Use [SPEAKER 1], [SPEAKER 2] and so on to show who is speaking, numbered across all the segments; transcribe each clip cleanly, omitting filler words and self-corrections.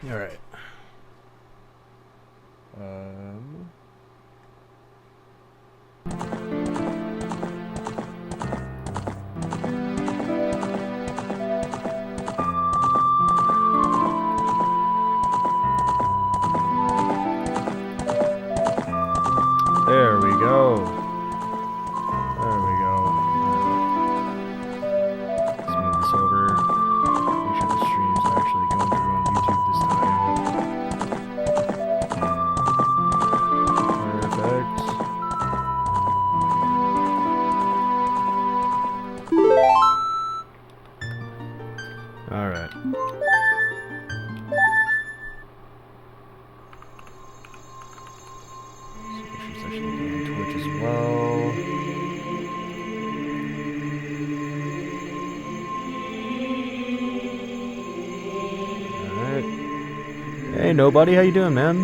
[SPEAKER 1] All right. There we go. There we go. Let's move this over. Make sure the stream's actually going through on YouTube this time. Perfect. Alright. She's actually doing Twitch as well. Alright. Hey, nobody, how you doing, man?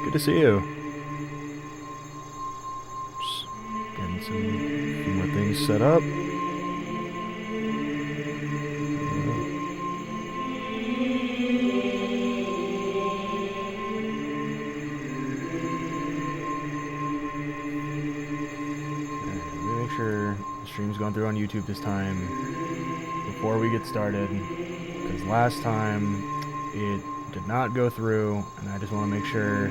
[SPEAKER 1] Good to see you. Just getting a few more things set up. Make sure the stream's going through on YouTube this time before we get started, because last time it did not go through, and I just want to make sure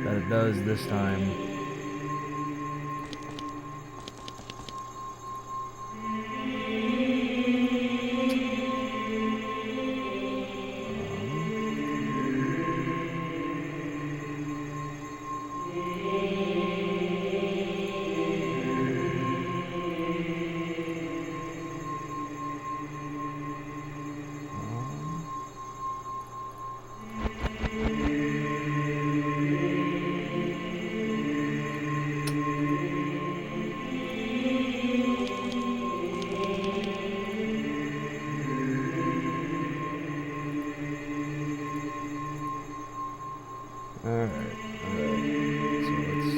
[SPEAKER 1] that it does this time. Alright, so let's...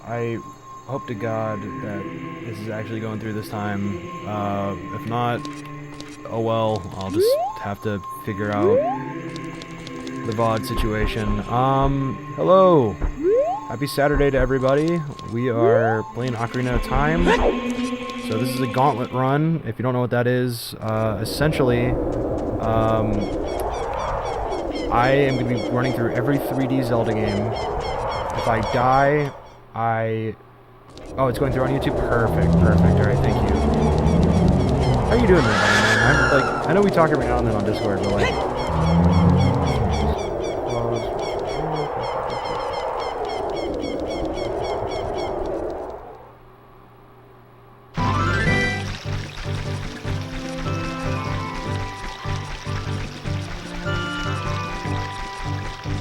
[SPEAKER 1] I hope to God that this is actually going through this time. If not, oh well, I'll just have to figure out the VOD situation. Hello! Happy Saturday to everybody. We are playing Ocarina of Time. So this is a Gauntlet run, if you don't know what that is. Essentially, I am going to be running through every 3D Zelda game. If I die, Oh, it's going through on YouTube? Perfect, perfect. Alright, thank you. How you doing, everybody, man? I know we talk every now and then on Discord, but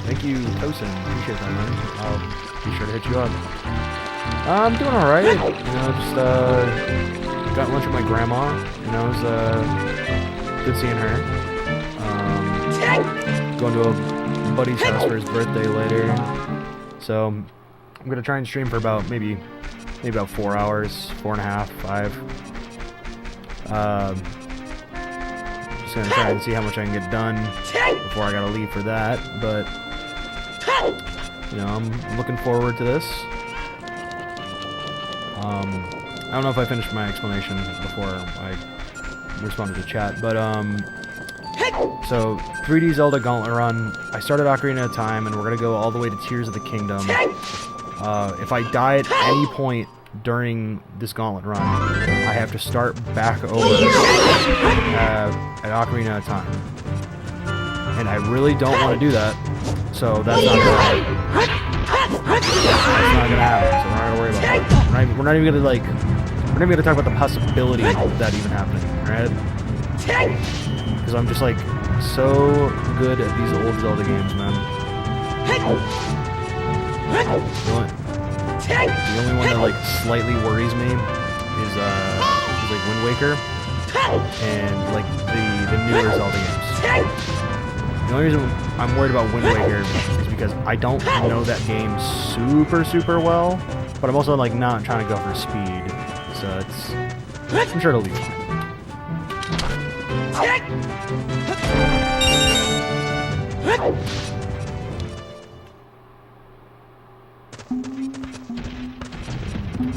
[SPEAKER 1] thank you, Tosin. Appreciate that, man. I'll be sure to hit you up. I'm doing alright. You know, just got lunch with my grandma. You know, it was good seeing her. Going to a buddy's house for his birthday later. So I'm gonna try and stream for about maybe about 4 hours, 4.5, 5. Just gonna try and see how much I can get done before I gotta leave for that. But you know, I'm looking forward to this. I don't know if I finished my explanation before I responded to chat, but so 3D Zelda Gauntlet run. I started Ocarina of Time, and we're gonna go all the way to Tears of the Kingdom. If I die at any point during this Gauntlet run, I have to start back over at Ocarina of Time, and I really don't want to do that. So that's not gonna happen. So we're not gonna worry about it. We're not even gonna talk about the possibility of that even happening, right? Because I'm just like so good at these old Zelda games, man. The only one that like slightly worries me is like Wind Waker and like the newer Zelda games. The only reason I'm worried about Wind Waker is because I don't know that game super well, but I'm also like not trying to go for speed, so I'm sure it'll be fine.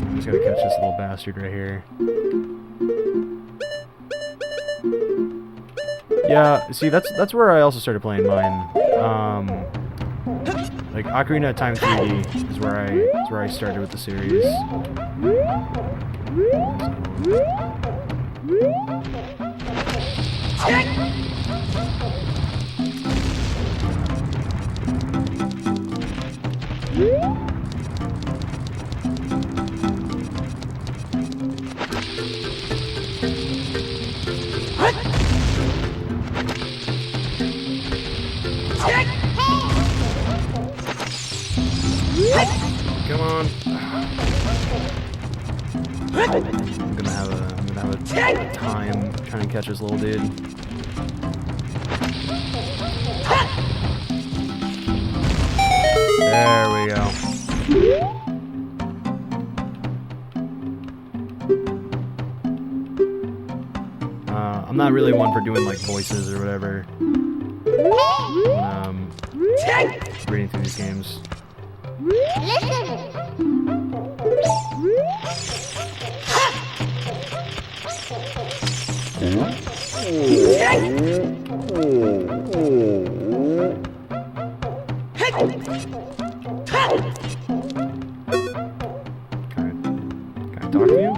[SPEAKER 1] I'm just gonna catch this little bastard right here. Yeah, see, that's where I also started playing mine. Like Ocarina of Time 3D is where I started with the series. Come on. I'm gonna have a time trying to catch this little dude. There we go. I'm not really one for doing like voices or whatever when reading through these games. Can I talk to you?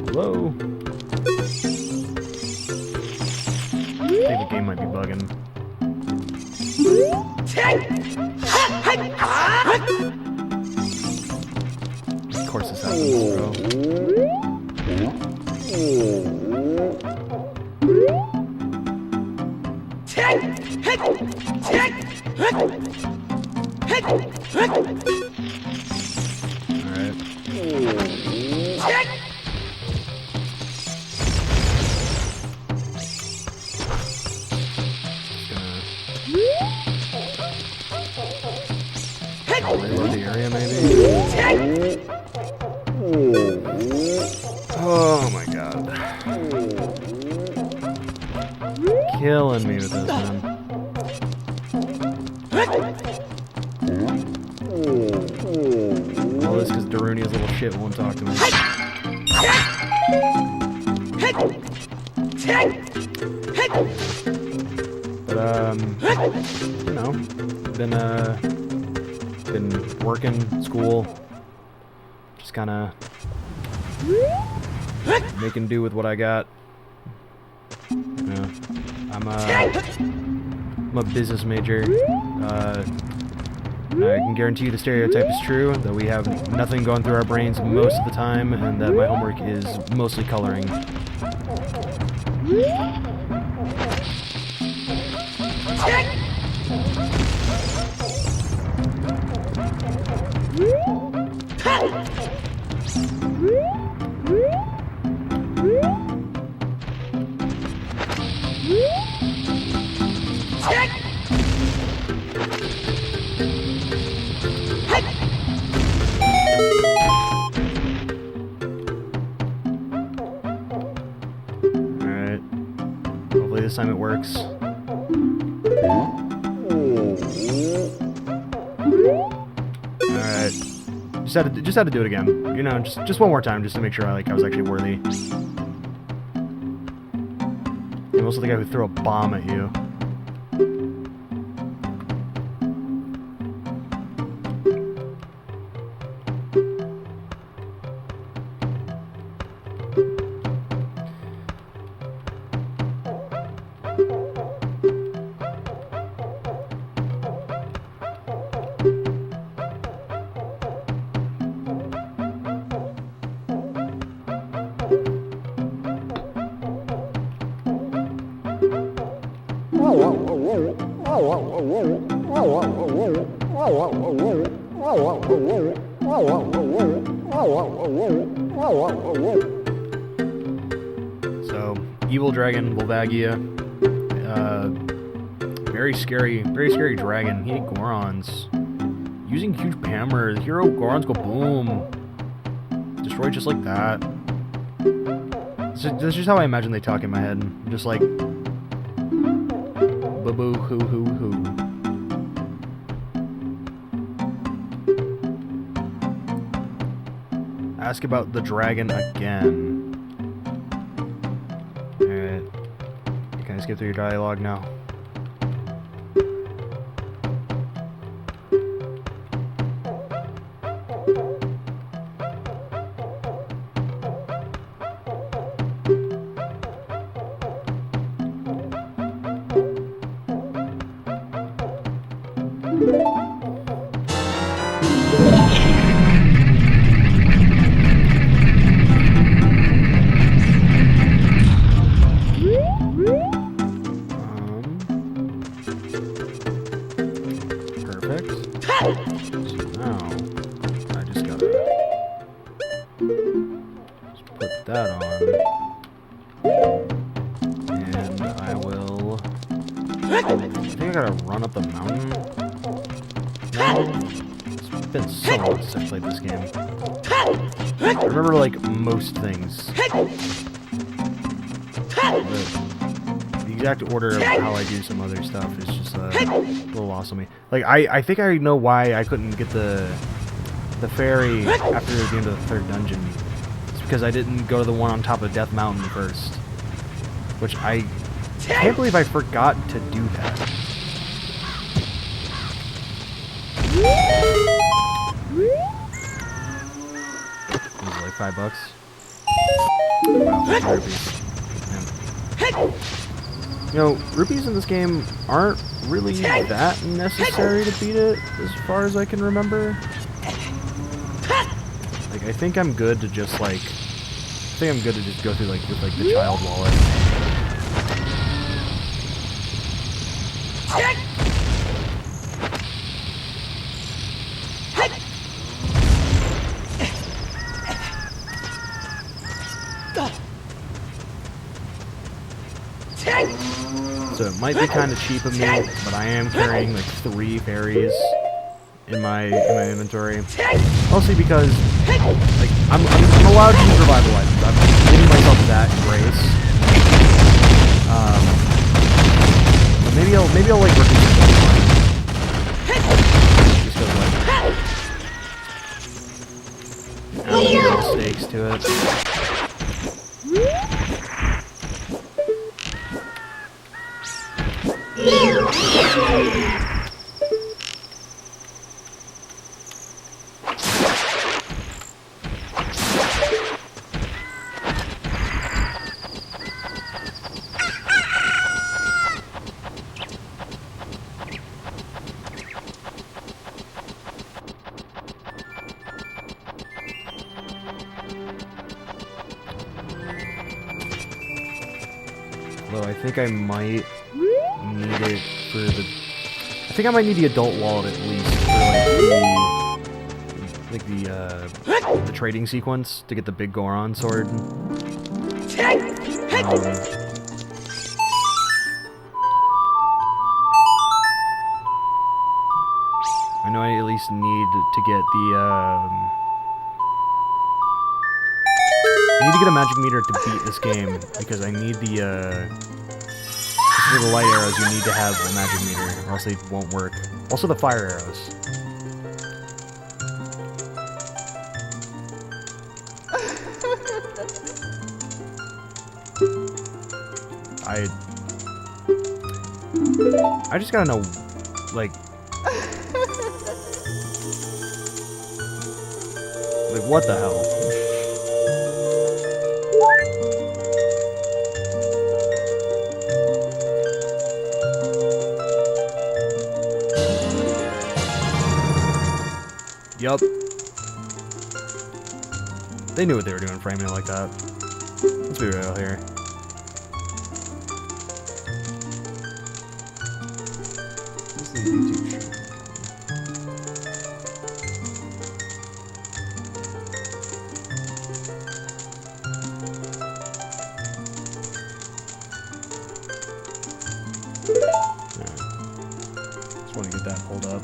[SPEAKER 1] Hello? I think the game might be bugging. Of course this happens, bro. Reload the area, maybe? Oh my god. Killing me with this, man. All this because Darunia's little shit won't talk to me. But, you know, been working, school, just kind of making do with what I got. Yeah, I'm a business major. I can guarantee you the stereotype is true, that we have nothing going through our brains most of the time, and that my homework is mostly coloring. Alright. Hopefully this time it works. Alright. Just had to do it again. You know, just one more time just to make sure I was actually worthy. I'm also the guy who threw a bomb at you. So, evil dragon Volvagia. Very scary dragon. He ate Gorons. Using huge hammer, the hero Gorons go boom. Destroyed just like that. So that's just how I imagine they talk in my head. Just like boo hoo hoo hoo. Ask about the dragon again. Alright. Can I skip through your dialogue now? That on, and I will. I think I gotta run up the mountain. No, it's been so long since I played this game. I remember like most things. The exact order of how I do some other stuff is just a little lost on me. Like I think I know why I couldn't get the fairy after the end of the third dungeon. Because I didn't go to the one on top of Death Mountain first. Which I can't believe I forgot to do that. It was like $5. Wow, 50 rupees. You know, rupees in this game aren't really that necessary to beat it, as far as I can remember. I think I'm good to just like. I think I'm good to just go through like with like the child wallet. So it might be kind of cheap of me, but I am carrying like 3 fairies in my inventory. Mostly because like I'm allowed to use revival items. I'm giving myself that grace. But maybe I'll like reduce it. Just because like add a little stakes to it. Although I think I might need it for the. I think I might need the adult wallet at least for like the trading sequence to get the big Goron sword. I know I at least need to get the. I need to get a magic meter to beat this game because I need the. For the light arrows, you need to have a magic meter, or else they won't work. Also, the fire arrows. I just gotta know, like what the hell? Yup. They knew what they were doing framing it like that. Let's be real here. This is a YouTube show. that pulled up.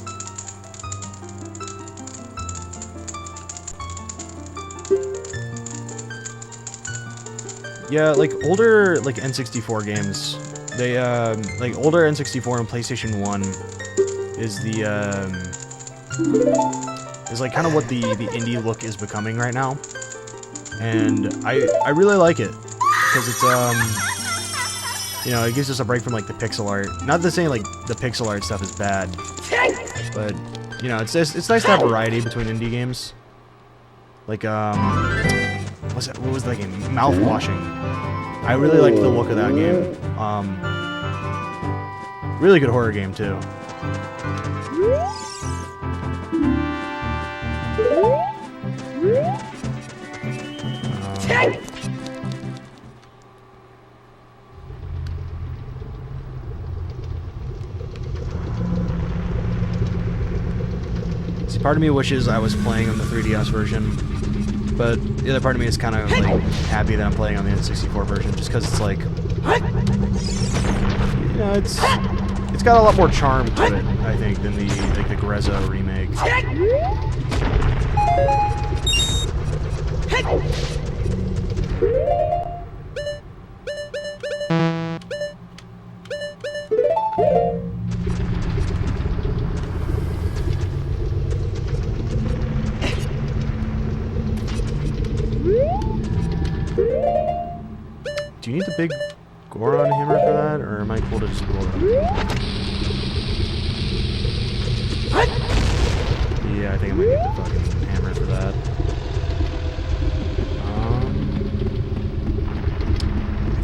[SPEAKER 1] Yeah, like older like N64 games, they like older N64 and PlayStation 1 is the is like kind of what the indie look is becoming right now. And I really like it because it's you know, it gives us a break from like the pixel art. Not to say like the pixel art stuff is bad, but you know, it's nice to have variety between indie games. Like what was that game? Mouthwashing. I really liked the look of that game. Really good horror game too. See, part of me wishes I was playing on the 3DS version, but the other part of me is kind of like happy that I'm playing on the N64 version, just because it's like, you know, it's got a lot more charm to it, I think, than the like the Grezzo remake. Do you need the big Goron hammer for that, or am I cool to just blow it up? Yeah, I think I might need the fucking hammer for that.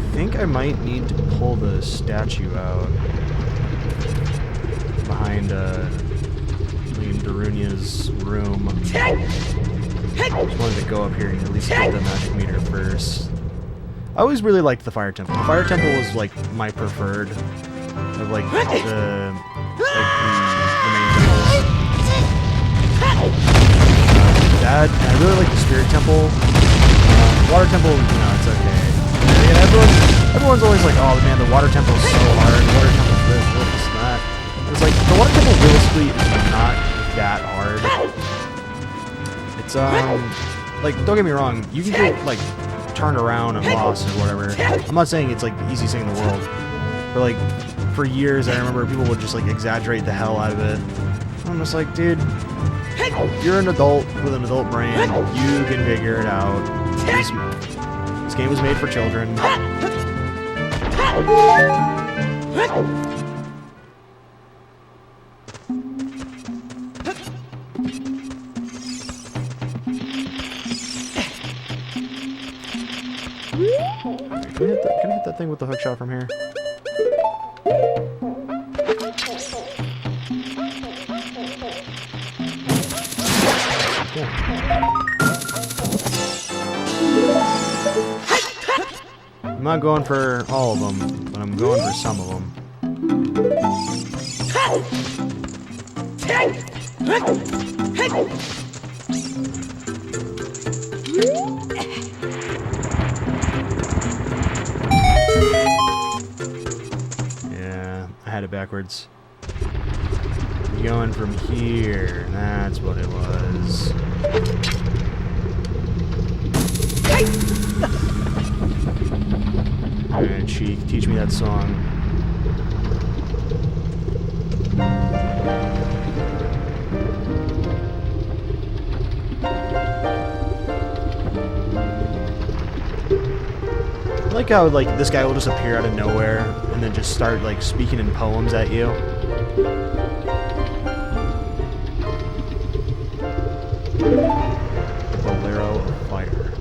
[SPEAKER 1] I think I might need to pull the statue out behind Darunia's room. I just wanted to go up here and at least get the magic meter first. I always really liked the Fire Temple. The Fire Temple was like my preferred of like the main temples. That and I really like the Spirit Temple. Water Temple, you know, it's okay. And everyone's always like, oh man, the Water Temple is so hard. The Water Temple is this, that. It's like the Water Temple realistically is not that hard. It's like, don't get me wrong, you can get like turned around and lost or whatever. I'm not saying it's like the easiest thing in the world, but like for years I remember people would just like exaggerate the hell out of it. I'm just like, dude, you're an adult with an adult brain. You can figure it out. This game was made for children. Can I hit that thing with the hook shot from here? Cool. I'm not going for all of them, but I'm going for some of them. I had it backwards. You're going from here. That's what it was. Alright, Cheek, teach me that song. I like how like this guy will just appear out of nowhere and then just start like speaking in poems at you. Bolero of Fire.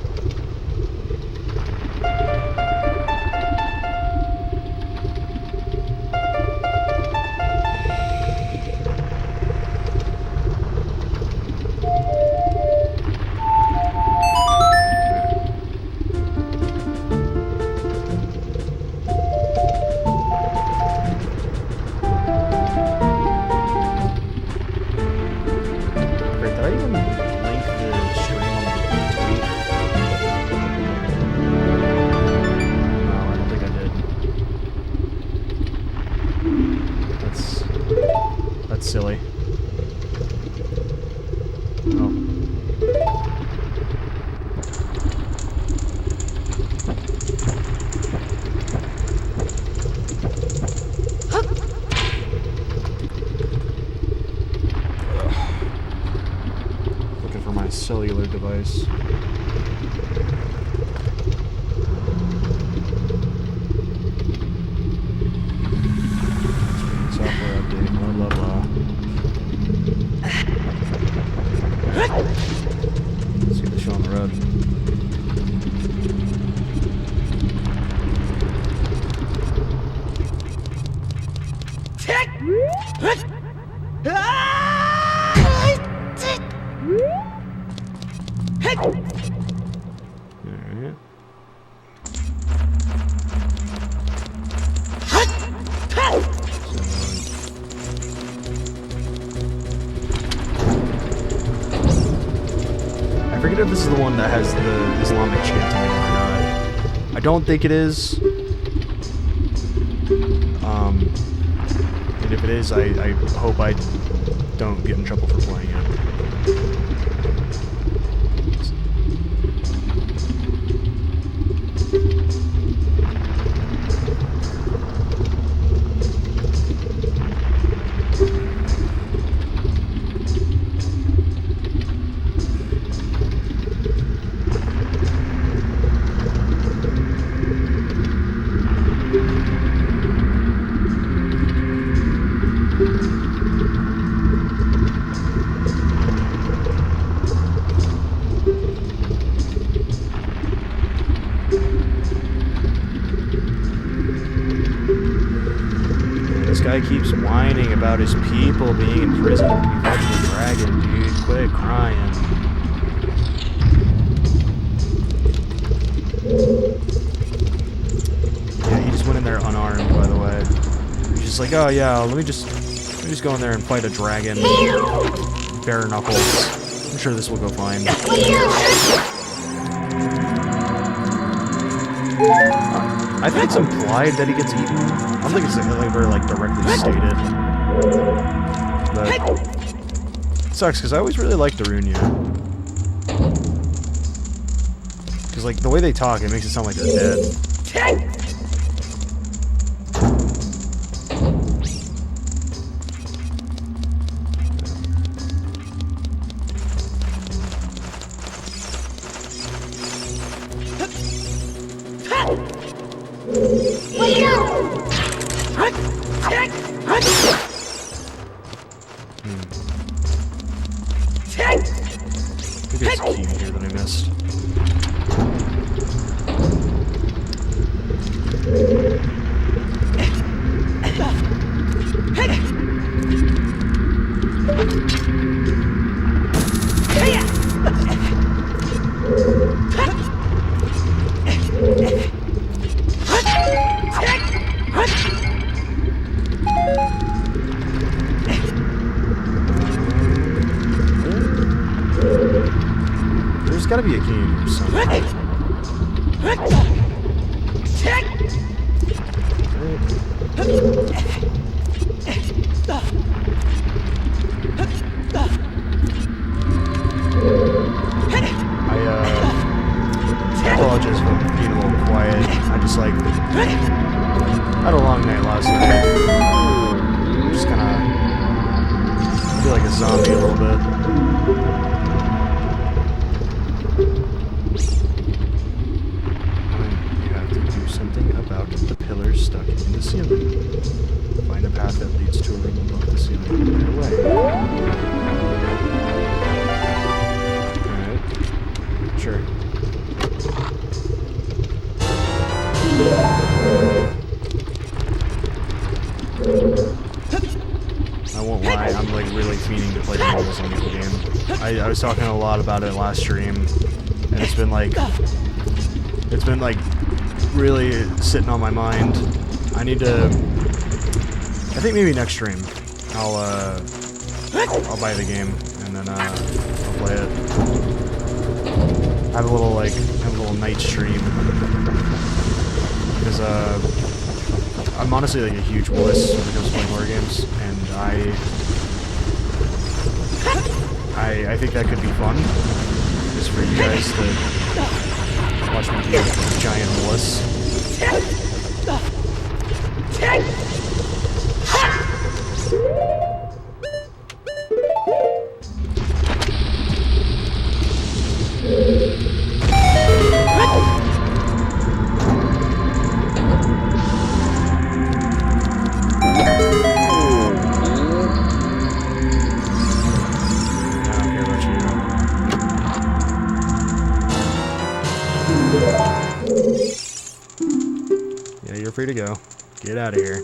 [SPEAKER 1] Silly. my cellular device. Software update, blah blah blah. Let's see the show on the road. I forget if this is the one that has the Islamic chanting or not. I don't think it is. And if it is, I hope I don't get in trouble for playing it. This guy keeps whining about his people being in prison. You fucking a dragon, dude. Quit crying. Yeah, he just went in there unarmed, by the way. He's just like, oh yeah, let me just go in there and fight a dragon. Bare knuckles. I'm sure this will go fine. I think it's implied that he gets eaten. I don't think it's ever like directly stated. But it sucks because I always really liked Darunia. Because like the way they talk, it makes it sound like they're dead. Maybe there's a key here that I missed. There's gotta be a key in here somewhere. I apologize for being a little quiet. I just like had a long night last night. Just kinda feel like a zombie a little bit. About the pillars stuck in the ceiling. Find a path that leads to a room above the ceiling right away. Alright. Sure. I won't lie, I'm like really fiending to play more of this Unreal game. I was talking a lot about it last stream, and it's been like really sitting on my mind. I need to. I think maybe next stream I'll buy the game and then I'll play it. Have a little night stream because I'm honestly like a huge wuss when it comes to playing horror games, and I think that could be fun just for you guys to watch me be a giant wuss. free to go. Get out of here.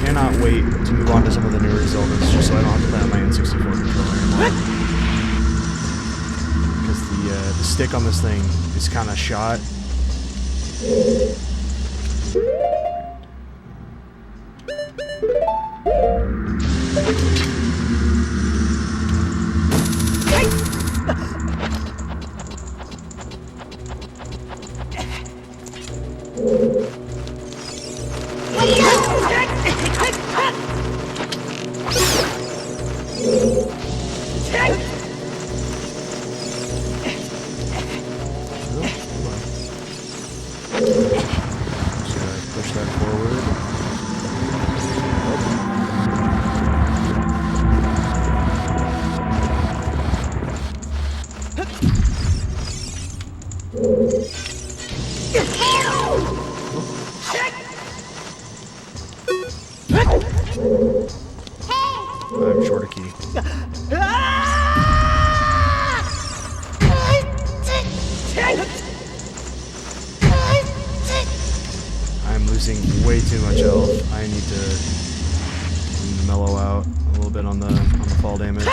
[SPEAKER 1] Cannot wait to move on to some of the newer Zeldas, just so I don't have to play on my N64 controller anymore. Because the stick on this thing is kind of shot. Push that forward. I'm short a key. I'm losing way too much health. I need to mellow out a little bit on the fall damage.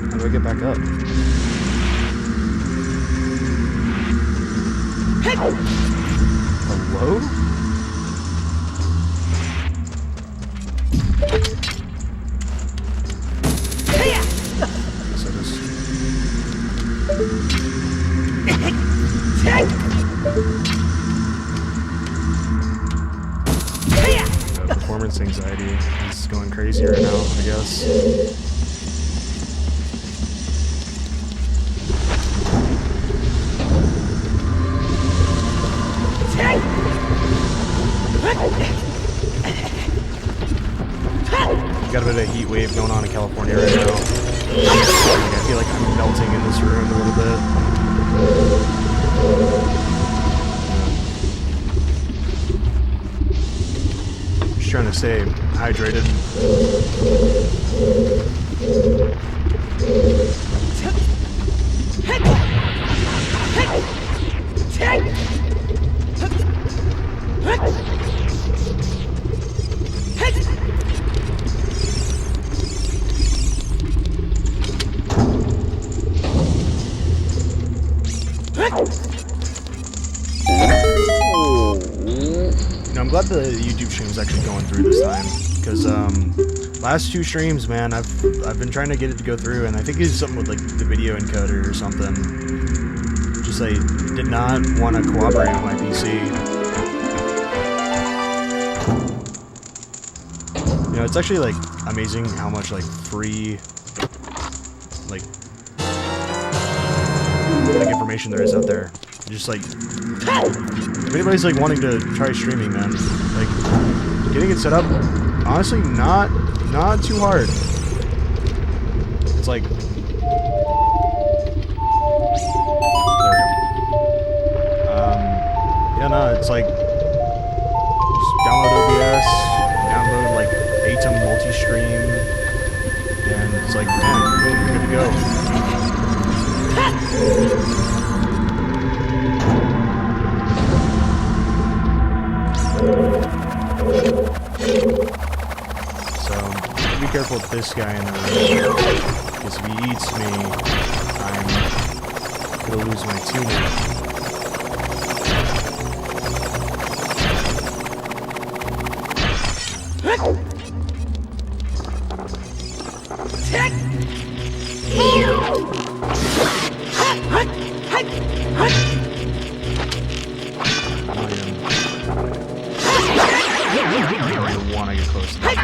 [SPEAKER 1] How do I get back up? Hello? So this... Performance anxiety is going crazy right now, I guess. Got a bit of a heat wave going on in California right now. I feel like I'm melting in this room a little bit. Just trying to stay hydrated. I'm glad the YouTube stream is actually going through this time, because last two streams, man, I've been trying to get it to go through, and I think it's something with like the video encoder or something. Just like did not want to cooperate with my PC. You know, it's actually like amazing how much like free like information there is out there. Just like, if anybody's like wanting to try streaming, man, like getting it set up, honestly, not too hard. It's like, there we go. Yeah, no, it's like, just download OBS, download like ATEM multi-stream, and it's like, man, boom, you're good to go. So, be careful with this guy in the room, because if he eats me, I'm gonna lose my tuning. I don't want to get close to that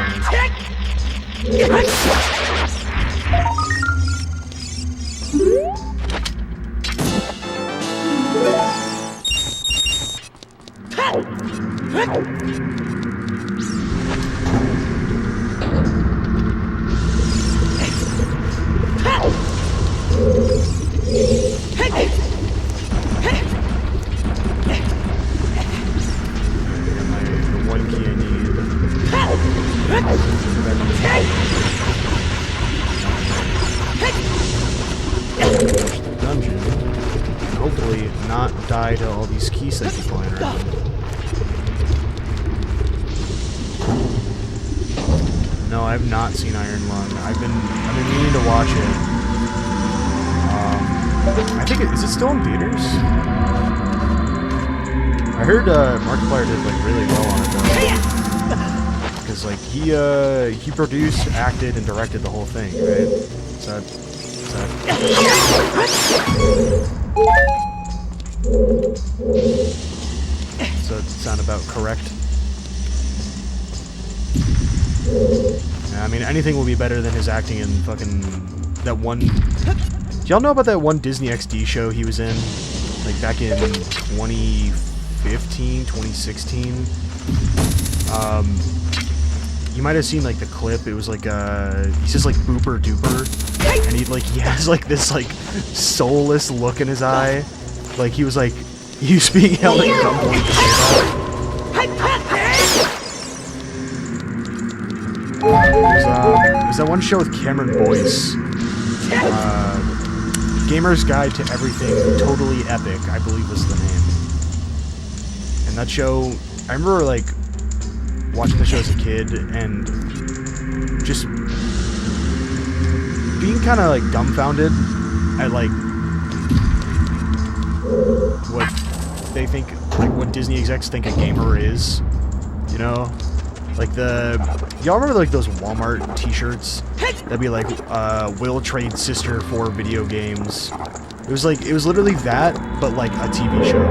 [SPEAKER 1] dungeon, and hopefully not die to all these keys that keep flying around. No, I've not seen Iron Lung. I've been meaning to watch it. I think is it still in theaters? I heard Markiplier did like really well on it though. Because like he produced, acted, and directed the whole thing, right? So it sound about correct? Yeah, I mean, anything will be better than his acting in fucking that one. Do y'all know about that one Disney XD show he was in? Like back in 2015, 2016? You might have seen like the clip. It was like he says like booper duper, and he has like this like soulless look in his eye. Like he was being held at gunpoint to say that. There's that one show with Cameron Boyce. Gamer's Guide to Everything Totally Epic, I believe was the name. And that show, I remember like watching the show as a kid and just being kind of like dumbfounded at like what they think, like what Disney execs think a gamer is, you know? Like y'all remember like those Walmart t-shirts? That'd be like, will trade sister for video games. It was literally that, but like a TV show.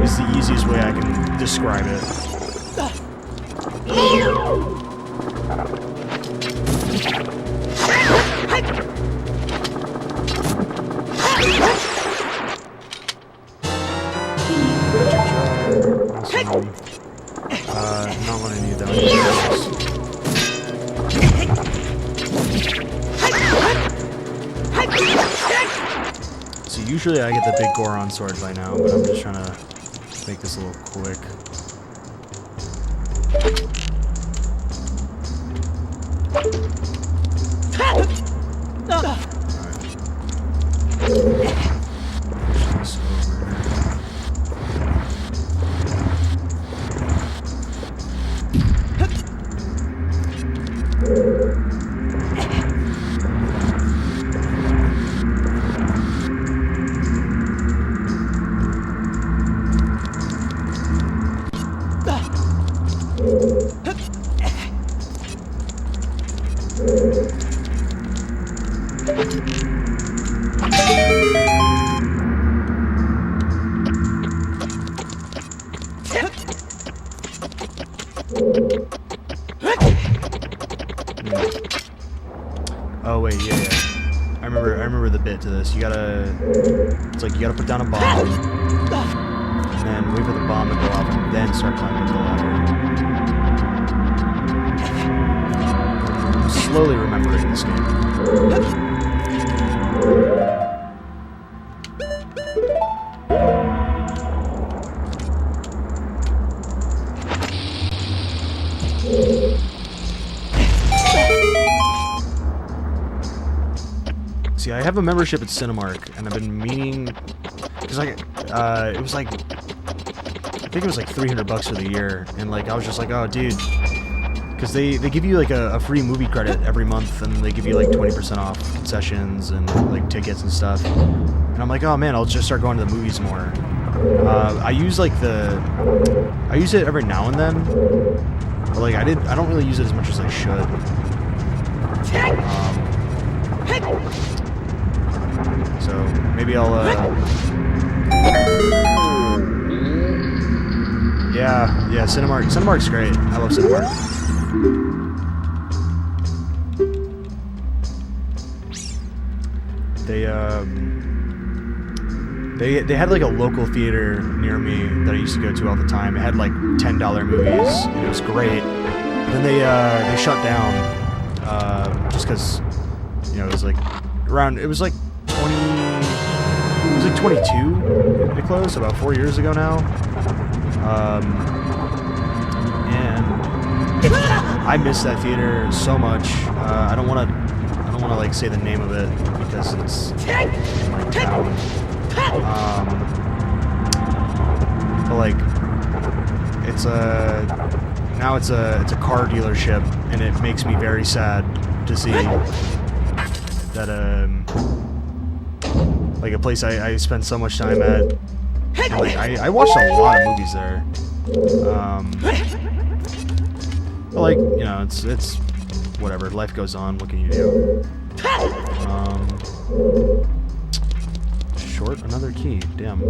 [SPEAKER 1] Is the easiest way I can describe it. Not what I need though. So usually I get the big Goron sword by now, but I'm just trying to make this a little quick. Oh wait, yeah. I remember the bit to this. It's like you gotta put down a bomb, and then wait for the bomb to go off, and then start climbing the ladder. I'm slowly remembering this game. See, I have a membership at Cinemark, and I've been meaning, because like, it was like, I think it was like $300 for the year, and like, I was just like, oh, dude, because they give you like a free movie credit every month, and they give you like 20% off concessions and like tickets and stuff, and I'm like, oh man, I'll just start going to the movies more. I use it every now and then, but like, I don't really use it as much as I should. So maybe I'll yeah, Cinemark. Cinemark's great. I love Cinemark. They had like a local theater near me that I used to go to all the time. It had like $10 movies, and it was great. Then they shut down just because, you know, it was like around. It was like 22. They closed about 4 years ago now. And I miss that theater so much. I don't want to like say the name of it because it's in my town. But like it's a car dealership, and it makes me very sad to see that like a place I spend so much time at. And like I watched a lot of movies there. But like, you know, it's whatever. Life goes on. What can you do? Short another key. Damn.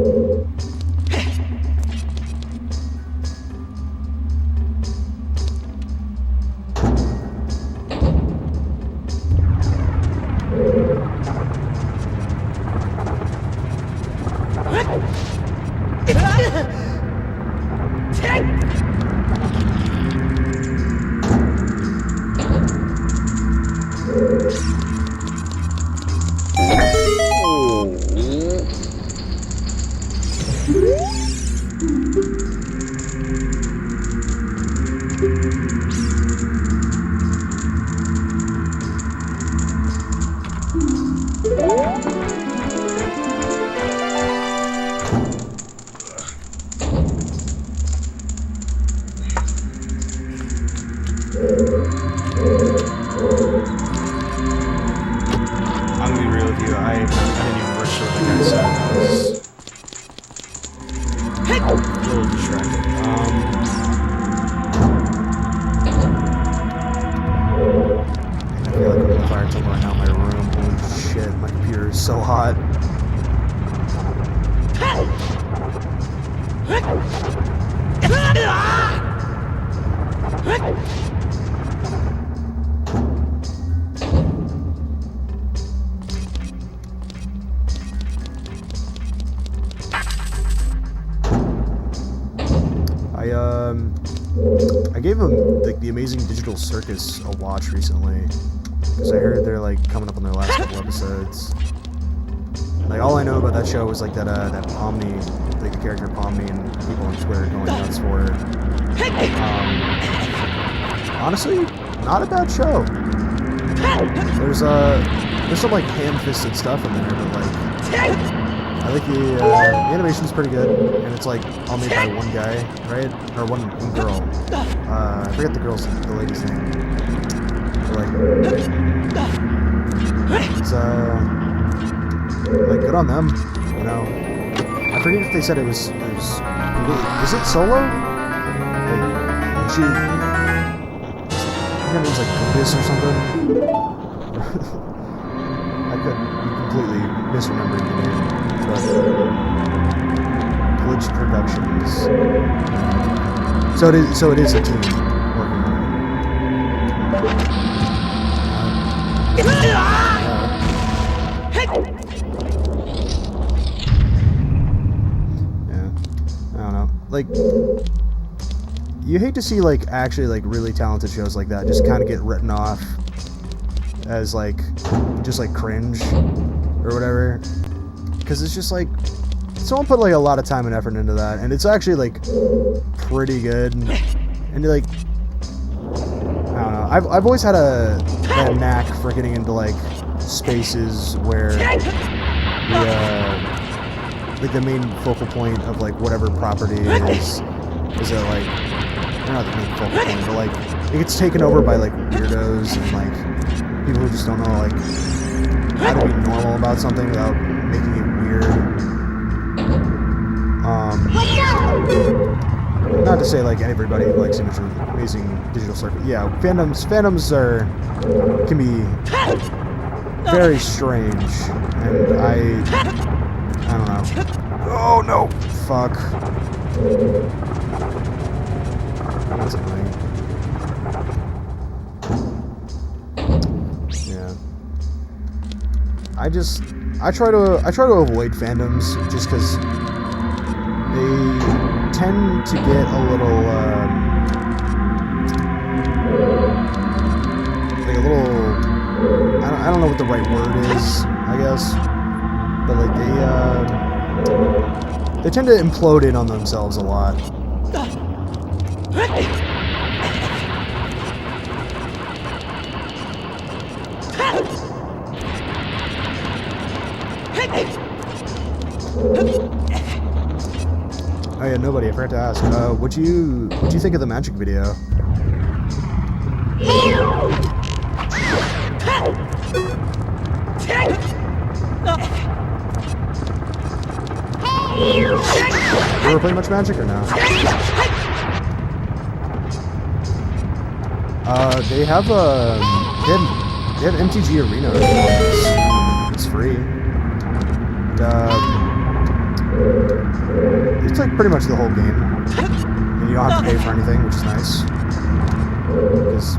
[SPEAKER 1] I'm gonna be real with you. I didn't even rush what the guy said. I was a little distracted. I feel like I'm on fire till right now in my room. Holy shit, my computer is so hot. I gave them like the Amazing Digital Circus a watch recently because I heard they're like coming up on their last couple episodes. Like all I know about that show was like that Pomni, like the character Pomni, and people on Twitter going nuts for it. Honestly, not a bad show. There's some like ham-fisted stuff in there, but like I think the animation's pretty good, and it's like all made by one guy, right? Or one girl. I forget the lady's name. But like, it's like good on them, you know. I forget if they said it was completely. Is it solo? Like she, her name's like Glitch or something. I could be completely misremembering the name. But Glitch Productions. So it is a team working on it. Yeah. I don't know. Like, you hate to see like actually like really talented shows like that just kind of get written off as like just like cringe or whatever. Because it's just like someone put like a lot of time and effort into that, and it's actually like pretty good. And like, I don't know. I've always had a knack for getting into like spaces where the main focal point of like whatever property is that like, not the main focal point, but like it gets taken over by like weirdos and like people who just don't know like how to be normal about something without making it weird. Not to say like everybody likes Amazing Digital Circuit. Yeah, fandoms can be very strange, and I don't know. Oh no! Fuck. That's annoying. Yeah. I try to avoid fandoms just because they tend to get a little like a little, I don't know what the right word is, I guess, but like they tend to implode in on themselves a lot. Oh yeah, nobody. I forgot to ask. What'd you think of the magic video? You ever play much Magic or no? They have MTG Arena. It's free. And, it's like pretty much the whole game, and you don't have to pay for anything, which is nice. Because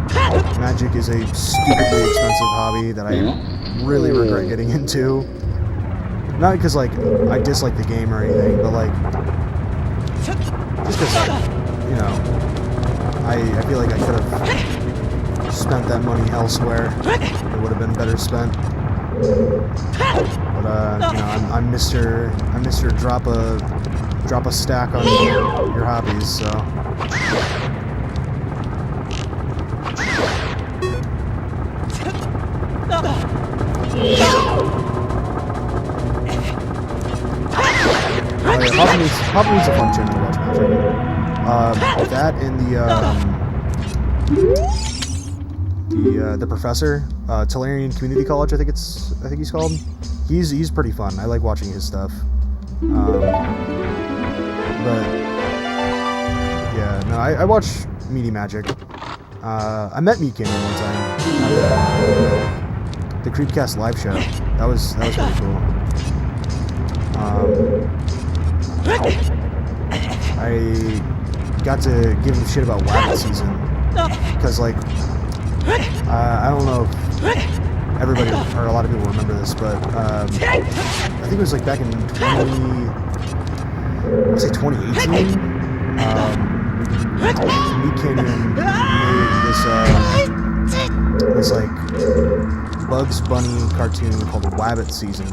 [SPEAKER 1] Magic is a stupidly expensive hobby that I really regret getting into. Not because like I dislike the game or anything, but like just because like, you know, I feel like I could have spent that money elsewhere. It would have been better spent. But you know, I'm Mr. Drop a stack on your hobbies, so. Oh yeah, Papa needs a fun channel to watch Magic. That and the professor, Tellurian Community College, I think he's called. He's pretty fun. I like watching his stuff. But yeah, no, I watch Meaty Magic. I met Meat Canyon one time at the Creepcast live show. That was pretty cool. I got to give him shit about Wabbit season because, like, I don't know if everybody or a lot of people remember this, but I think it was like back in 2018. Meat Canyon made this like Bugs Bunny cartoon called Wabbit Season.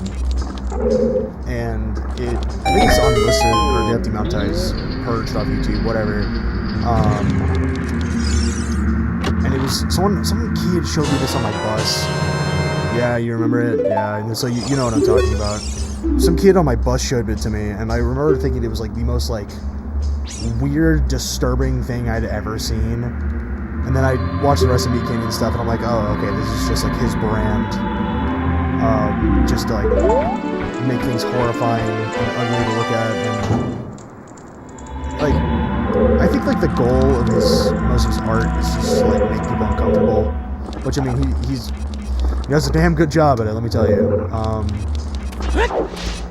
[SPEAKER 1] And I think it's unlisted, or they have demonetized, purged off YouTube, whatever. And it was some kid showed me this on my bus. Yeah, you remember it? Yeah, and so you know what I'm talking about. Some kid on my bus showed it to me, and I remember thinking it was like the most like weird, disturbing thing I'd ever seen. And then I watched the rest of Meat Canyon stuff, and I'm like, oh, okay, this is just like his brand, just to like make things horrifying and ugly to look at, and like I think like the goal of most of his art is just to like make people uncomfortable, which I mean he does a damn good job at it, let me tell you.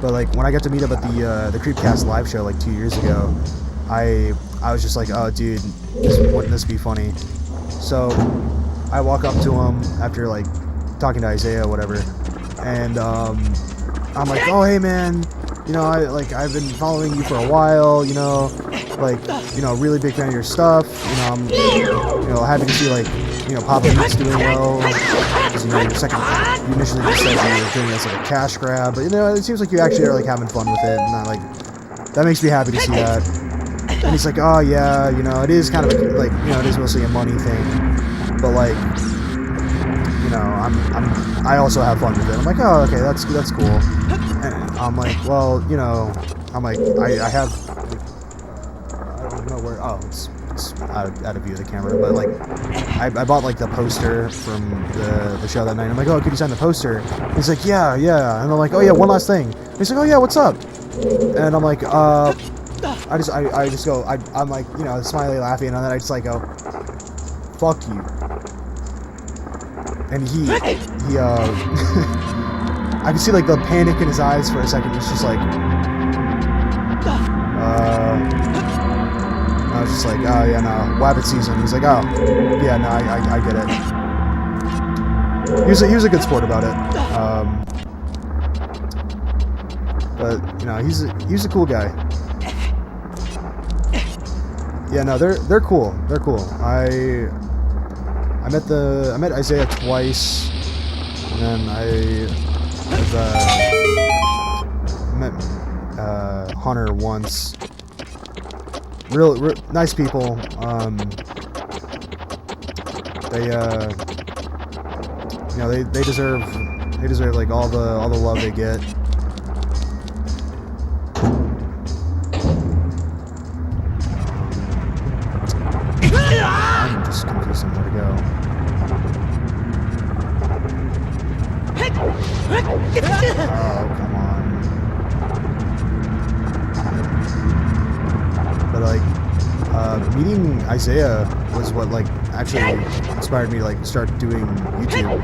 [SPEAKER 1] But like when I got to meet up at the Creepcast live show like 2 years ago, I was just like, oh dude, wouldn't this be funny? So I walk up to him after like talking to Isaiah or whatever, and I'm like, oh hey man, you know, I've been following you for a while, you know, like, you know, really big fan of your stuff, you know, I'm, you know, happy to see like, you know, Papa Meat's doing well, because, you know, you initially just said you were doing this like a cash grab, but you know, it seems like you actually are like having fun with it, and I like, that makes me happy to see that. And he's like, oh yeah, you know, it is kind of like, you know, it is mostly a money thing, but like, you know, I also have fun with it. I'm like, oh, okay, that's cool. And I'm like, well, you know, I'm like, I have, I don't know where, oh, it's out of view of the camera, but like, I bought like the poster from the show that night. I'm like, oh, could you sign the poster? He's like, yeah, and I'm like, oh yeah, one last thing. He's like, oh yeah, what's up? And I'm like, I just go, I'm like, you know, smiley, laughing, and then I just like go, fuck you.
[SPEAKER 2] and he I could see like the panic in his eyes for a second. He's just like, I was just like, oh yeah, no, Wabbit season. He's like, oh yeah, no, I get it. He was a good sport about it. But you know, he's a cool guy. Yeah, no, they're cool. They're cool. I met Isaiah twice, and then I met Hunter once. Real nice people. They you know, they deserve like all the love they get. I'm just confused on where to go. Oh, come on. But like, meeting Isaiah was what like actually inspired me to like start doing YouTube.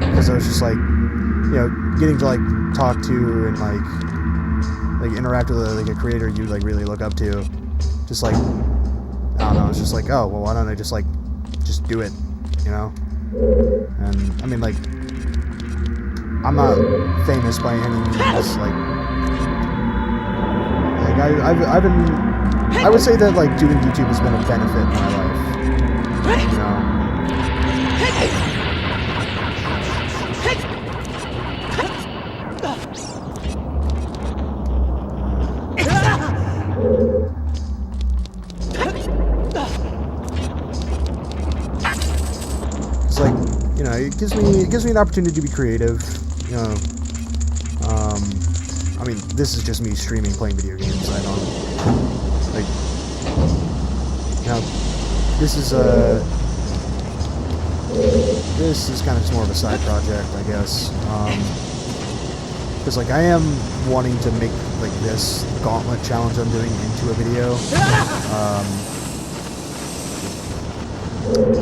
[SPEAKER 2] Because I was just like, you know, getting to like talk to and like interact with like a creator you like really look up to. Just like, I don't know, it's just like, oh, well, why don't I just do it, you know? And, I mean, like, I'm not famous by any means, like I would say that, like, doing YouTube has been a benefit in my life, you know? It's like, you know, it gives me an opportunity to be creative, you know. I mean, this is just me streaming, playing video games. I don't like, you know, this is kind of just more of a side project, I guess. Because like I am wanting to make like this Gauntlet challenge I'm doing into a video.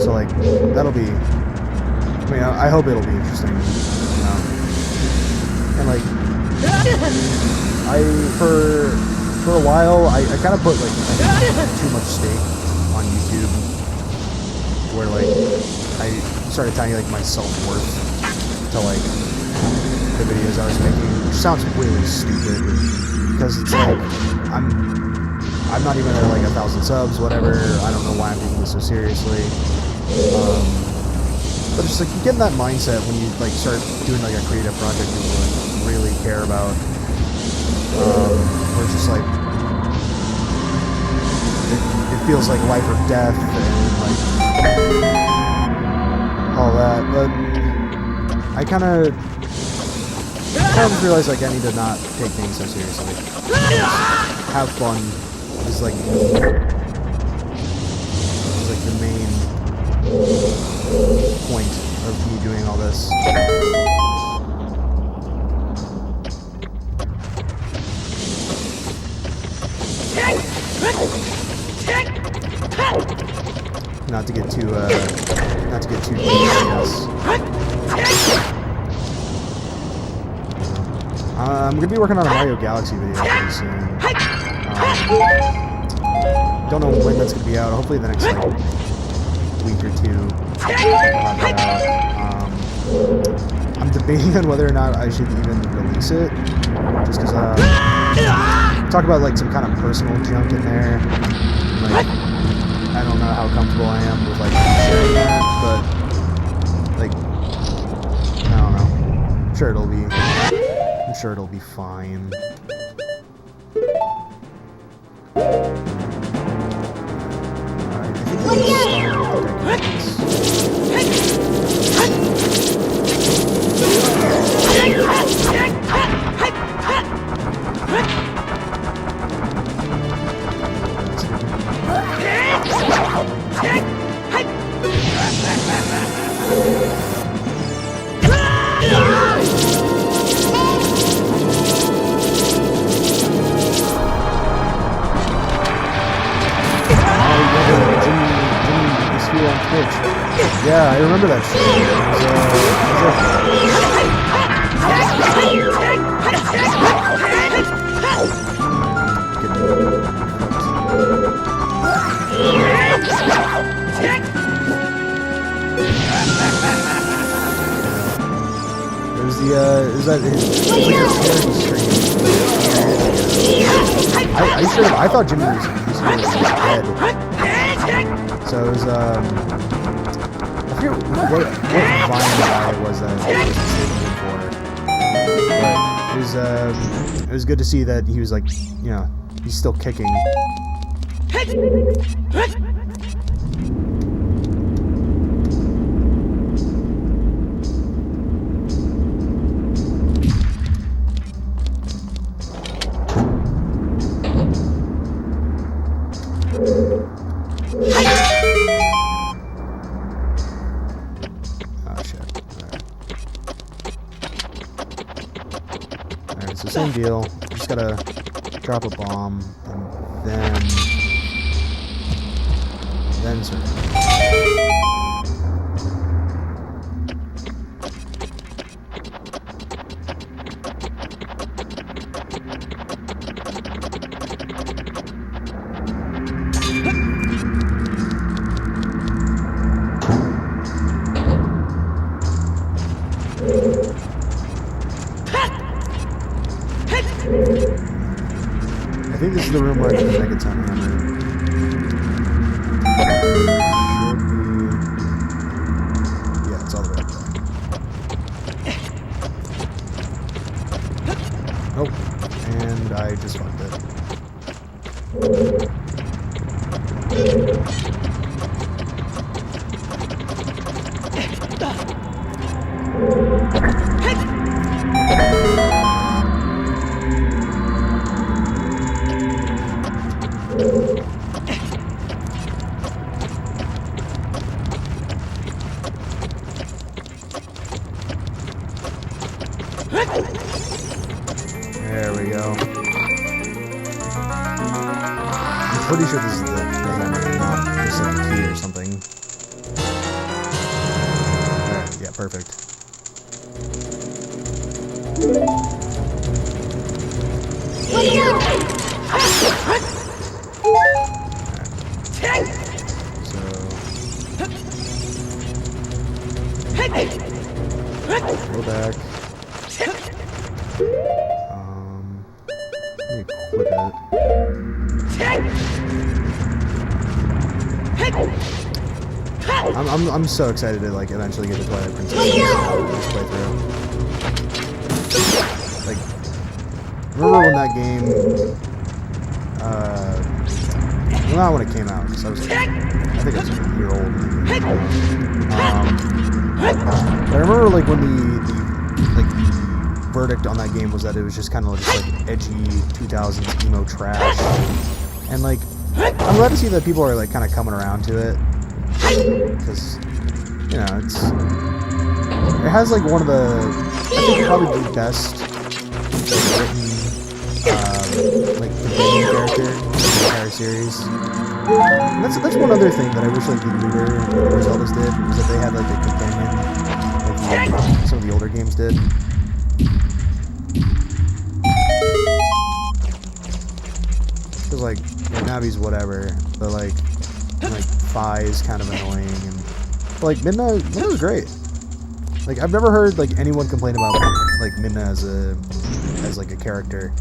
[SPEAKER 2] So like that'll be. I mean, I hope it'll be interesting, you know. And like, for a while, I kind of put like too much stake on YouTube, where like I started tying like my self-worth to like the videos I was making, which sounds really stupid because it's like I'm not even at like 1,000 subs, whatever. I don't know why I'm taking this so seriously. But it's like you get in that mindset when you like start doing like a creative project you really care about. Where it's just like it feels like life or death and like all that. But I kind of just realized like I need to not take things so seriously. Have fun is like the main point of me doing all this. Not to get too deep, I guess. I'm gonna be working on a Mario Galaxy video pretty soon. Don't know when that's gonna be out. Hopefully the next like week or two. I'll have that out. I'm debating on whether or not I should even release it, just because talk about like some kind of personal junk in there. Like, I don't know how comfortable I am with like sharing that, but like I don't know. I'm sure it'll be fine. Alright, I think we're gonna start with the decorations. Jimmy is here on Twitch. Yeah, I remember that shit. It was like a charity stream. I thought Jimmy was dead. So it was, I forget what Vine guy it was that I was mistaken for. But it was good to see that he was like, you know, he's still kicking. So same deal. Just gotta drop a bomb and then survive. I think this is the room where I get the Megaton hammer. Yeah, it's all the way up there. Nope. And I just fucked it. There we go. I'm pretty sure this is the hammer, not just like a key or something. There, yeah, perfect. Go back. Let me equip it. I'm so excited to like eventually get the Twilight Princess this playthrough. Like, remember when that game? Well, not when it came out, because I was like, I think I was like a year old. But I remember like when the verdict on that game was that it was just kind of just like edgy 2000s emo trash, and like I'm glad to see that people are like kind of coming around to it, because you know it has like one of the I think probably the best written like companion character in the entire series. And that's one other thing that I wish like the newer Zeldas did, was that they had like a companion like some of the older games did. Cause like Navi's whatever, but like Fi is kind of annoying, and but, like Midna was great. Like I've never heard like anyone complain about like Midna as like a character.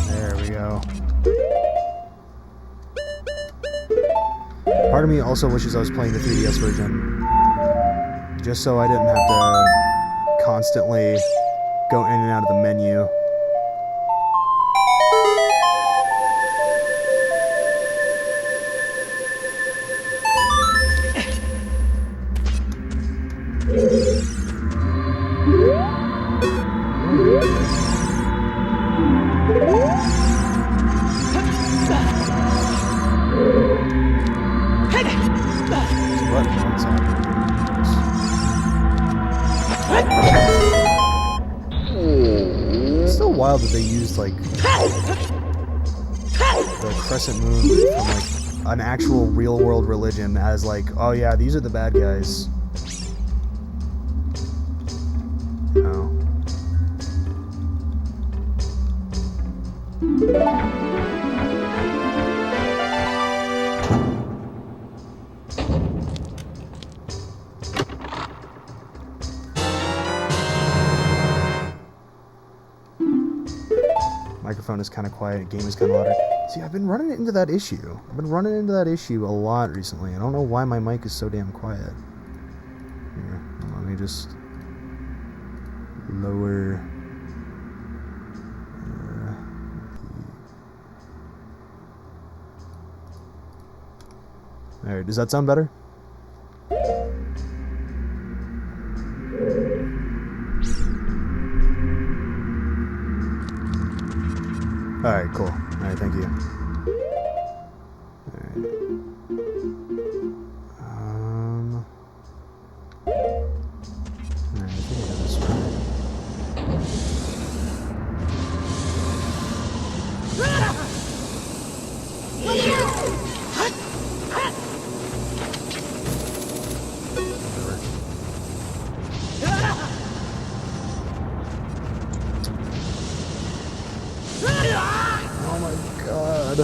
[SPEAKER 2] There we go. Part of me also wishes I was playing the 3DS version, just so I didn't have to constantly go in and out of the menu. wild that they used like the crescent moon from like an actual real world religion as like, oh yeah, these are the bad guys. Oh. Microphone is kind of quiet, game is kind of louder. See, I've been running into that issue. I've been running into that issue a lot recently. I don't know why my mic is so damn quiet. Here, let me just lower. Alright, does that sound better? Alright, cool. Alright, thank you. Alright. Alright, I think I got this right. Oh my god.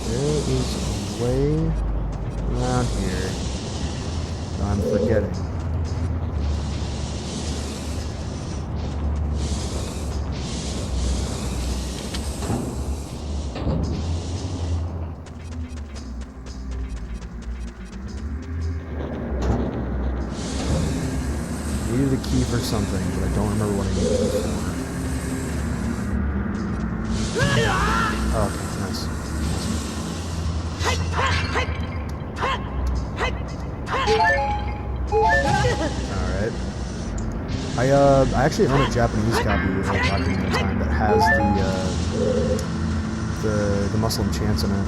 [SPEAKER 2] There is a way around here that I'm forgetting. Needed a key for something, but I don't remember what I needed it for. Oh, okay, nice. Alright. I actually own a Japanese copy of Ocarina of Time that has the Muslim chants in it.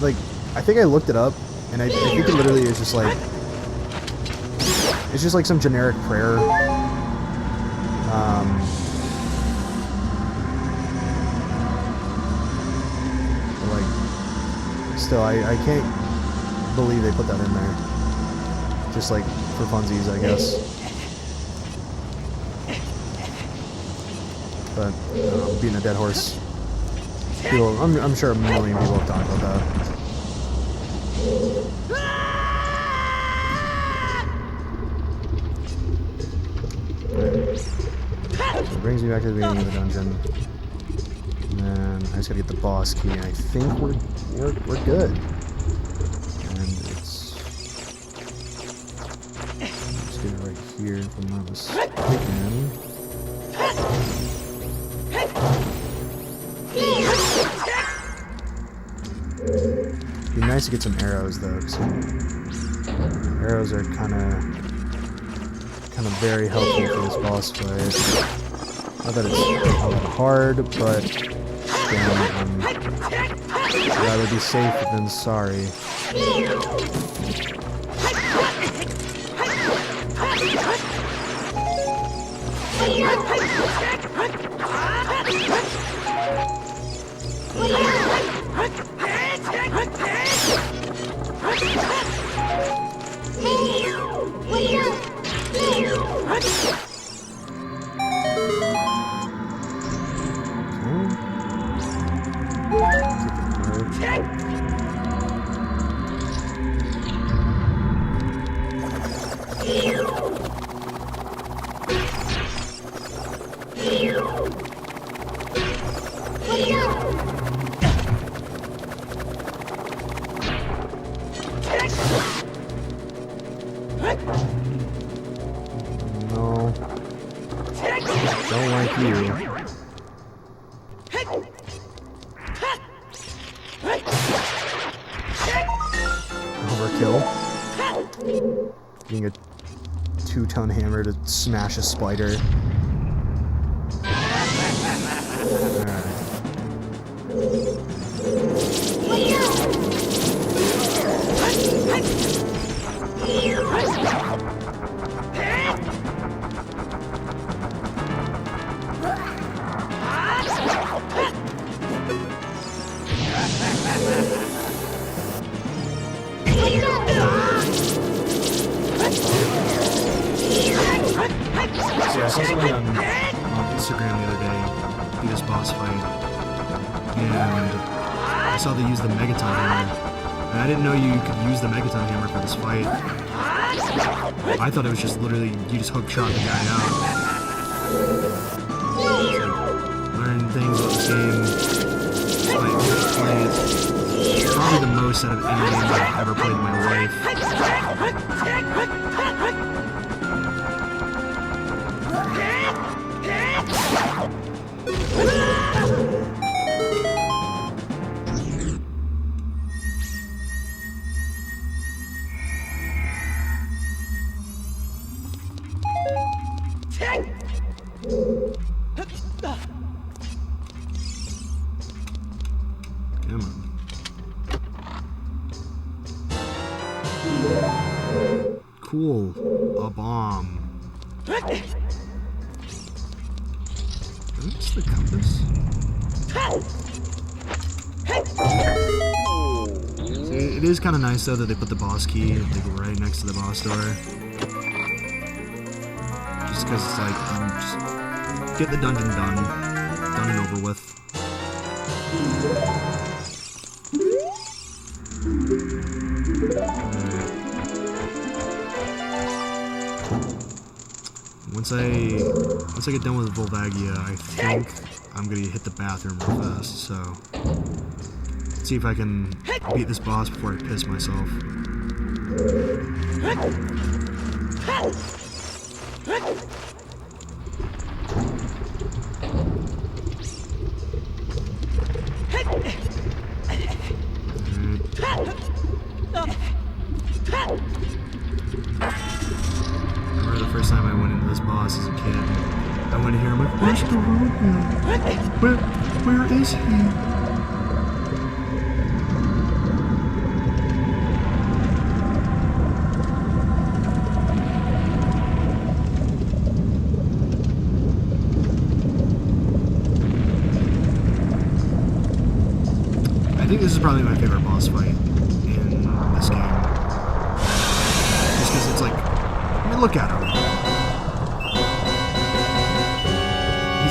[SPEAKER 2] Like, I think I looked it up, and I think it literally is just like, it's just like some generic prayer. But like, still, I can't believe they put that in there. Just like, for funsies, I guess. But, being a dead horse. People, I'm sure a million people have talked about that. So it brings me back to the beginning of the dungeon. And then I just gotta get the boss key, and I think we're good. And it's just get it right here if I'm not mistaken. It'd be nice to get some arrows though, because arrows are kind of very helpful for this boss fight. Not that it's all that hard, but again, I'd rather be safe than sorry. No. Don't like you. two-tone hammer to smash a spider.
[SPEAKER 1] Yeah, I saw somebody on Instagram the other day do this boss fight, and I saw they use the Megaton Hammer, and I didn't know you could use the Megaton Hammer for this fight. I thought it was just literally, you just hook shot the guy out. So, learn things about this game. Like, play it. Probably the most out of any game I've ever played in my life. Come on. Cool. A bomb. Oops, the compass. See, it is kind of nice though that they put the boss key like right next to the boss door. Just because it's like, just get the dungeon done and over with. Once I get done with Volvagia, I think I'm gonna hit the bathroom real fast. So let's see if I can beat this boss before I piss myself. First time I went into this boss as a kid, I went in here, I'm like, where's the road now? Where is he? I think this is probably my favorite boss fight in this game. Just because it's like, I mean, look at him.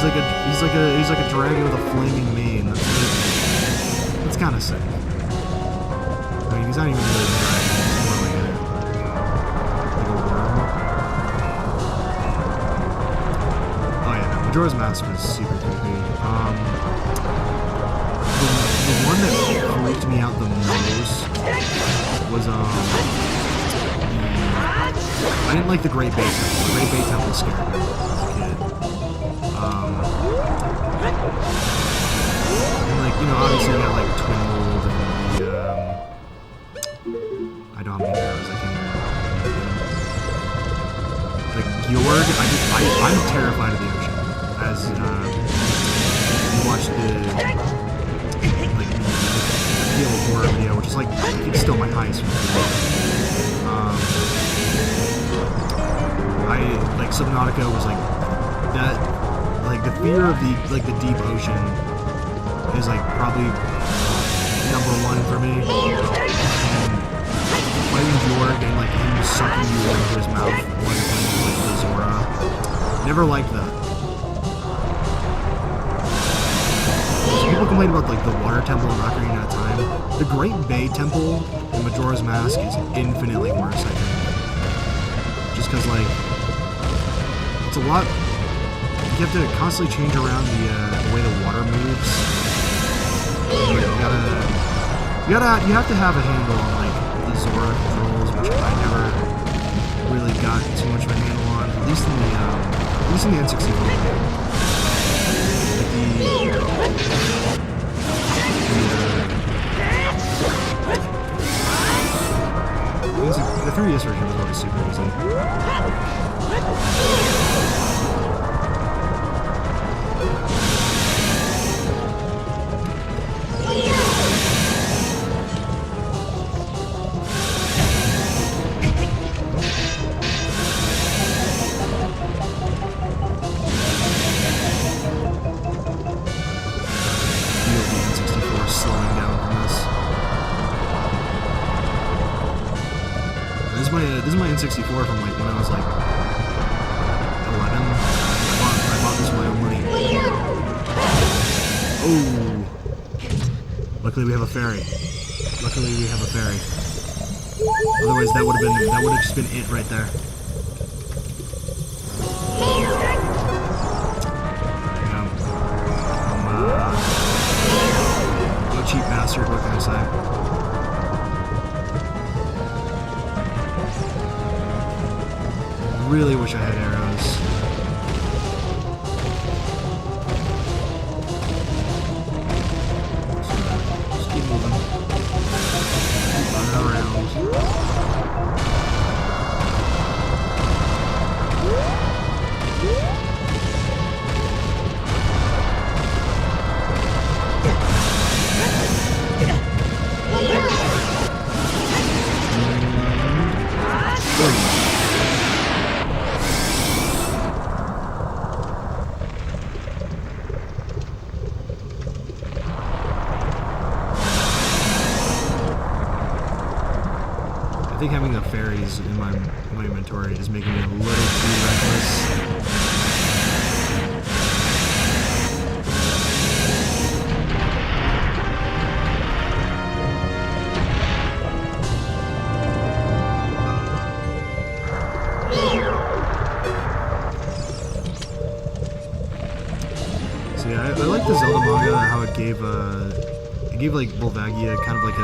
[SPEAKER 1] He's like a dragon with a flaming mane. It's kind of sick. I mean, he's not even really a dragon. He's more like a worm. Oh yeah, no, Majora's Mask was super creepy. The one that freaked me out the most was I didn't like the Great Bay Temple. The Great Bay Temple scared me as a kid. And like, you know, obviously you got like Twin Mold and the, I don't have any arrows, I can't remember. Like, Gjord, I'm terrified of the ocean. As, you watch the, like, the Feel of Horror video, which is like, I think still my highest favorite. Like, Subnautica was like, that, like, the fear of the, like, the deep ocean is, like, probably #1 for me. And fighting Gjord and, like, him sucking you into his mouth while you're playing, like, the Zora. Never liked that. People complain about, like, the Water Temple in Ocarina of Time. The Great Bay Temple in Majora's Mask is infinitely worse, I think. Just because, like, it's a lot. You have to constantly change around the way the water moves. You have to have a handle on like the Zora controls, which I never really got too much of a handle on. At least in the N64. The 3DS version was always super easy. N64 from like when I was like 11. I bought this with my own money. Oh! Luckily we have a ferry. Otherwise that would have just been it right there. I'm a cheap bastard, what can I say? Really wish I had arrows. So, just keep moving. Keep running around. I think having the fairies in my inventory is making me a little too reckless. So yeah, I like the Zelda manga, how it gave like Volvagia kind of like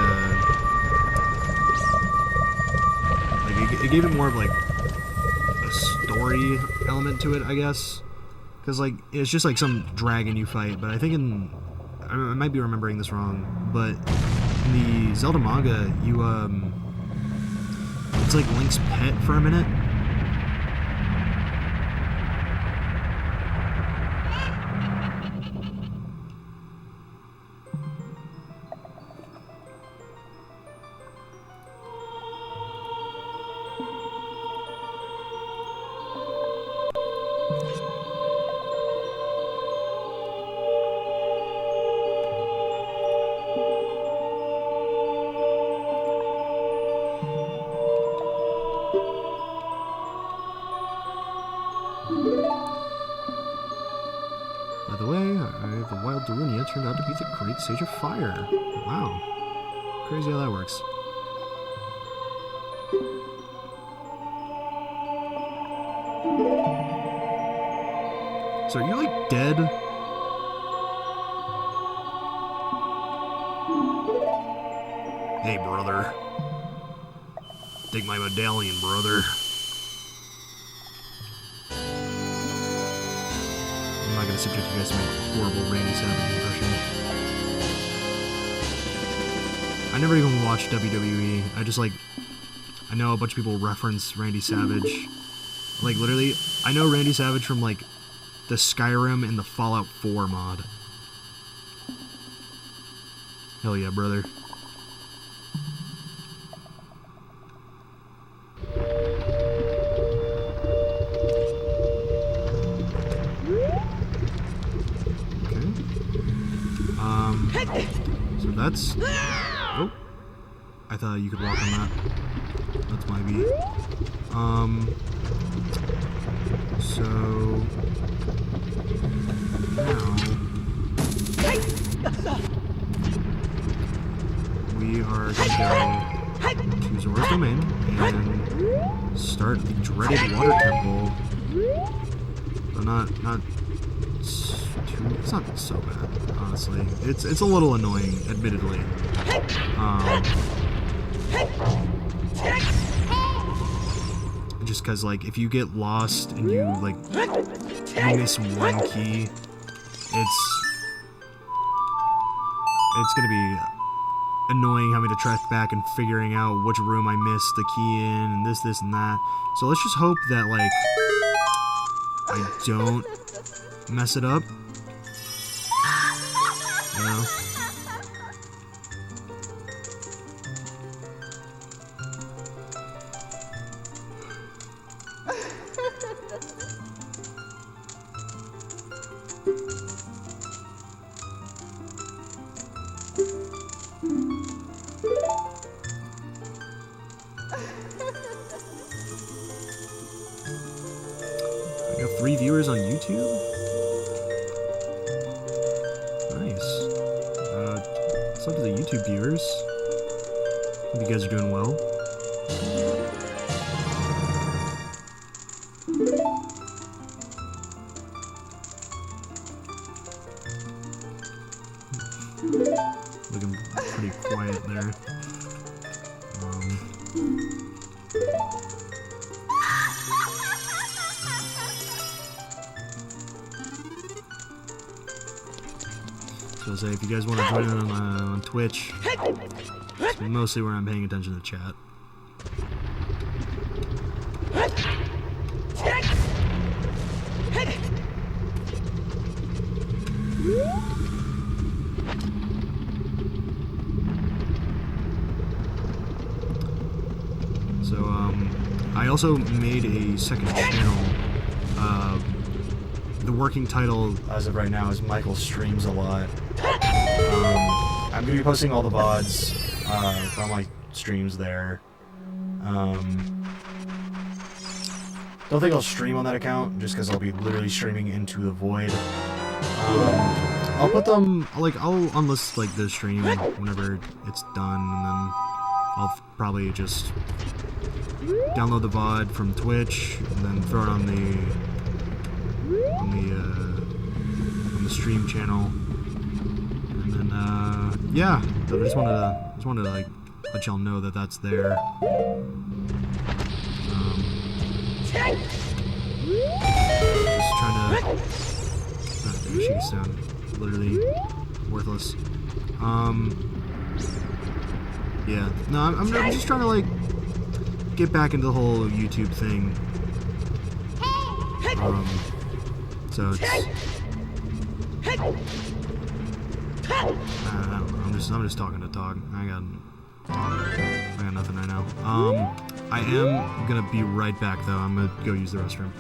[SPEAKER 1] it gave it more of like a story element to it, I guess, because like it's just like some dragon you fight. But I think I might be remembering this wrong, but in the Zelda manga, you it's like Link's pet for a minute. By the way, the wild Darunia turned out to be the great sage of fire. Wow. Crazy how that works. So are you like dead? Hey brother. Take my medallion, brother. I'm not gonna subject you guys to my horrible Randy Savage impression. I never even watched WWE. I know a bunch of people reference Randy Savage. Like, literally, I know Randy Savage from, like, the Skyrim and the Fallout 4 mod. Hell yeah, brother. So that's... Oh! I thought you could walk on that. That's my beat. So... Now... We are going to go to Zora's Domain and start the dreaded water temple. But not it's not so bad, honestly. It's a little annoying, admittedly. Just because, like, if you get lost and you, like, miss one key, it's gonna be annoying having to track back and figuring out which room I missed the key in, and this, and that. So let's just hope that, like, I don't mess it up. You know? 3 viewers on YouTube? Nice. What's up to the YouTube viewers? Hope you guys are doing well. Looking pretty quiet there. So say if you guys want to join in on Twitch, it's mostly where I'm paying attention to chat. So I also made a second channel. The working title as of right now is Michael Streams a Lot. I'm going to be posting all the VODs from my streams there. Don't think I'll stream on that account, just because I'll be literally streaming into the void. I'll put them, like, I'll unlist, like, the stream whenever it's done, and then I'll probably just download the VOD from Twitch, and then throw it on the stream channel. And then, yeah, so I just wanted to, like, let y'all know that that's there. Just trying to... she sound literally worthless. Yeah. No, I'm just trying to, like, get back into the whole YouTube thing. So it's... I don't know, I'm just talking to talk. I got nothing right now. I am gonna be right back though. I'm gonna go use the restroom.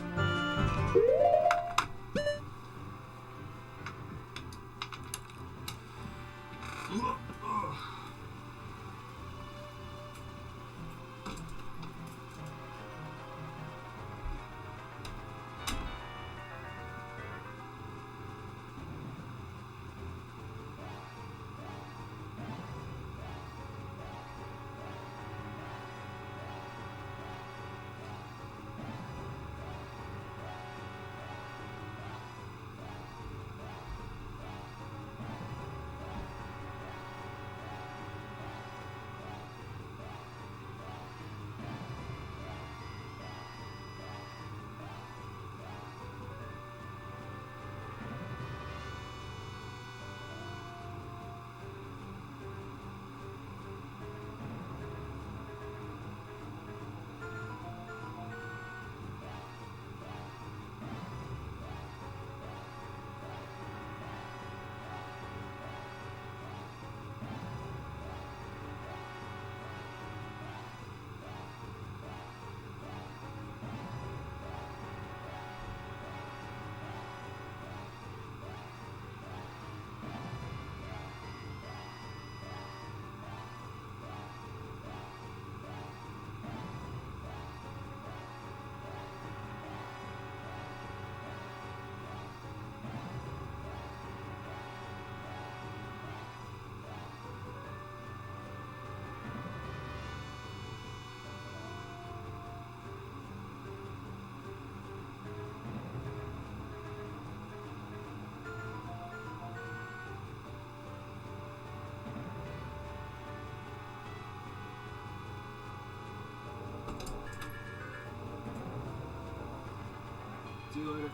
[SPEAKER 1] See you later.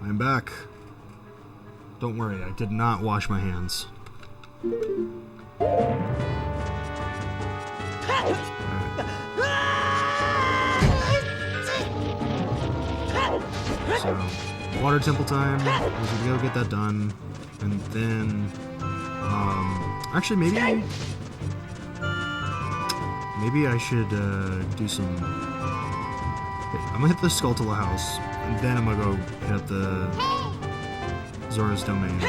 [SPEAKER 1] I'm back. Don't worry, I did not wash my hands. So, water temple time. We should go get that done. And then, actually maybe I should do some... I'm gonna hit the Skulltula house, and then I'm gonna go hit up the Zora's Domain.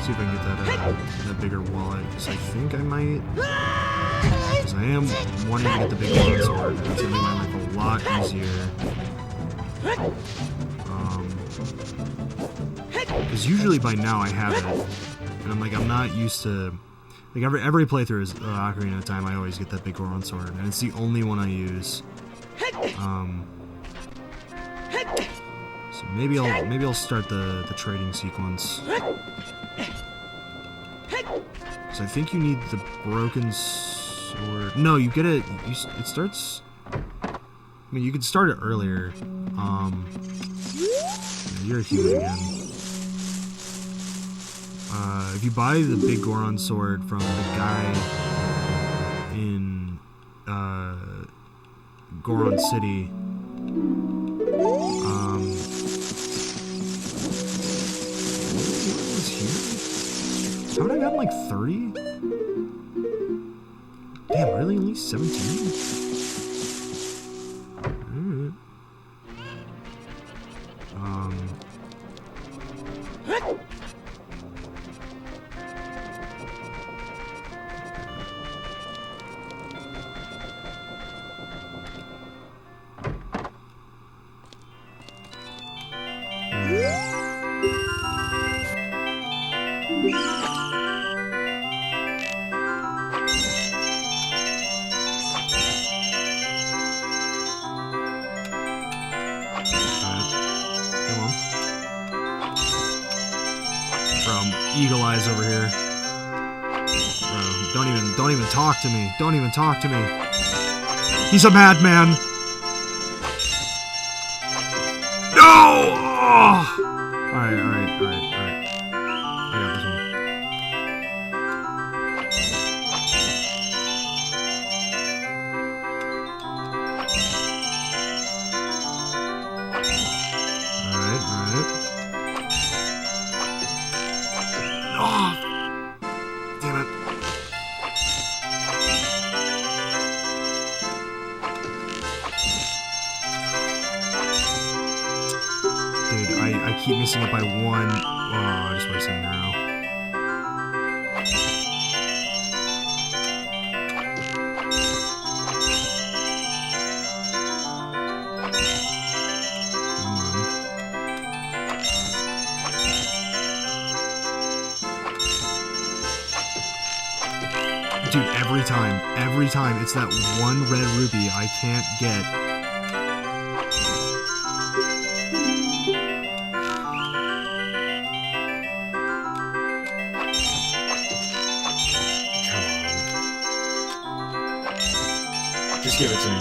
[SPEAKER 1] See if I can get that bigger wallet, because I think I might. Because I am wanting to get the big golden sword. It's gonna make my life a lot easier. Because usually by now I have it, and I'm not used to. Like every playthrough is Ocarina of Time. I always get that big golden sword, and it's the only one I use. So maybe I'll start the trading sequence. So I think you need the broken sword. No, you get it. It starts. I mean, you could start it earlier. Yeah, you're a human again. If you buy the big Goron sword from the guy in Goron City, haven't I gotten like 30? Damn, really? Only 17? Eagle eyes over here. Bro, don't even talk to me. Don't even talk to me. He's a madman. No! Oh! Alright. I got this one. Alright. Oh! Damn it. Dude, I keep missing it by one. Oh, I just wasted an arrow. Dude, every time, it's that one red ruby I can't get.
[SPEAKER 3] Come on. Just give it to me.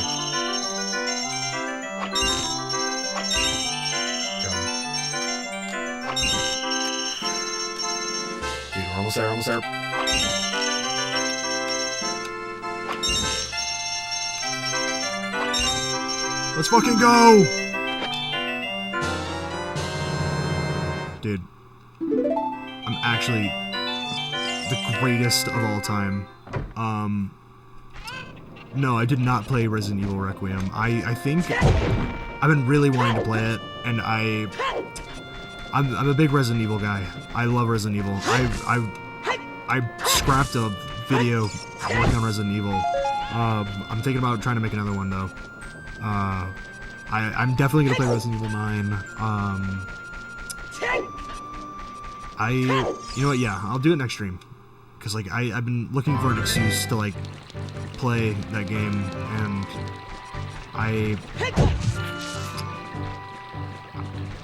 [SPEAKER 3] Come on. Dude, we're almost there.
[SPEAKER 1] Let's fucking go! Dude, I'm actually the greatest of all time. No, I did not play Resident Evil Requiem. I think I've been really wanting to play it, and I'm a big Resident Evil guy. I love Resident Evil. I scrapped a video working on Resident Evil. I'm thinking about trying to make another one though. I'm definitely gonna play Resident Evil 9. You know what? Yeah, I'll do it next stream. Cause like I've been looking for an excuse to like play that game, and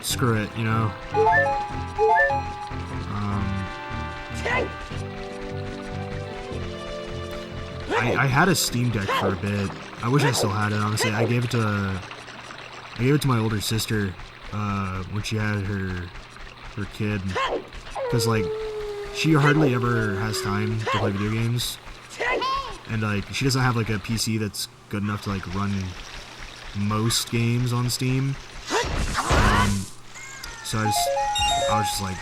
[SPEAKER 1] screw it, you know. I had a Steam Deck for a bit. I wish I still had it, honestly. I gave it to my older sister when she had her kid, because like she hardly ever has time to play video games, and like she doesn't have like a PC that's good enough to like run most games on Steam. So I was just like,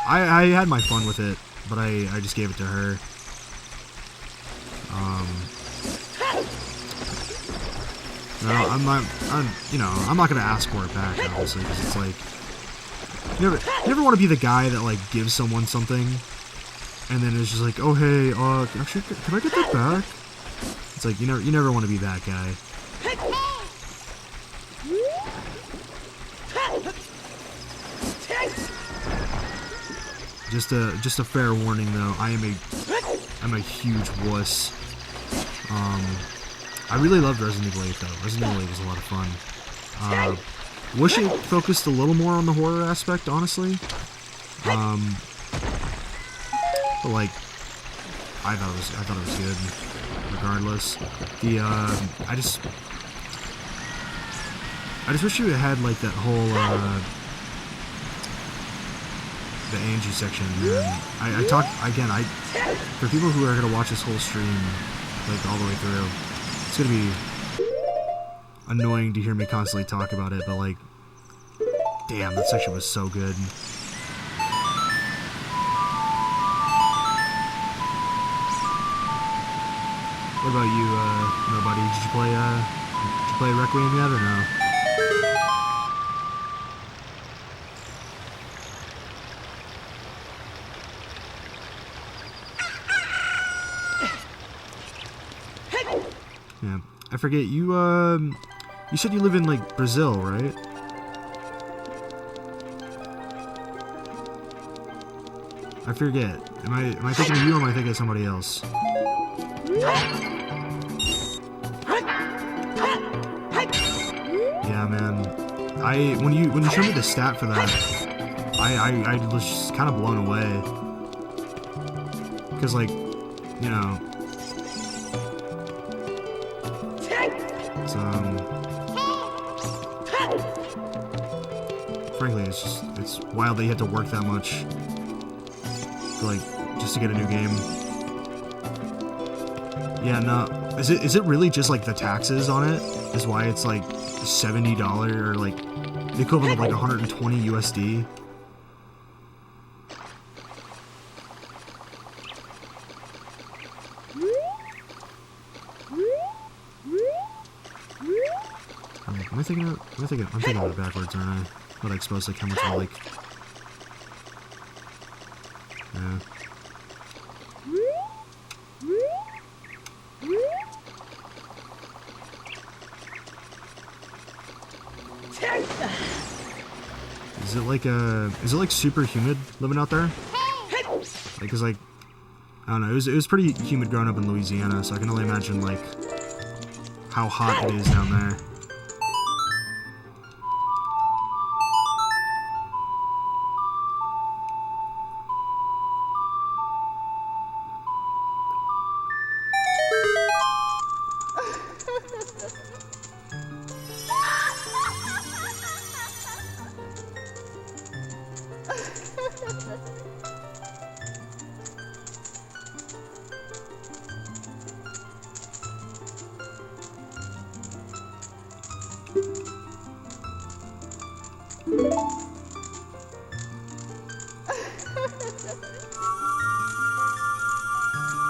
[SPEAKER 1] I had my fun with it, but I just gave it to her.
[SPEAKER 2] No, I'm not gonna ask for it back, obviously, because it's like, you never want to be the guy that, like, gives someone something, and then it's just like, oh, hey, actually, can I get that back? It's like, you never want to be that guy. Just a fair warning, though, I'm a huge wuss. I really loved Resident Evil 8, though. Resident Evil 8 was a lot of fun. Wish it focused a little more on the horror aspect, honestly. But like, I thought it was good, regardless. I just wish you had like that whole the Angie section. Man. I talk again. For people who are gonna watch this whole stream, like all the way through, it's gonna be annoying to hear me constantly talk about it, but like, damn, that section was so good. What about you, nobody? Did you play Requiem yet, or no? Yeah, I forget, you said you live in, like, Brazil, right? I forget. Am I thinking of you, or am I thinking of somebody else? Yeah, man. When you showed me the stat for that, I was just kind of blown away. Because, like, you know, it's, frankly, it's wild that you had to work that much for, like, just to get a new game. Yeah, no. Is it really just, like, the taxes on it is why it's, like, $70 or, like, the equivalent of, like, 120 USD? I'm thinking of it backwards, aren't I? But I suppose, like, how much I, like... Yeah. Is it like super humid living out there? Like, 'cause like, I don't know, it was pretty humid growing up in Louisiana, so I can only imagine like how hot it is down there.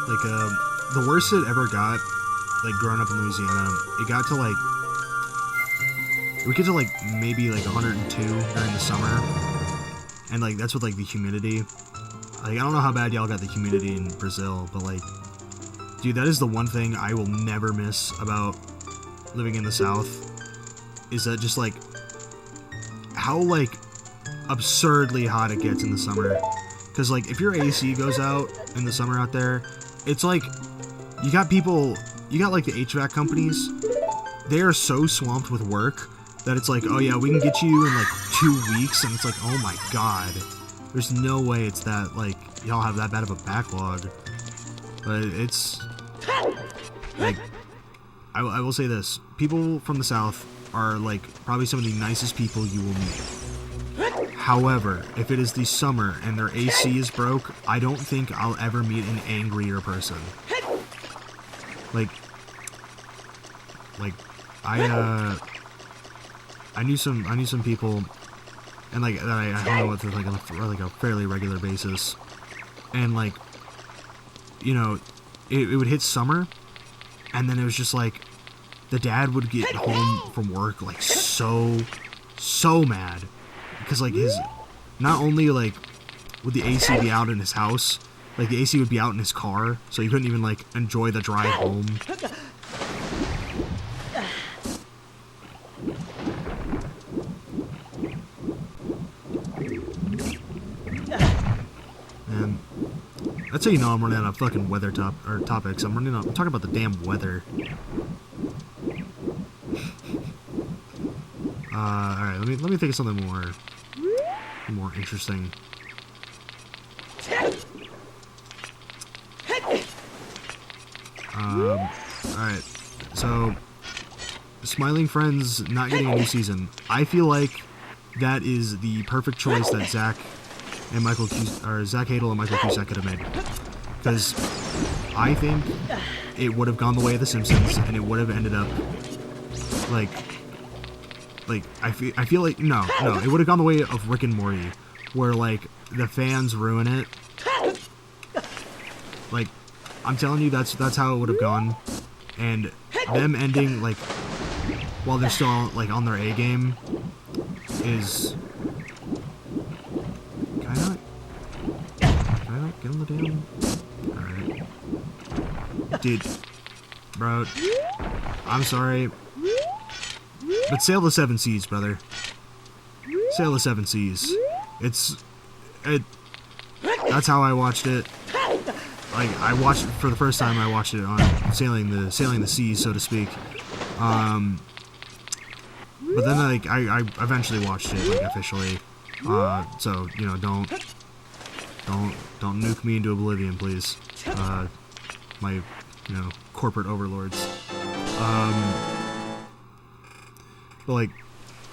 [SPEAKER 2] Like, the worst it ever got, like, growing up in Louisiana, it got to, like, we get to, like, maybe, like, 102 during the summer, and, like, that's with, like, the humidity. Like, I don't know how bad y'all got the humidity in Brazil, but, like, dude, that is the one thing I will never miss about living in the South, is that just, like, how, like, absurdly hot it gets in the summer. Because, like, if your AC goes out in the summer out there, it's like, you got, like, the HVAC companies, they are so swamped with work that it's like, oh yeah, we can get you in, like, 2 weeks, and it's like, oh my god, there's no way it's that, like, y'all have that bad of a backlog. But it's, like, I will say this, people from the South are, like, probably some of the nicest people you will meet. However, if it is the summer and their AC is broke, I don't think I'll ever meet an angrier person. Like, I knew some people, and, like, that I hung out with, like, a fairly regular basis, and, like, you know, it would hit summer, and then it was just like, the dad would get home from work like so mad because like his not only like would the AC be out in his house, like the AC would be out in his car, so he couldn't even like enjoy the drive home. And that's how you know I'm running out of fucking weather topics. I'm talking about the damn weather. Alright, let me think of something more interesting. Alright, so Smiling Friends not getting a new season. I feel like that is the perfect choice that Zach Hadel and Michael Cusack could have made. Because I think it would have gone the way of The Simpsons, and it would have ended up like I feel like no, it would have gone the way of Rick and Morty, where like the fans ruin it. Like, I'm telling you, that's how it would have gone, and them ending like while they're still like on their A game is. Can I not get on the damn? Alright. Dude. Bro. I'm sorry. But sail the 7 seas, brother. Sail the 7 seas. That's how I watched it. Like, I watched it for the first time. I watched it on sailing the seas, so to speak. But then like I eventually watched it like officially. So you know, don't nuke me into oblivion, please. My corporate overlords. But like,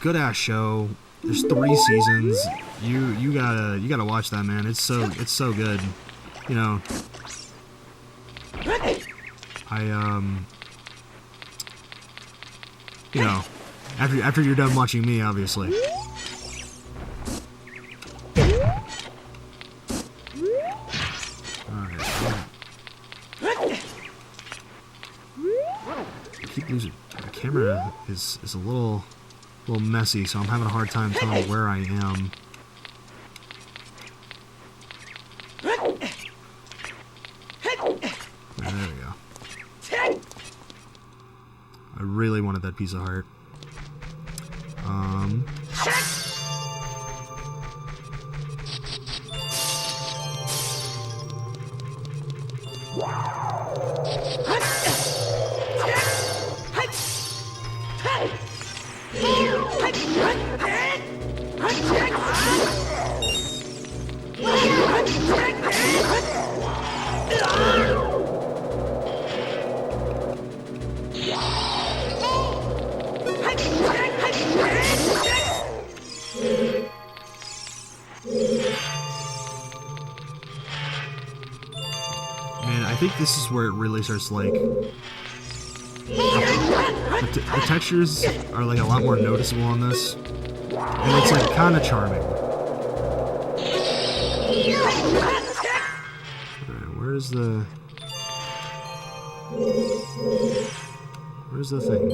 [SPEAKER 2] good ass show. There's 3 seasons. You gotta watch that, man. It's so good. You know, you know, after you're done watching me, obviously. Alright. I keep losing. The camera is a little messy, so I'm having a hard time telling where I am. There we go. I really wanted that piece of heart. Man, I think this is where it really starts, like... The textures are, like, a lot more noticeable on this. And it's, like, kind of charming. Alright, where's the... Where's the thing?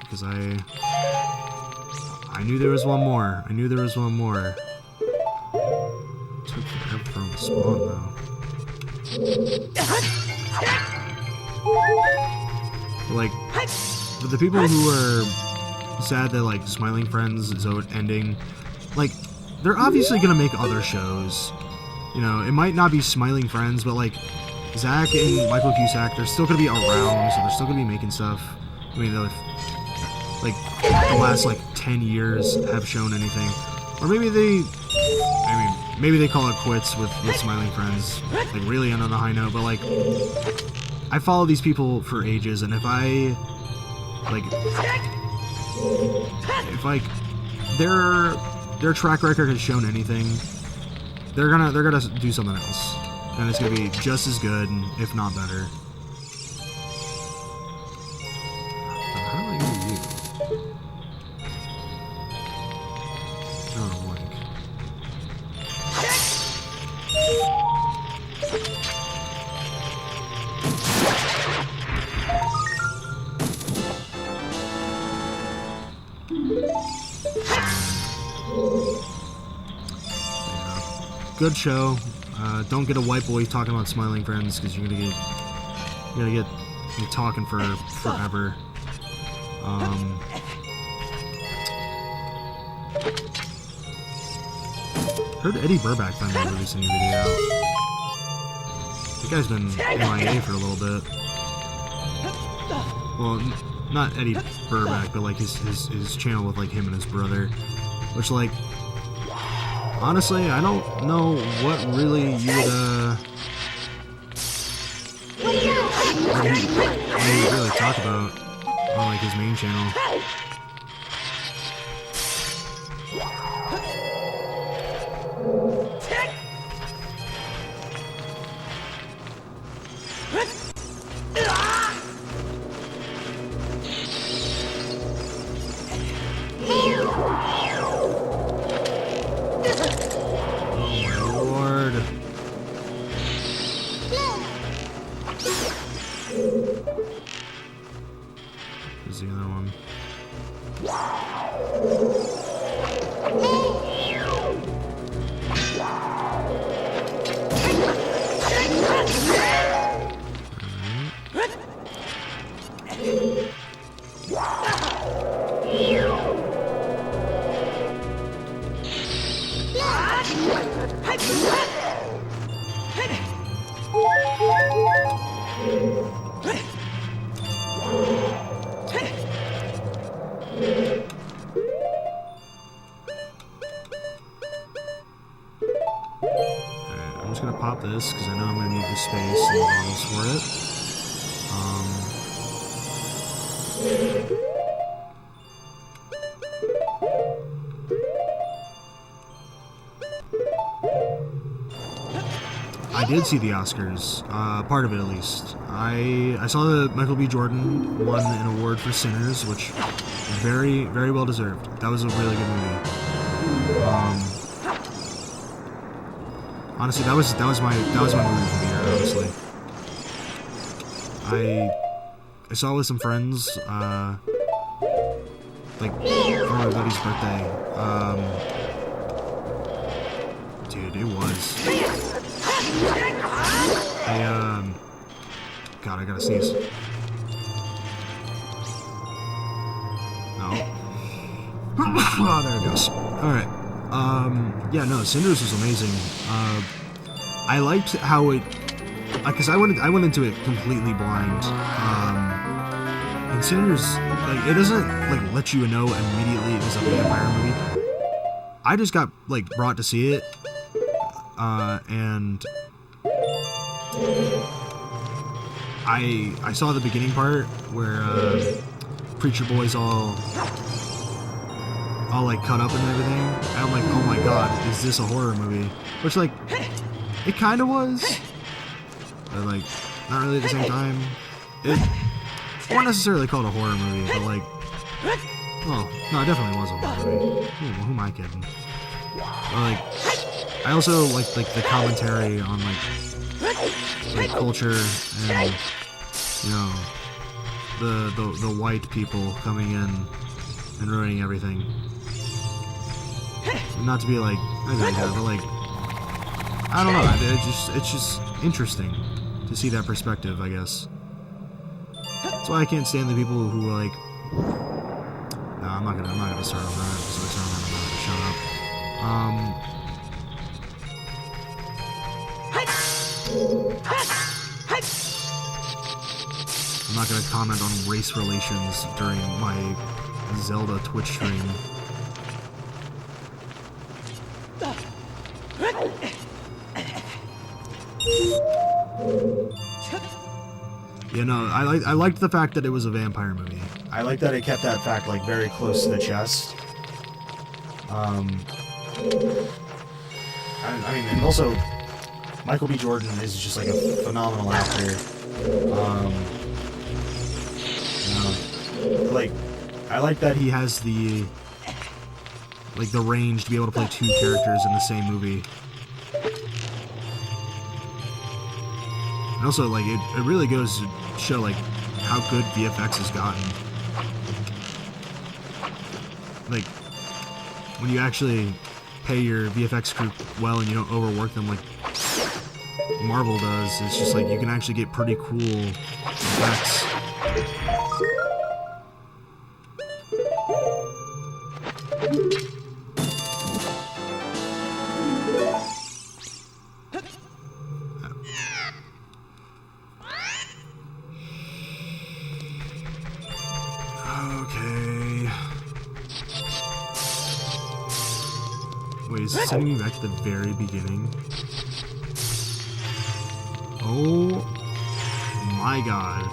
[SPEAKER 2] Because I knew there was one more. I knew there was one more. Took forever for him to spawn, though. Like, for the people who are sad that, like, Smiling Friends is ending, like, they're obviously gonna make other shows. You know, it might not be Smiling Friends, but, like, Zach and Michael Cusack, they're still gonna be around, so they're still gonna be making stuff. I mean, like, the last, like, 10 years have shown anything. Or maybe maybe they call it quits with Smiling Friends. Like, really end on a high note, but, like, I follow these people for ages, and if their track record has shown anything, they're gonna do something else. And it's gonna be just as good, if not better. How do I get you? Oh, like. good show. Don't get a white boy talking about Smiling Friends because you're gonna get me talking for forever. Heard Eddie Burback finally releasing a video. The guy's been MIA for a little bit. Well, not Eddie Burback, but like his channel with like him and his brother, which like honestly I don't know what really you would really talk about on like his main channel. Here's the other one. I'm just gonna pop this because I know I'm gonna need the space and models for it. I did see the Oscars, part of it at least. I saw that Michael B. Jordan won an award for Sinners, which very, very well deserved. That was a really good movie. Honestly, that was my movie for the year. Honestly, I saw it with some friends, like for my buddy's birthday. Dude, it was. God, I gotta sneeze. No. Oh, there it goes. Alright. Yeah, no, Cinders was amazing. I liked how it... Because I went into it completely blind. And Cinders, like, it doesn't, like, let you know immediately it was a vampire movie. I just got, like, brought to see it. And... I saw the beginning part where Preacher Boy's all like cut up and everything, and I'm like, oh my god, is this a horror movie? Which like, it kind of was, but like, not really at the same time. It won't necessarily call it a horror movie, but like, well, no, it definitely was a horror movie. Who am I kidding? But like, I also like the commentary on like culture and, you know, the white people coming in and ruining everything. Not to be like, but like, I don't know. It's just interesting to see that perspective, I guess. That's why I can't stand the people who like. No, I'm not gonna start on that. Shut up. I'm not gonna comment on race relations during my Zelda Twitch stream. Yeah, no, I liked the fact that it was a vampire movie.
[SPEAKER 3] I like that it kept that fact like very close to the chest. I mean, and also Michael B. Jordan is just like a phenomenal actor. You know, like, I like that
[SPEAKER 2] He has the range to be able to play two characters in the same movie. And also, like, it really goes to show, like, how good VFX has gotten. Like, when you actually pay your VFX crew well and you don't overwork them like Marvel does. It's just like you can actually get pretty cool effects. Okay. Wait, is it sending me back to the very beginning? Oh my god.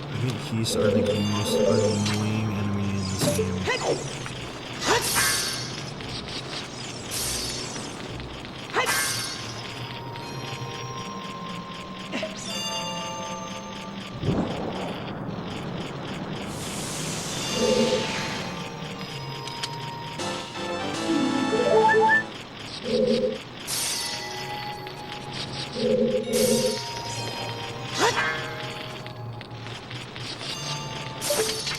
[SPEAKER 2] I think Keys are like the most annoying enemy in this game.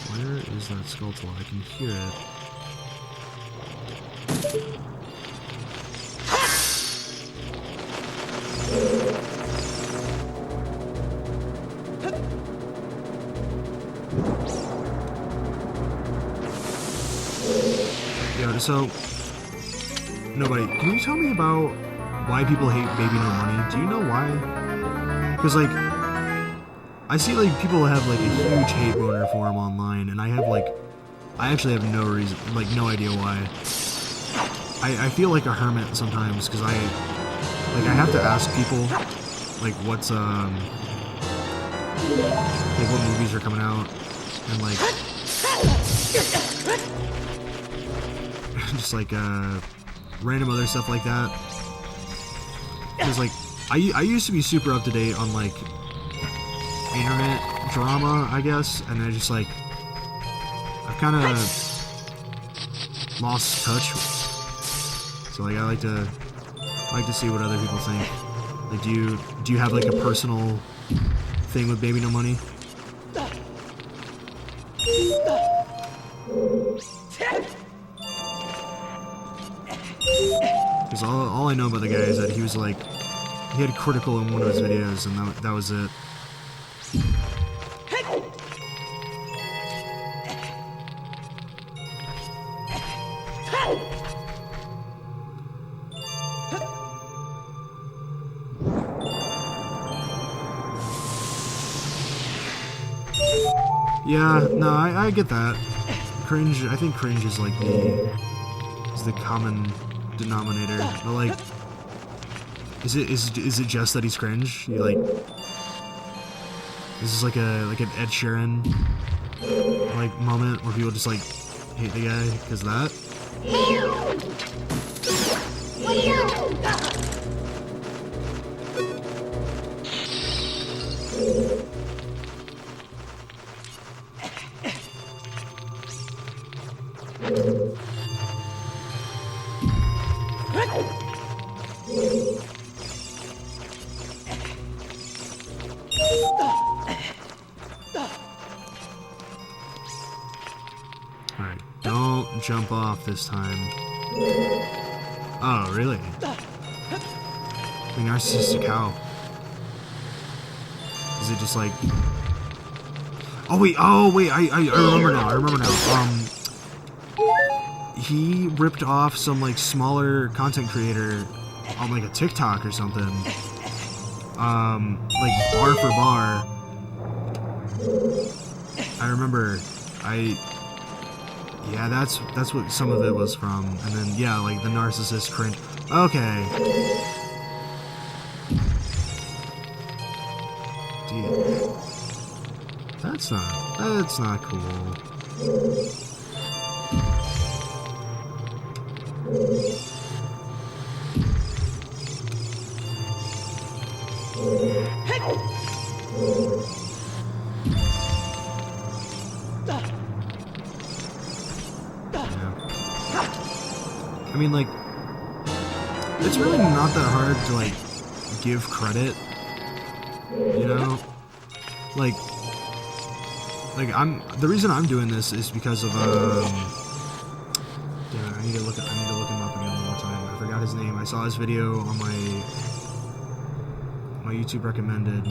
[SPEAKER 2] Where is that skeletal? I can hear it. Yo, so nobody, can you tell me about why people hate Baby No Money? Do you know why? Because like I see like people have like a huge hate boner for him online, and I actually have no reason, like no idea why. I feel like a hermit sometimes because I have to ask people like what's like what movies are coming out and like just like random other stuff like that. Because like I used to be super up to date on like internet drama, I guess, and I just like I've kind of lost touch. So like I like to see what other people think. Like, do you have like a personal thing with Baby No Money? Because all I know about the guy is that he was like he had critical in one of his videos, and that was it. Yeah, no, I get that. Cringe, I think cringe is like the common denominator. But like, is it just that he's cringe? You like, this is like an Ed Sheeran like moment where people just like hate the guy because of that. Alright, don't jump off this time. Oh, really? The narcissistic how? Is it just like... Oh wait, I remember now, he ripped off some like smaller content creator on like a TikTok or something. Like bar for bar. I remember. Yeah, that's what some of it was from. And then, yeah, like the narcissist cringe. Okay. Dude. That's not cool. I mean, like, it's really not that hard to, like, give credit, you know? Like, the reason I'm doing this is because of, damn it, I need to look him up again one more time. I forgot his name. I saw his video on my YouTube recommended.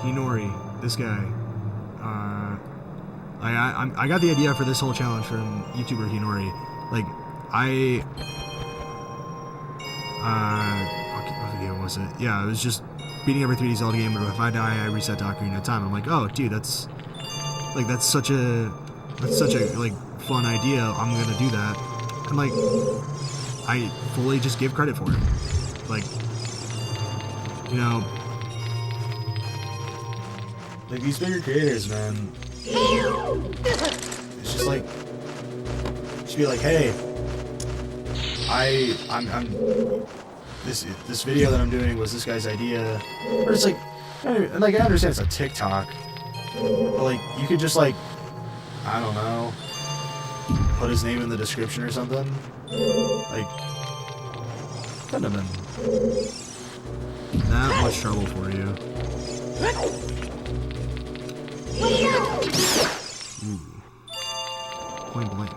[SPEAKER 2] Hinori, this guy. I got the idea for this whole challenge from YouTuber Hinori. Like, what video was it? Yeah, it was just beating every 3D Zelda game, but if I die, I reset to Ocarina of Time. I'm like, oh, dude, that's such a like fun idea. I'm gonna do that, and like, I fully just give credit for it. Like, you know, like these bigger creators, man. It's just like, just be like, hey, I'm this video that I'm doing was this guy's idea, or it's like, and like I understand it's a TikTok, but like you could just like, I don't know, put his name in the description or something. Like, couldn't have been that much trouble for you. Ooh. Point blank.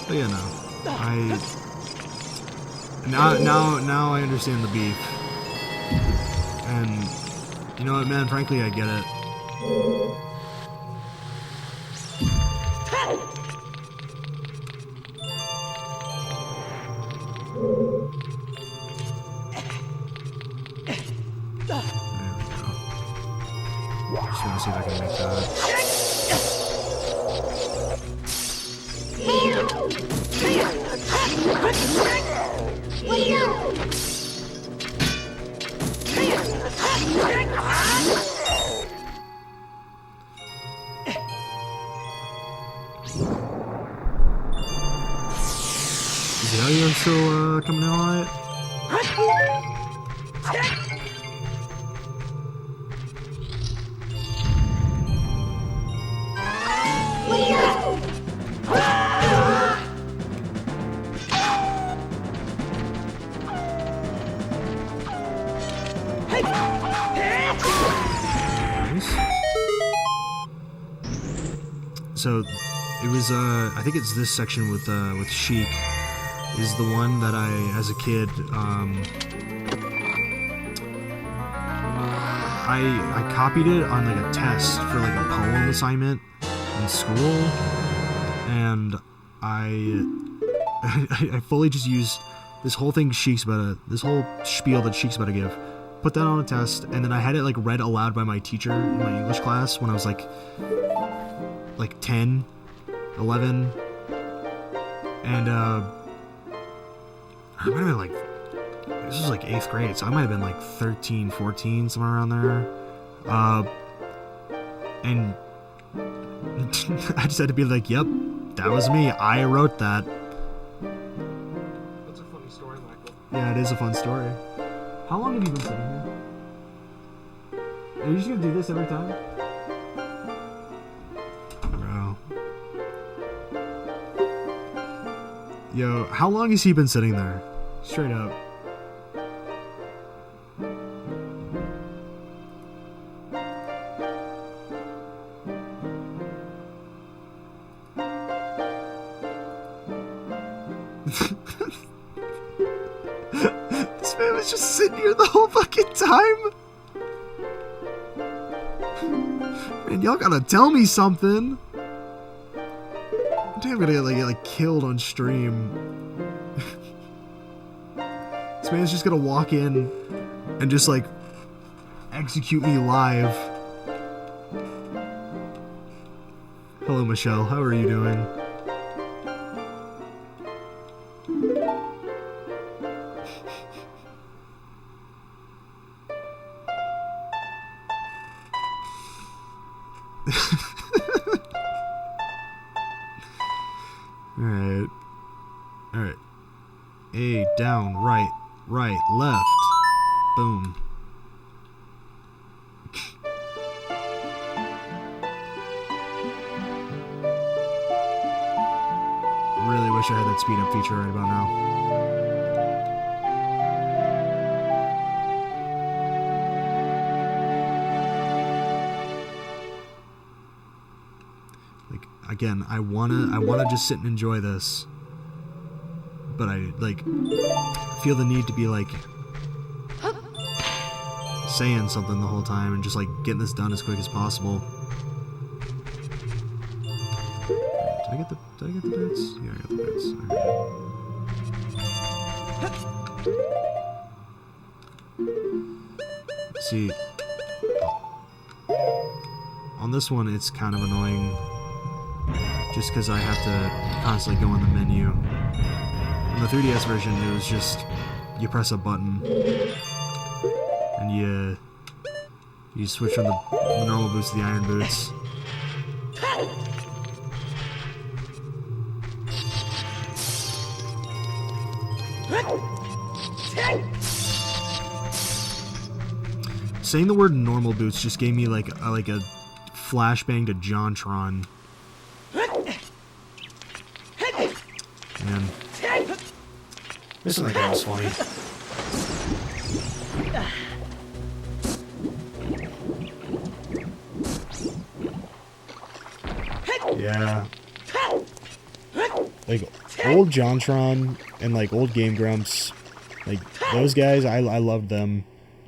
[SPEAKER 2] But yeah, no. Now I understand the beef. And you know what, man, frankly I get it. Just want to see if I can make that. Is the audio still coming in alright? So it was I think it's this section with Sheik is the one that I, as a kid, I copied it on like a test for like a poem assignment in school, and I fully just used this whole thing this whole spiel that Sheik's about to give, put that on a test, and then I had it like read aloud by my teacher in my English class when I was like 10, 11, and I might have been like, this was like 8th grade, so I might have been like 13, 14, somewhere around there, and I just had to be like, yep, that was me, I wrote that.
[SPEAKER 4] That's a funny story, Michael.
[SPEAKER 2] Yeah, it is a fun story. How long have you been sitting here? Are you just gonna do this every time? Bro. Yo, how long has he been sitting there? Straight up. This man was just sitting here the whole fucking time. Man, y'all gotta tell me something. Damn, I'm gonna get like killed on stream. This man's just gonna walk in and just like execute me live. Hello, Michelle. How are you doing? Alright. Alright. A, down, right, left. Boom. Really wish I had that speed up feature right about now. Again, I wanna just sit and enjoy this, but I like feel the need to be like saying something the whole time and just like getting this done as quick as possible. Did I get the bits? Yeah, I got the bits. Okay. See, on this one it's kind of annoying. Just because I have to constantly go in the menu. In the 3DS version, it was just you press a button and you switch from the normal boots to the iron boots. Saying the word normal boots just gave me like a flashbang to JonTron. Man.
[SPEAKER 3] This one was funny.
[SPEAKER 2] Yeah. Like, old JonTron and, like, old Game Grumps, like, those guys, I loved them.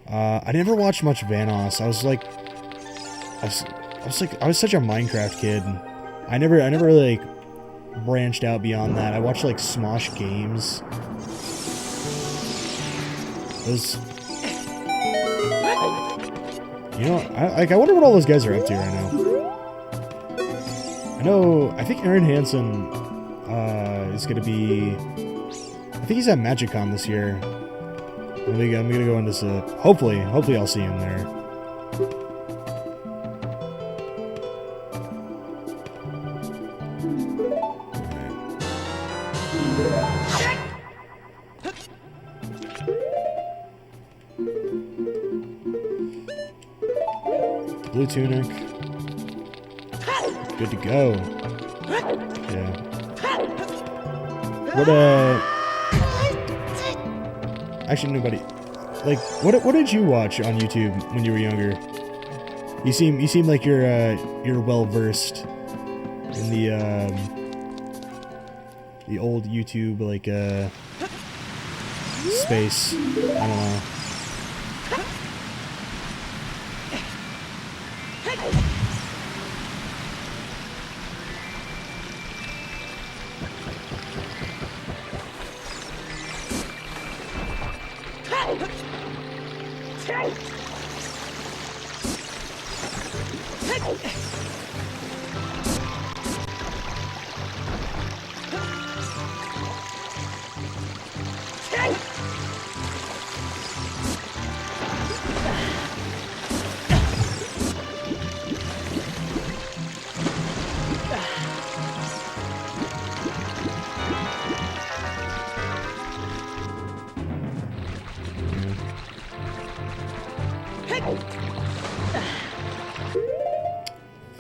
[SPEAKER 2] I never watched much Vanoss. I was such a Minecraft kid. I never really, like, branched out beyond that. I watched like Smosh Games. Those, you know, I wonder what all those guys are up to right now. I think Aaron Hansen is gonna be. I think he's at MagicCon this year. I'm gonna go into this. Hopefully I'll see him there. Blue tunic. Good to go. Yeah. What actually nobody like what did you watch on YouTube when you were younger? You seem like you're well versed in the old YouTube like space. I don't know.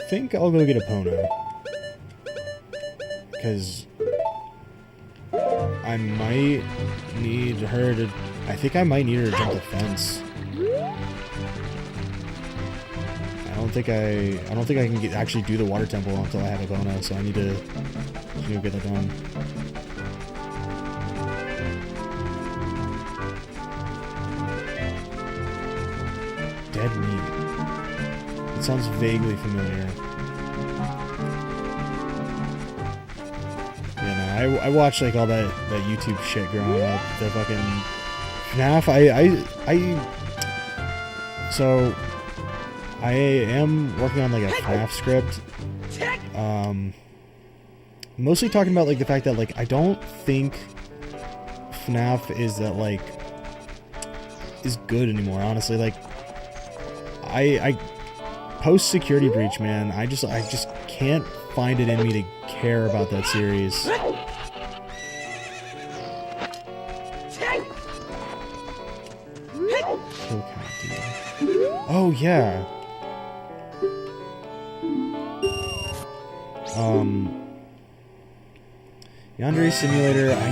[SPEAKER 2] I think I'll go get a Pono. Because I might need her to... I think I might need her to jump the fence. I don't think I can actually do the water temple until I have a Pono, so I need to get that done. Dead meat. It sounds vaguely familiar. Yeah, no, I watched like all that YouTube shit growing up. The fucking FNAF, so I am working on like a FNAF script. Mostly talking about like the fact that like I don't think FNAF is good anymore, honestly. Like I post Security Breach, man, I just can't find it in me to care about that series. Oh yeah. Yandere Simulator, I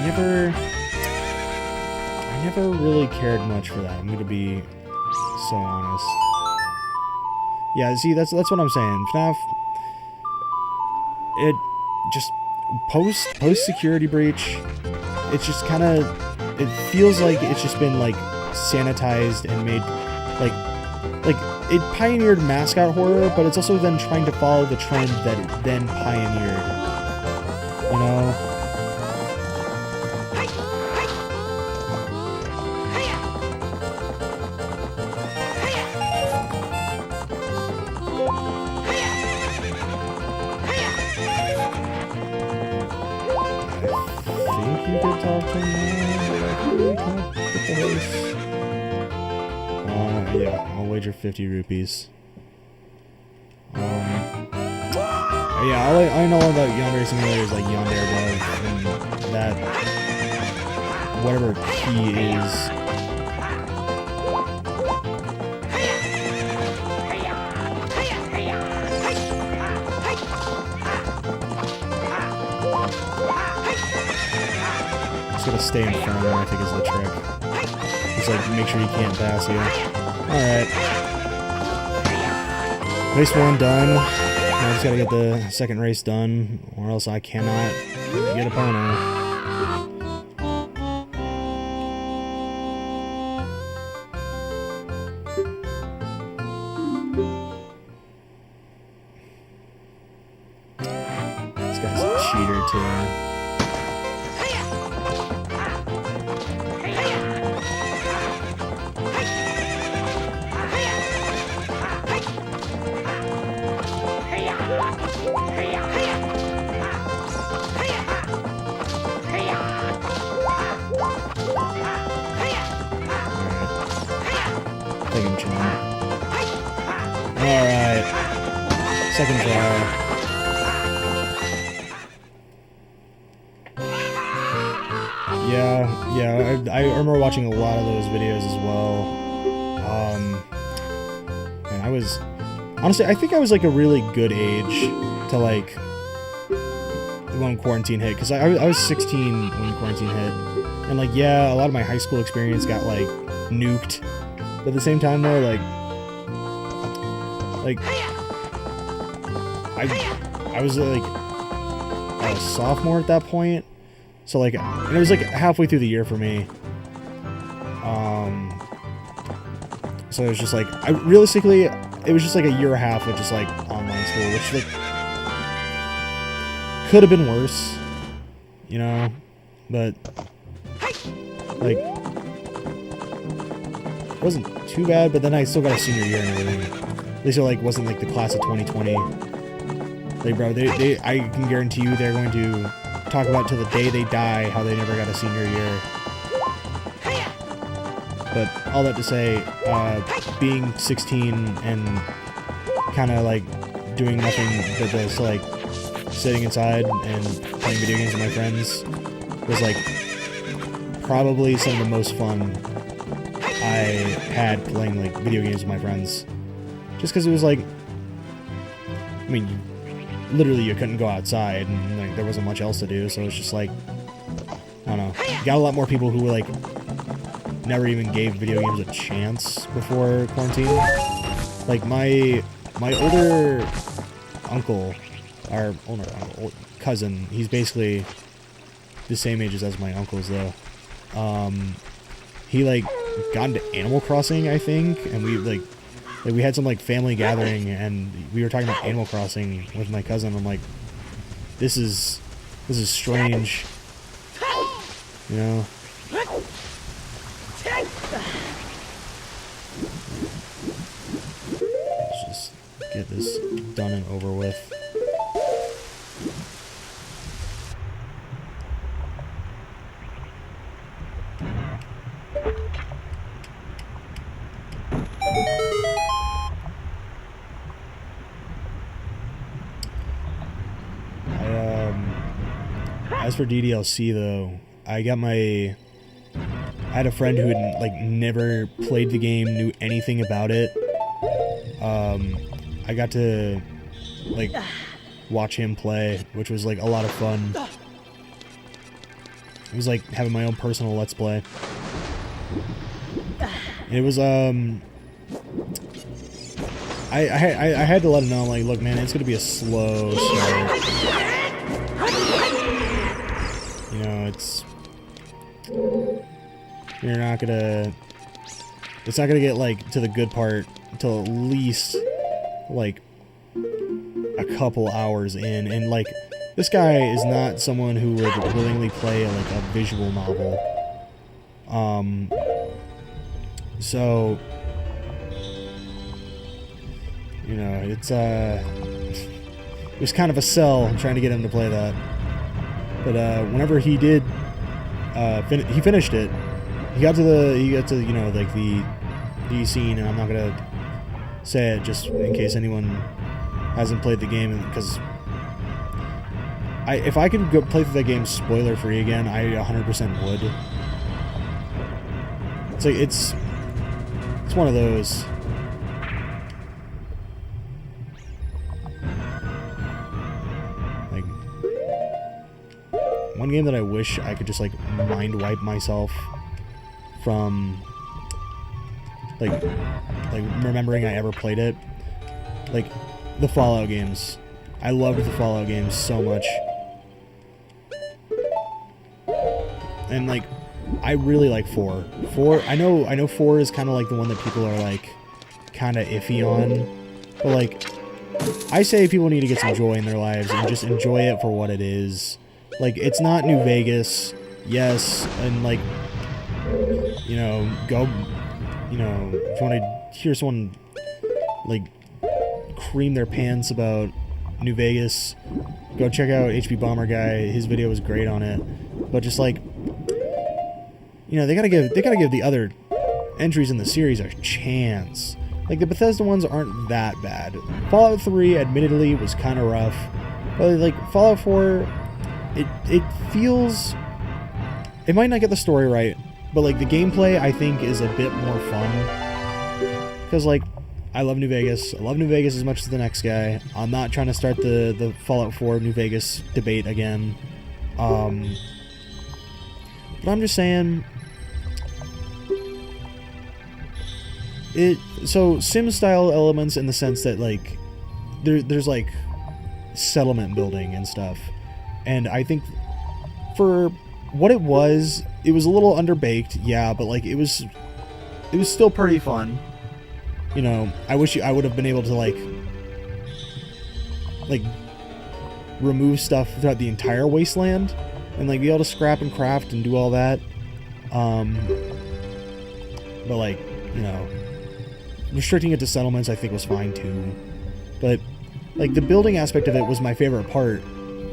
[SPEAKER 2] never really cared much for that. I'm gonna be so honest. Yeah, see, that's what I'm saying. FNAF, it just post Security Breach. It's just kind of, it feels like it's just been like sanitized and made like it pioneered mascot horror, but it's also then trying to follow the trend that it then pioneered. You know? I think you could talk to him now. Get the horse. Yeah, I'll wager 50 rupees. Yeah, all I know about Yandere Simulator is like Yandere Above, and that whatever key is. Just gotta stay in front of him, I think, is the trick. Just like make sure he can't pass you. Alright. Race 1 done. I just gotta get the second race done, or else I cannot get a Pono. This guy's a cheater too. Alright. Second try. Yeah, I remember watching a lot of those videos as well. And I was... Honestly, I think I was like a really good age to like... when quarantine hit. Because I was 16 when quarantine hit. And like, yeah, a lot of my high school experience got like nuked. But at the same time though, like I was like a sophomore at that point, so like and it was like halfway through the year for me. So it was just like it was just like a year and a half of just like online school, which like could have been worse, you know, but like it wasn't too bad. But then I still got a senior year and everything. At least it like wasn't like the class of 2020. Like, bro, I can guarantee you they're going to talk about till the day they die how they never got a senior year. But all that to say, being 16 and kind of like doing nothing but just like sitting inside and playing video games with my friends was like probably some of the most fun I had playing like video games with my friends. Just because it was like, I mean, literally you couldn't go outside and like there wasn't much else to do, so it's just like, I don't know. You got a lot more people who were like never even gave video games a chance before quarantine. Like my older uncle, our older uncle, cousin, he's basically the same age as my uncles though. He like got into Animal Crossing, I think, and we like we had some like family gathering and we were talking about Animal Crossing with my cousin. I'm like, this is strange, you know.
[SPEAKER 1] get this done and over with. As for DDLC though, I had a friend who had like never played the game, knew anything about it. I got to like watch him play, which was like a lot of fun. It was like having my own personal Let's Play. It was I had to let him know, like, look man, it's gonna be a slow start. You know, it's not gonna get like to the good part until at least like a couple hours in, and like this guy is not someone who would willingly play like a visual novel. So you know, it was kind of a sell trying to get him to play that. But whenever he did, he finished it. He got to you know, like the scene, and I'm not gonna say it just in case anyone hasn't played the game, because if I could go play through that game spoiler free again, I 100% would. It's like it's one of those. One game that I wish I could just like mind wipe myself from, like remembering I ever played it, like the Fallout games. I loved the Fallout games so much, and like I really like 4. I know 4 is kind of like the one that people are like kind of iffy on, but like I say people need to get some joy in their lives and just enjoy it for what it is. Like, it's not New Vegas, yes, and like, you know, go, you know, if you want to hear someone like cream their pants about New Vegas, go check out HB Bomber Guy. His video was great on it. But just like, you know, they gotta give the other entries in the series a chance. Like, the Bethesda ones aren't that bad. Fallout 3, admittedly, was kind of rough, but like Fallout 4. It feels... It might not get the story right, but, like, the gameplay, I think, is a bit more fun. Because, like, I love New Vegas. I love New Vegas as much as the next guy. I'm not trying to start the Fallout 4 New Vegas debate again. But I'm just saying... So, Sim-style elements in the sense that, like, there's, like, settlement building and stuff. And I think for what it was a little underbaked, yeah, but like it was still pretty fun. You know, I wish I would have been able to like remove stuff throughout the entire wasteland and like be able to scrap and craft and do all that. But like, you know, restricting it to settlements I think was fine too. But like the building aspect of it was my favorite part.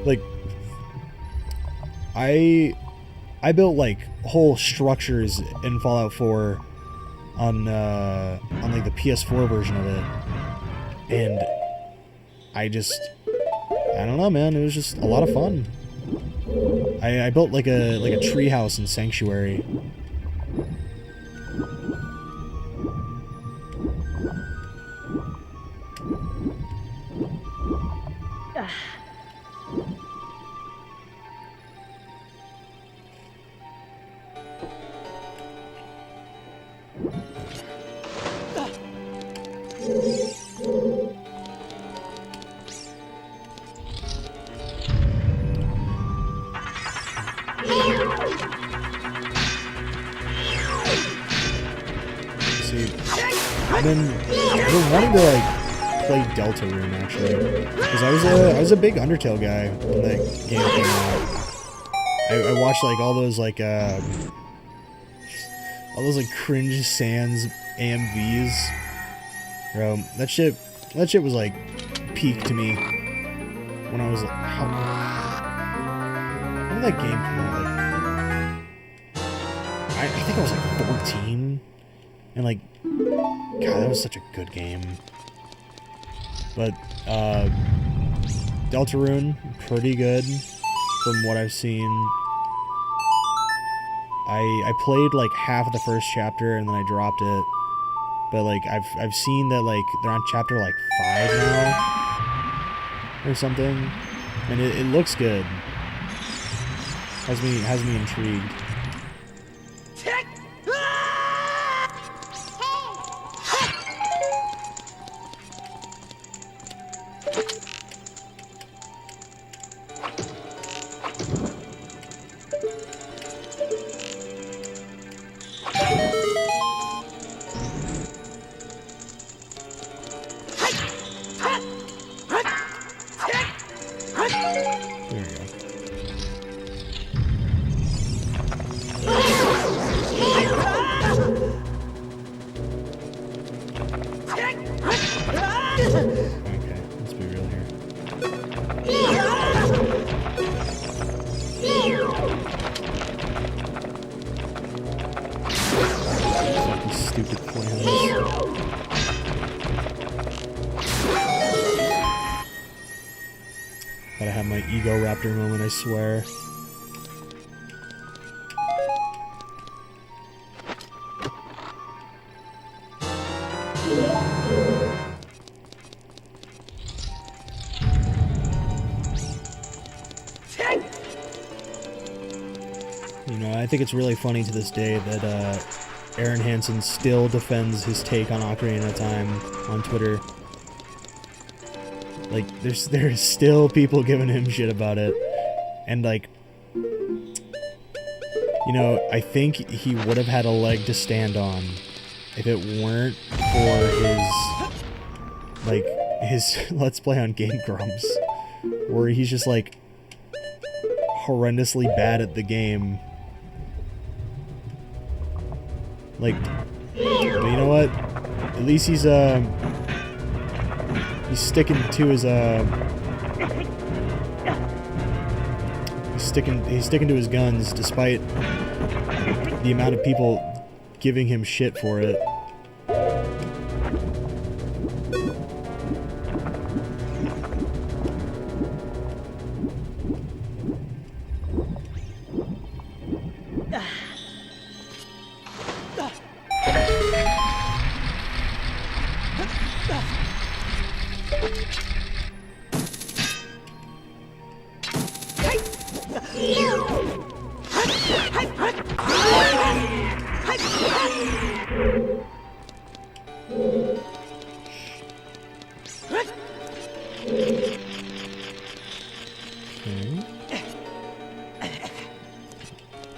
[SPEAKER 1] Like I built like whole structures in Fallout 4 on like the PS4 version of it, and I don't know, man. It was just a lot of fun. I built like a tree house in Sanctuary. I've been wanting to like play Deltarune actually, because I was a big Undertale guy when that game came out. I watched like all those like cringe sans AMVs. Bro, that shit
[SPEAKER 2] That shit was like peak to me when I was like, when did that game come out? Like, I think I was like 14, and like, God, that was such a good game. But Deltarune, pretty good from what I've seen. I played like half of the first chapter and then I dropped it. But like I've seen that like they're on chapter like 5 now or something, and it looks good. Has me intrigued. Okay, let's be real here. Fucking stupid plans. Gotta have my ego raptor moment, I swear. You know, I think it's really funny to this day that Aaron Hansen still defends his take on Ocarina of Time on Twitter. Like, there's still people giving him shit about it, and like, you know, I think he would have had a leg to stand on if it weren't for his Let's Play on Game Grumps, where he's just like horrendously bad at the game. Like, but you know what? At least he's sticking to his he's sticking to his guns despite the amount of people giving him shit for it.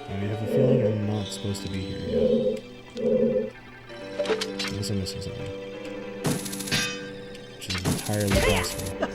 [SPEAKER 2] I have a feeling I'm not supposed to be here yet. Unless I'm missing something. Which is entirely possible.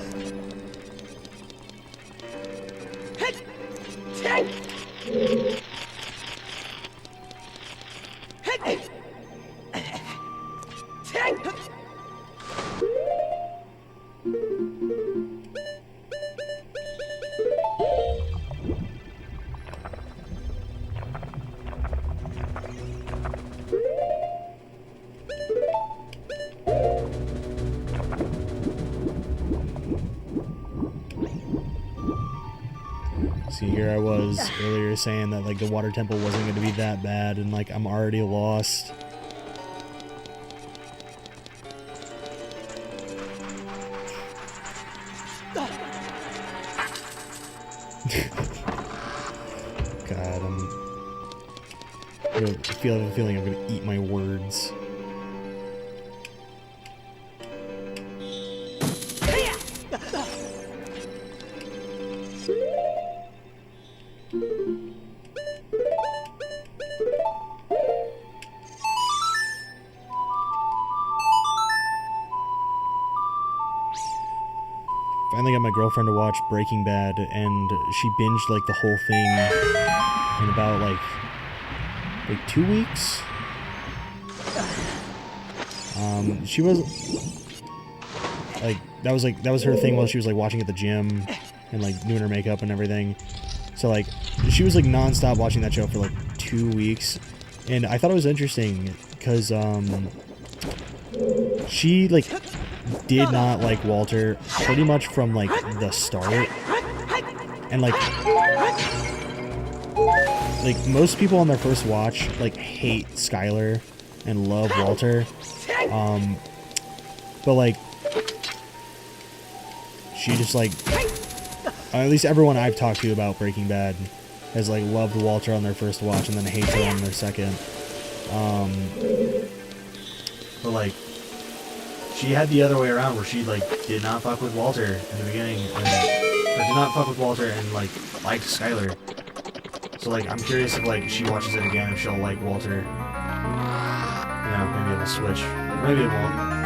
[SPEAKER 2] See, here I was earlier saying that like the water temple wasn't going to be that bad, and like I'm already lost. God, I have a feeling I'm going to eat my words. Finally got my girlfriend to watch Breaking Bad, and she binged like the whole thing in about like 2 weeks. like that was her thing while she was like watching at the gym and like doing her makeup and everything. So like she was like nonstop watching that show for like 2 weeks, and I thought it was interesting because she like did not like Walter pretty much from like the start, and like most people on their first watch like hate Skylar and love Walter, but like she just like, at least everyone I've talked to about Breaking Bad has like loved Walter on their first watch and then hates her on their second. But like she had the other way around where she like did not fuck with Walter in the beginning, or did not fuck with Walter and like liked Skylar. So like I'm curious if like she watches it again, if she'll like Walter. You know, maybe it'll switch. Maybe it won't.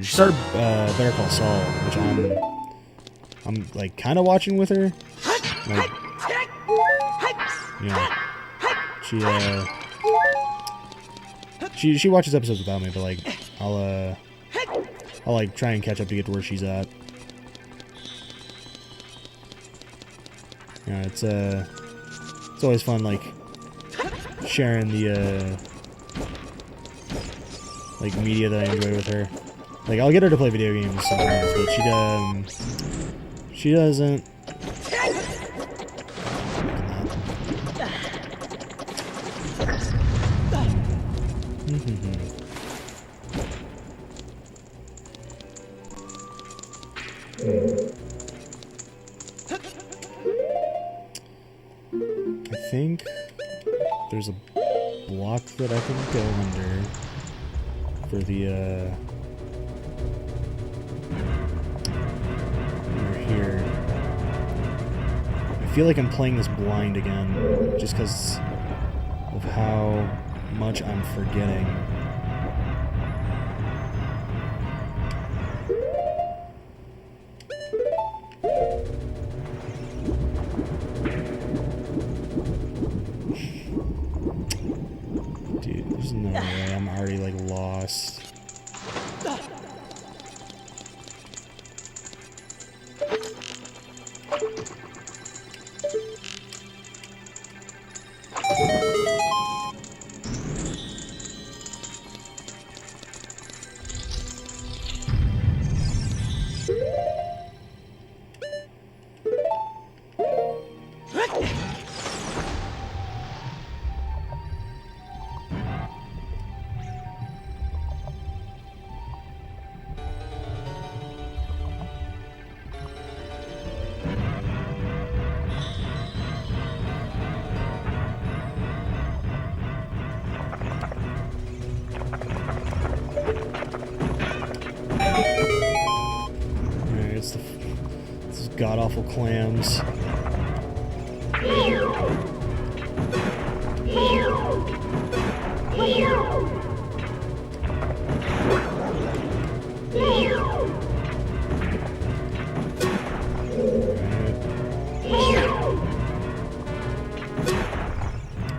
[SPEAKER 2] She started Better Call Saul, which I'm like kind of watching with her. Like, you know, she watches episodes without me, but like I'll like try and catch up to get to where she's at. Yeah, it's always fun like sharing the like media that I enjoy with her. Like I'll get her to play video games sometimes, but she doesn't. I think there's a block that I can go under for the over here. I feel like I'm playing this blind again just because of how much I'm forgetting. Dude, there's no way. I'm already like lost. God-awful clams. I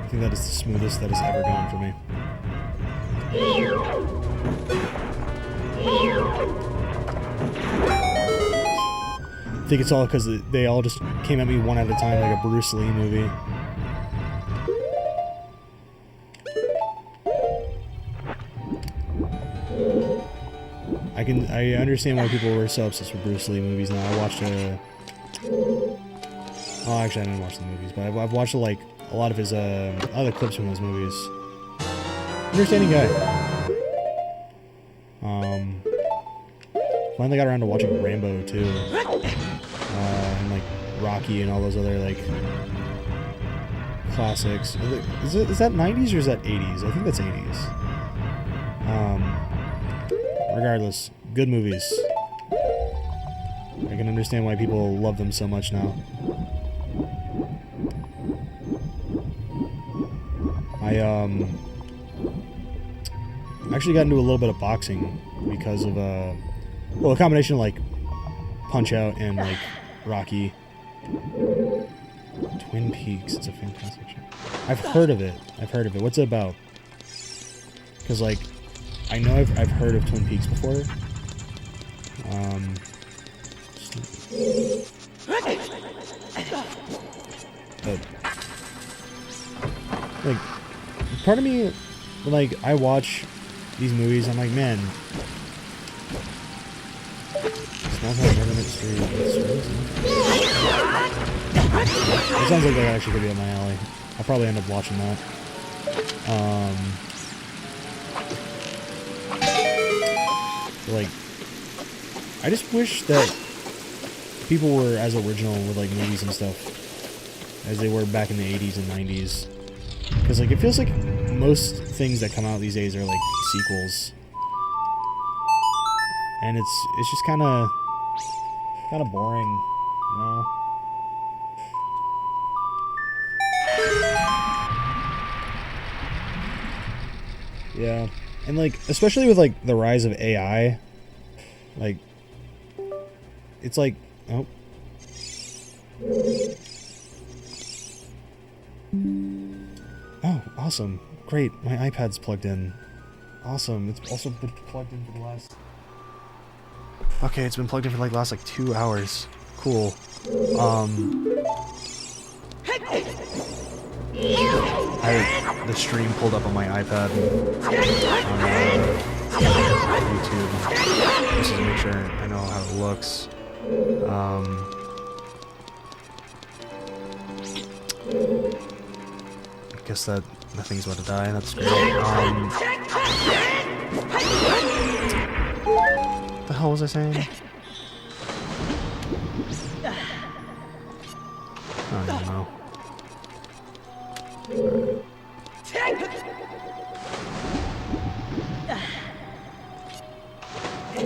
[SPEAKER 2] think that is the smoothest that has ever gone for me. I think it's all because they all just came at me one at a time like a Bruce Lee movie. I understand why people were so obsessed with Bruce Lee movies now. I watched oh, actually I didn't watch the movies, but I've watched like a lot of his other clips from those movies. Understanding guy. Finally got around to watching Rambo too. And like Rocky and all those other like classics. Is that 90s or is that 80s? I think that's 80s. Regardless, good movies. I can understand why people love them so much now. I actually got into a little bit of boxing because of well, a combination of like Punch-Out and like Rocky. Twin Peaks, it's a fantastic show. I've heard of it. What's it about? Because like I know I've heard of Twin Peaks before, But, like, part of me, like, I watch these movies, I'm like, man, small town government street. It sounds like that actually could be up my alley. I'll probably end up watching that. Like, I just wish that people were as original with like movies and stuff as they were back in the 80s and 90s. Because like it feels like most things that come out these days are like sequels, and it's just kind of boring, you know. Yeah, and like especially with like the rise of AI, like it's like oh. Oh, awesome. Great, my iPad's plugged in. Awesome, it's also been plugged in for the last... Okay, it's been plugged in for like the last like 2 hours. Cool. The stream pulled up on my iPad on YouTube. Just to make sure I know how it looks. I guess that nothing's about to die. That's great. What the hell was I saying? I don't even know. I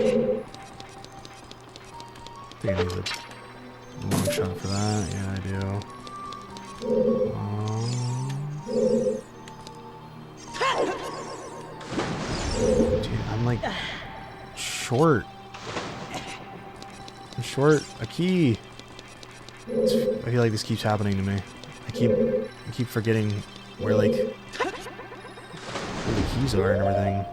[SPEAKER 2] think I need a long shot for that. Yeah, I do. Dude, I'm like short. I'm short a key. I feel like this keeps happening to me. I keep forgetting where like where the keys are and everything.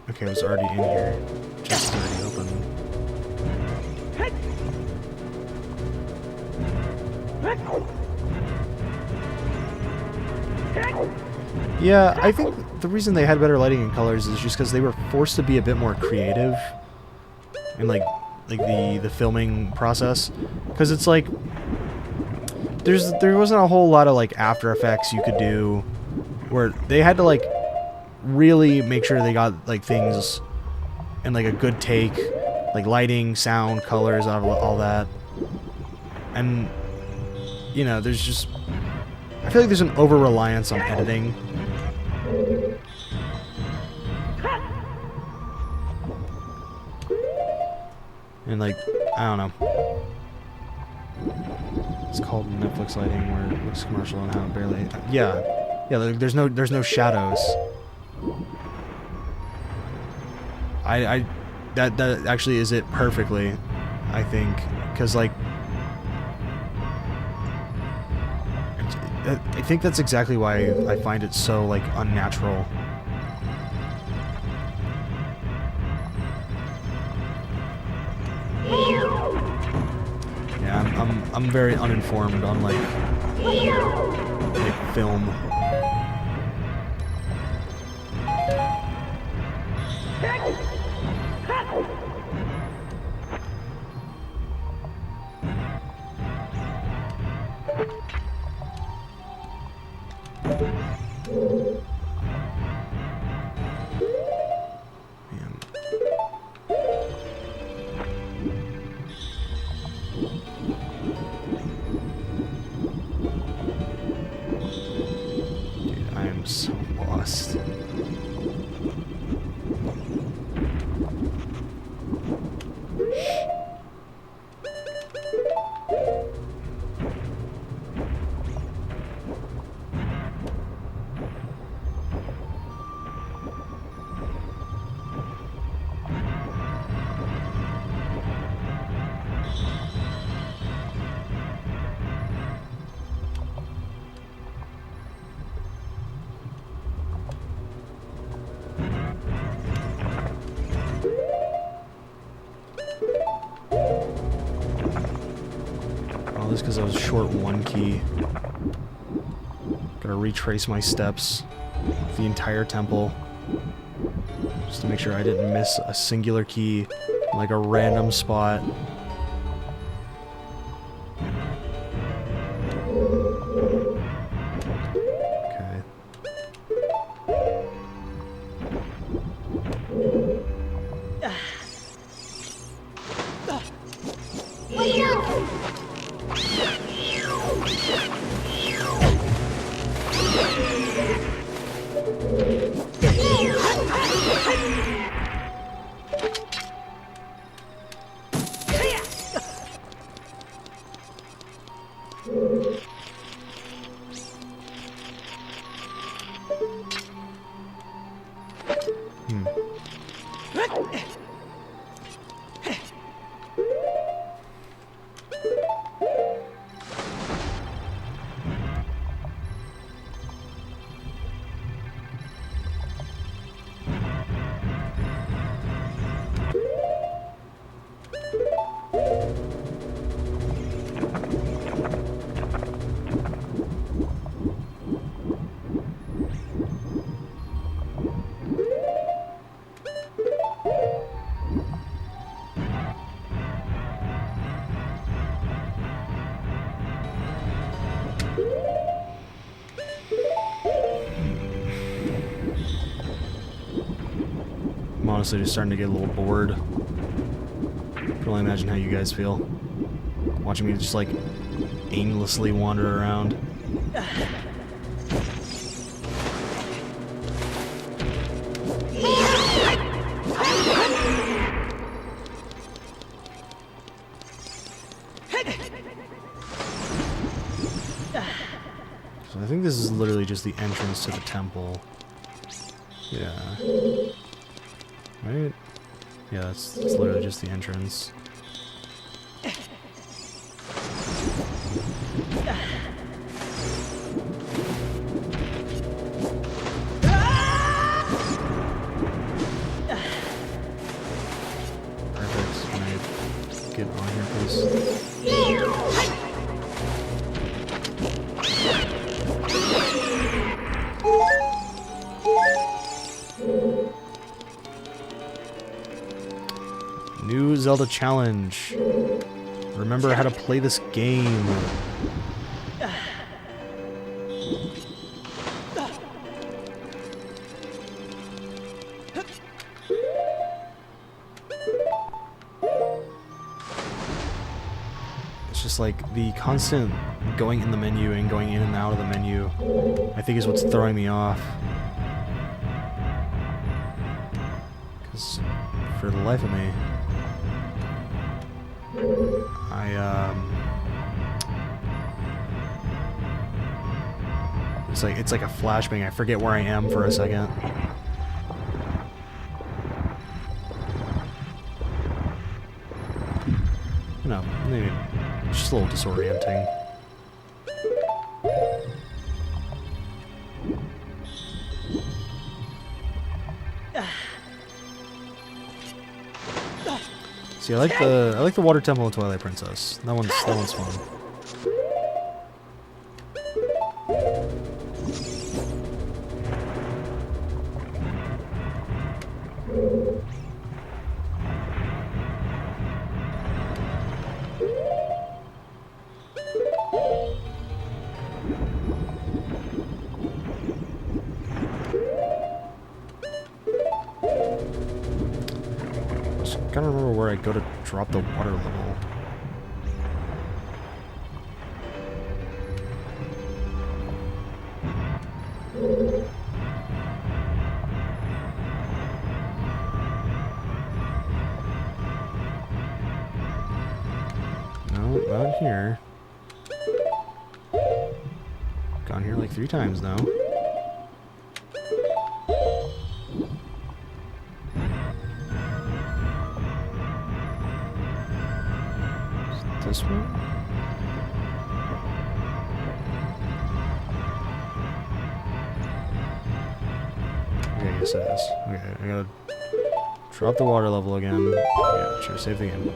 [SPEAKER 2] Okay, it was already in here. Chest is already open. Yeah, I think the reason they had better lighting and colors is just because they were forced to be a bit more creative in like the filming process. Because it's like there wasn't a whole lot of like After Effects you could do, where they had to like really make sure they got like things in like a good take, like lighting, sound, colors, all that. And you know, there's just, I feel like there's an over-reliance on editing. And like, I don't know. It's called Netflix lighting, where it looks commercial and how it barely. Yeah, like, there's no shadows. That actually is it perfectly, I think, because like I think that's exactly why I find it so like unnatural. Yeah, I'm very uninformed on like film. this because I was short one key. Gotta retrace my steps, the entire temple, just to make sure I didn't miss a singular key, in like a random spot. Okay. I'm honestly just starting to get a little bored. I can only imagine how you guys feel. Watching me just like aimlessly wander around. So I think this is literally just the entrance to the temple. Yeah. Right? Yeah, that's literally just the entrance. Perfect. Can I get on here, please? New Zelda challenge. Remember how to play this game. It's just like the constant going in the menu and going in and out of the menu, I think is what's throwing me off. Because for the life of me, it's like a flashbang. I forget where I am for a second. You know, maybe it's just a little disorienting. See, I like the Water Temple in Twilight Princess. That one's fun. I gotta remember where I go to drop the water level. No, not here. Gone here like 3 times now. This one? Okay, yes it is. Okay, I gotta drop the water level again. Yeah, sure, save the game.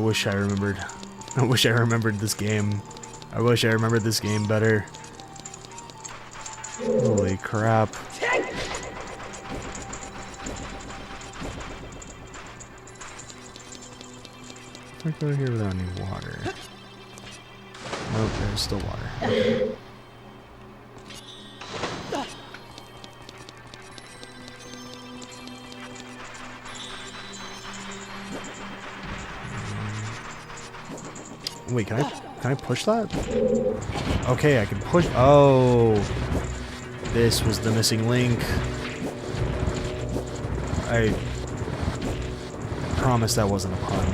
[SPEAKER 1] wish I remembered. I wish I remembered this game. I wish I remembered this game better. Holy crap. I go here without any water. Nope, there's still water. Wait, can I push that? Okay, I can push. Oh, this was the missing link. I promise that wasn't a pun.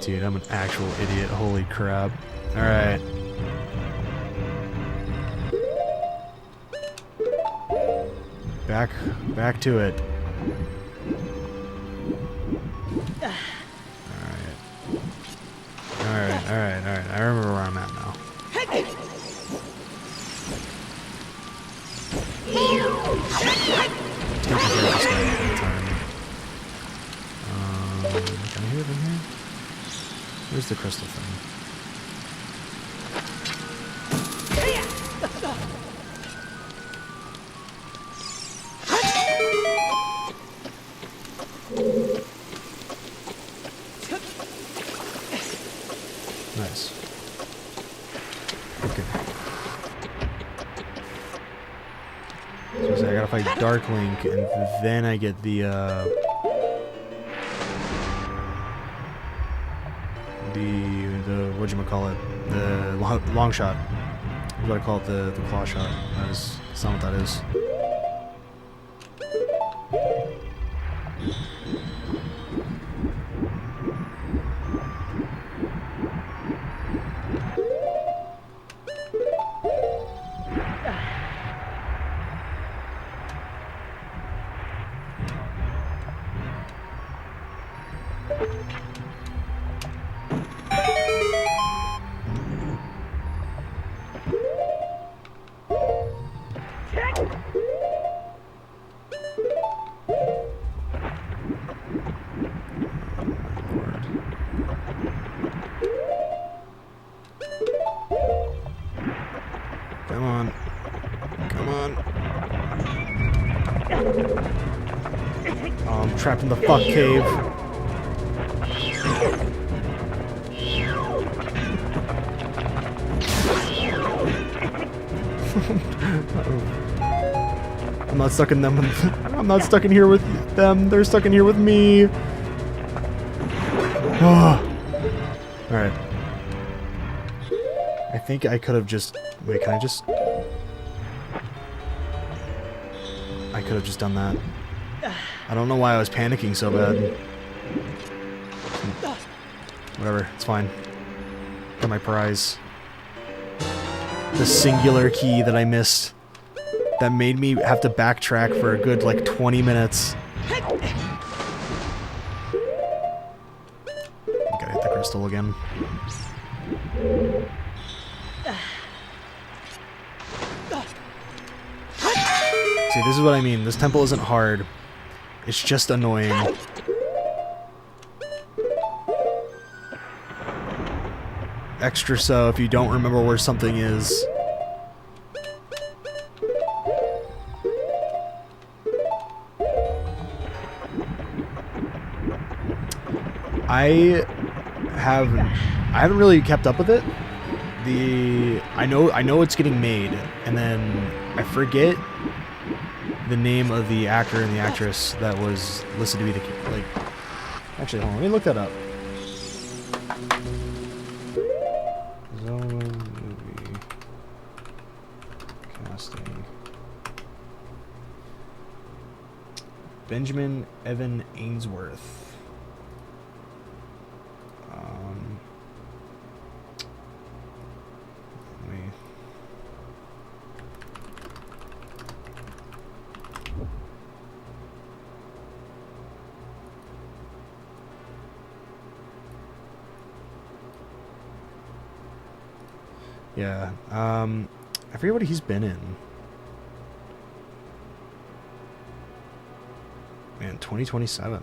[SPEAKER 1] Dude, I'm an actual idiot. Holy crap. Alright. Back to it. Alright. I remember where I'm at now. Taking care of this guy the whole time. Can I hear it in here? Where's the crystal thing? Nice. Okay. So I gotta fight Dark Link, and then I get the whatchamacallit, the long shot. What do I call it? The claw shot. That's not what that is. Come on. Come on. Oh, I'm trapped in the fuck cave. I'm not stuck in them. I'm not stuck in here with them. They're stuck in here with me. Alright. I think I could have just... Wait, can I just... I could have just done that. I don't know why I was panicking so bad. Whatever, it's fine. Got my prize. The singular key that I missed. That made me have to backtrack for a good, like, 20 minutes. Gotta hit the crystal again. See, this is what I mean. This temple isn't hard. It's just annoying. Extra so if you don't remember where something is. I haven't really kept up with it. I know it's getting made, and then I forget the name of the actor and the actress that was listed to be the, like, actually, hold on, let me look that up. Zelda movie casting. Benjamin Evan Ainsworth. Let me... Yeah, I forget what he's been in.
[SPEAKER 2] 2027.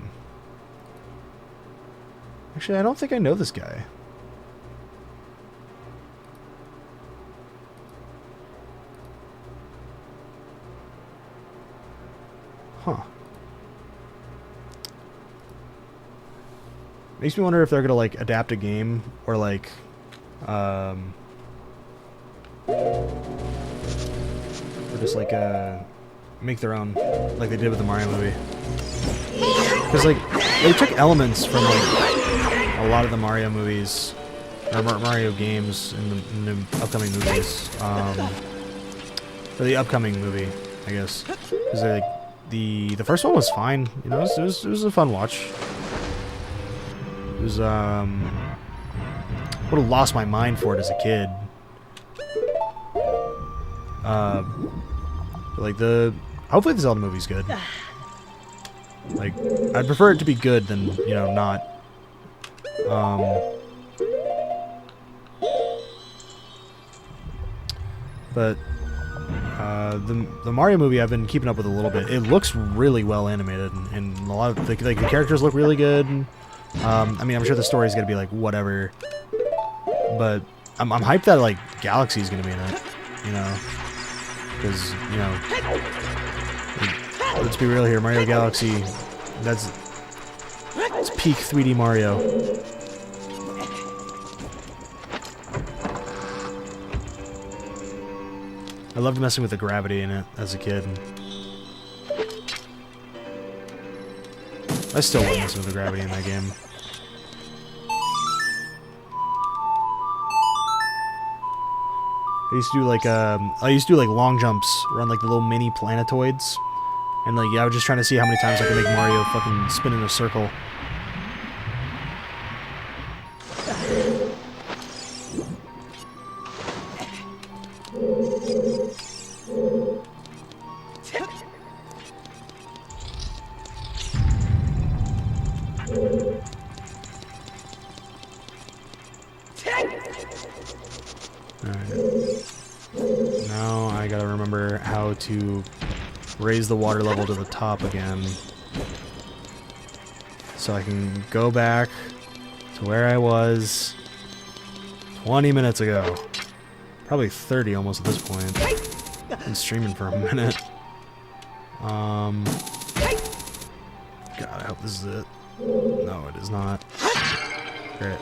[SPEAKER 2] Actually, I don't think I know this guy. Huh. Makes me wonder if they're gonna like adapt a game or like or just like make their own like they did with the Mario movie. Because like they took elements from like a lot of the Mario movies or Mario games in the upcoming movies. Or the upcoming movie, I guess. Because like the first one was fine, you know, it was a fun watch. It was, would have lost my mind for it as a kid. But like hopefully the Zelda movie's good. Like, I'd prefer it to be good than, you know, not. But the Mario movie I've been keeping up with a little bit. It looks really well animated, and a lot of the characters look really good. I mean, I'm sure the story's gonna be like whatever, but I'm hyped that like Galaxy's gonna be in it, you know, because you know, let's be real here, Mario Galaxy, it's peak 3D Mario. I loved messing with the gravity in it as a kid. I still love messing with the gravity in that game. I used to do like long jumps around like the little mini planetoids, and like I was just trying to see how many times I could make Mario fucking spin in a circle. Now I gotta remember how to raise the water level to the top again, so I can go back to where I was 20 minutes ago. Probably 30 almost at this point. I've been streaming for a minute. God, I hope this is it. No, it is not. Great.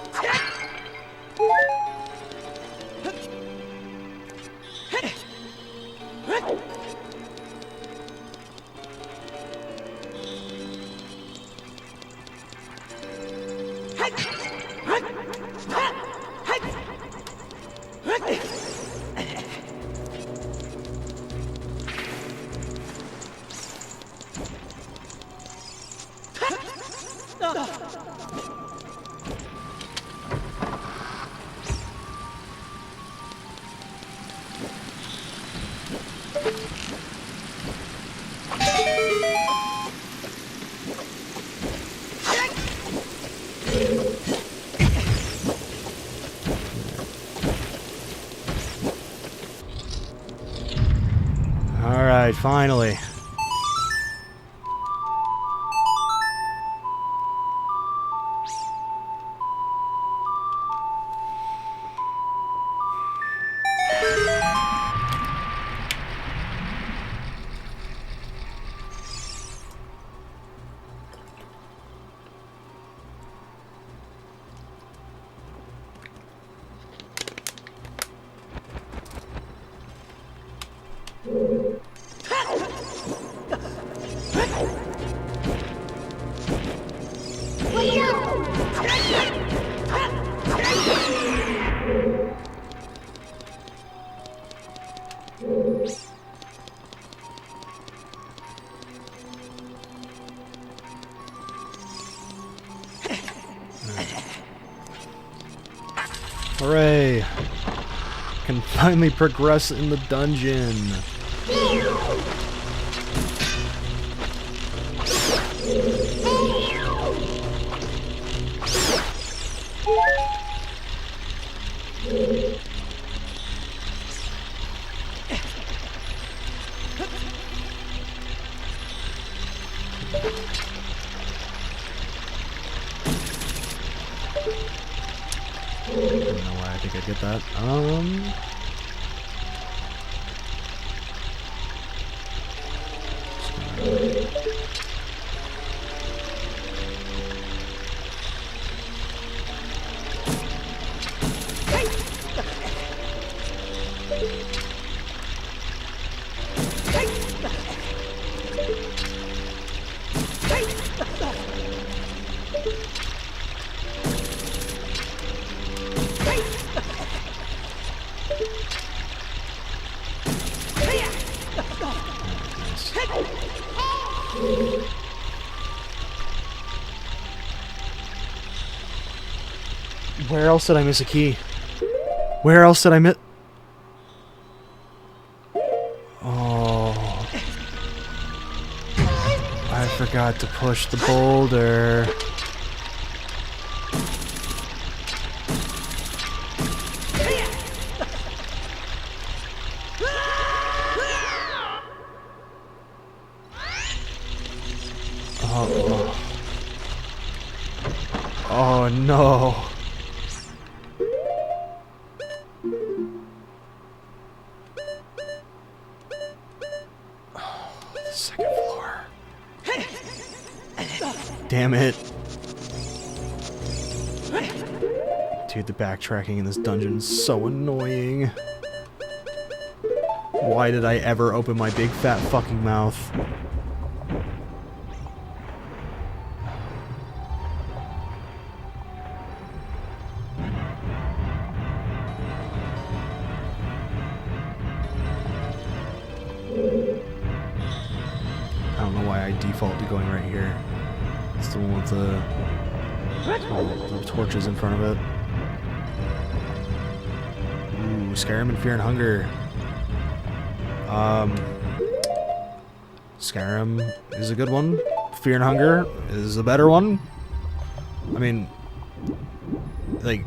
[SPEAKER 2] Alright, finally. Hooray! Can finally progress in the dungeon.
[SPEAKER 1] think I'd get that. Where else did I miss a key? Where else did I miss? Oh. I forgot to push the boulder. Oh. Oh no. Second floor. Damn it. Dude, the backtracking in this dungeon is so annoying. Why did I ever open my big fat fucking mouth? I don't know why I default to going right here. It's the one with the torches in front of it. Ooh, Skyrim and Fear and Hunger. Skyrim is a good one. Fear and Hunger is a better one. I mean, like,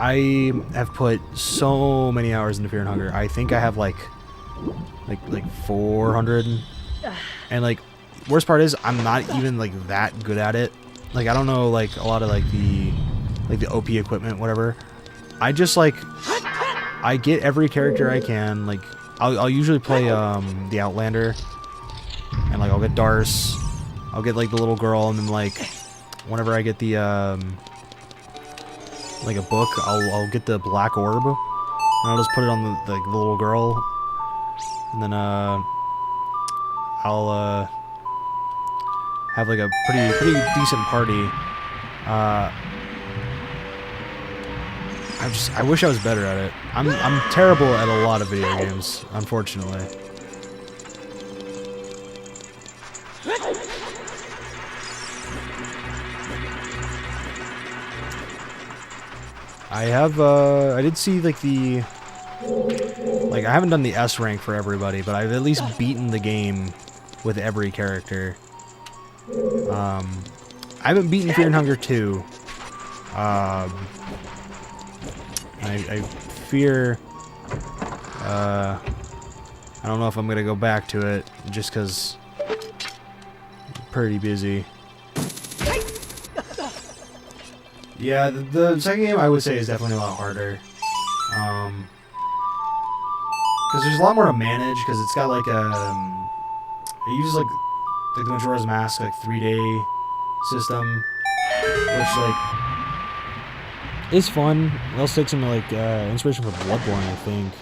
[SPEAKER 1] I have put so many hours into Fear and Hunger. I think I have like 400. And like, worst part is I'm not even like that good at it. Like, I don't know like a lot of like the OP equipment, whatever. I just like, I get every character I can. Like, I'll usually play the Outlander, and like I'll get Darce, I'll get like the little girl, and then like whenever I get the like a book, I'll get the Black Orb, and I'll just put it on the little girl, and then I'll have like a pretty decent party. I wish I was better at it. I'm terrible at a lot of video games, unfortunately. I did see like I haven't done the S rank for everybody, but I've at least beaten the game with every character. I haven't beaten Fear and Hunger 2. I fear, I don't know if I'm gonna go back to it, just because I'm pretty busy. Yeah, the second game I would say is definitely a lot harder. Because there's a lot more to manage, because it's got like it uses like the Majora's Mask, like 3-day system, which like is fun. It also takes some like inspiration from Bloodborne, I think.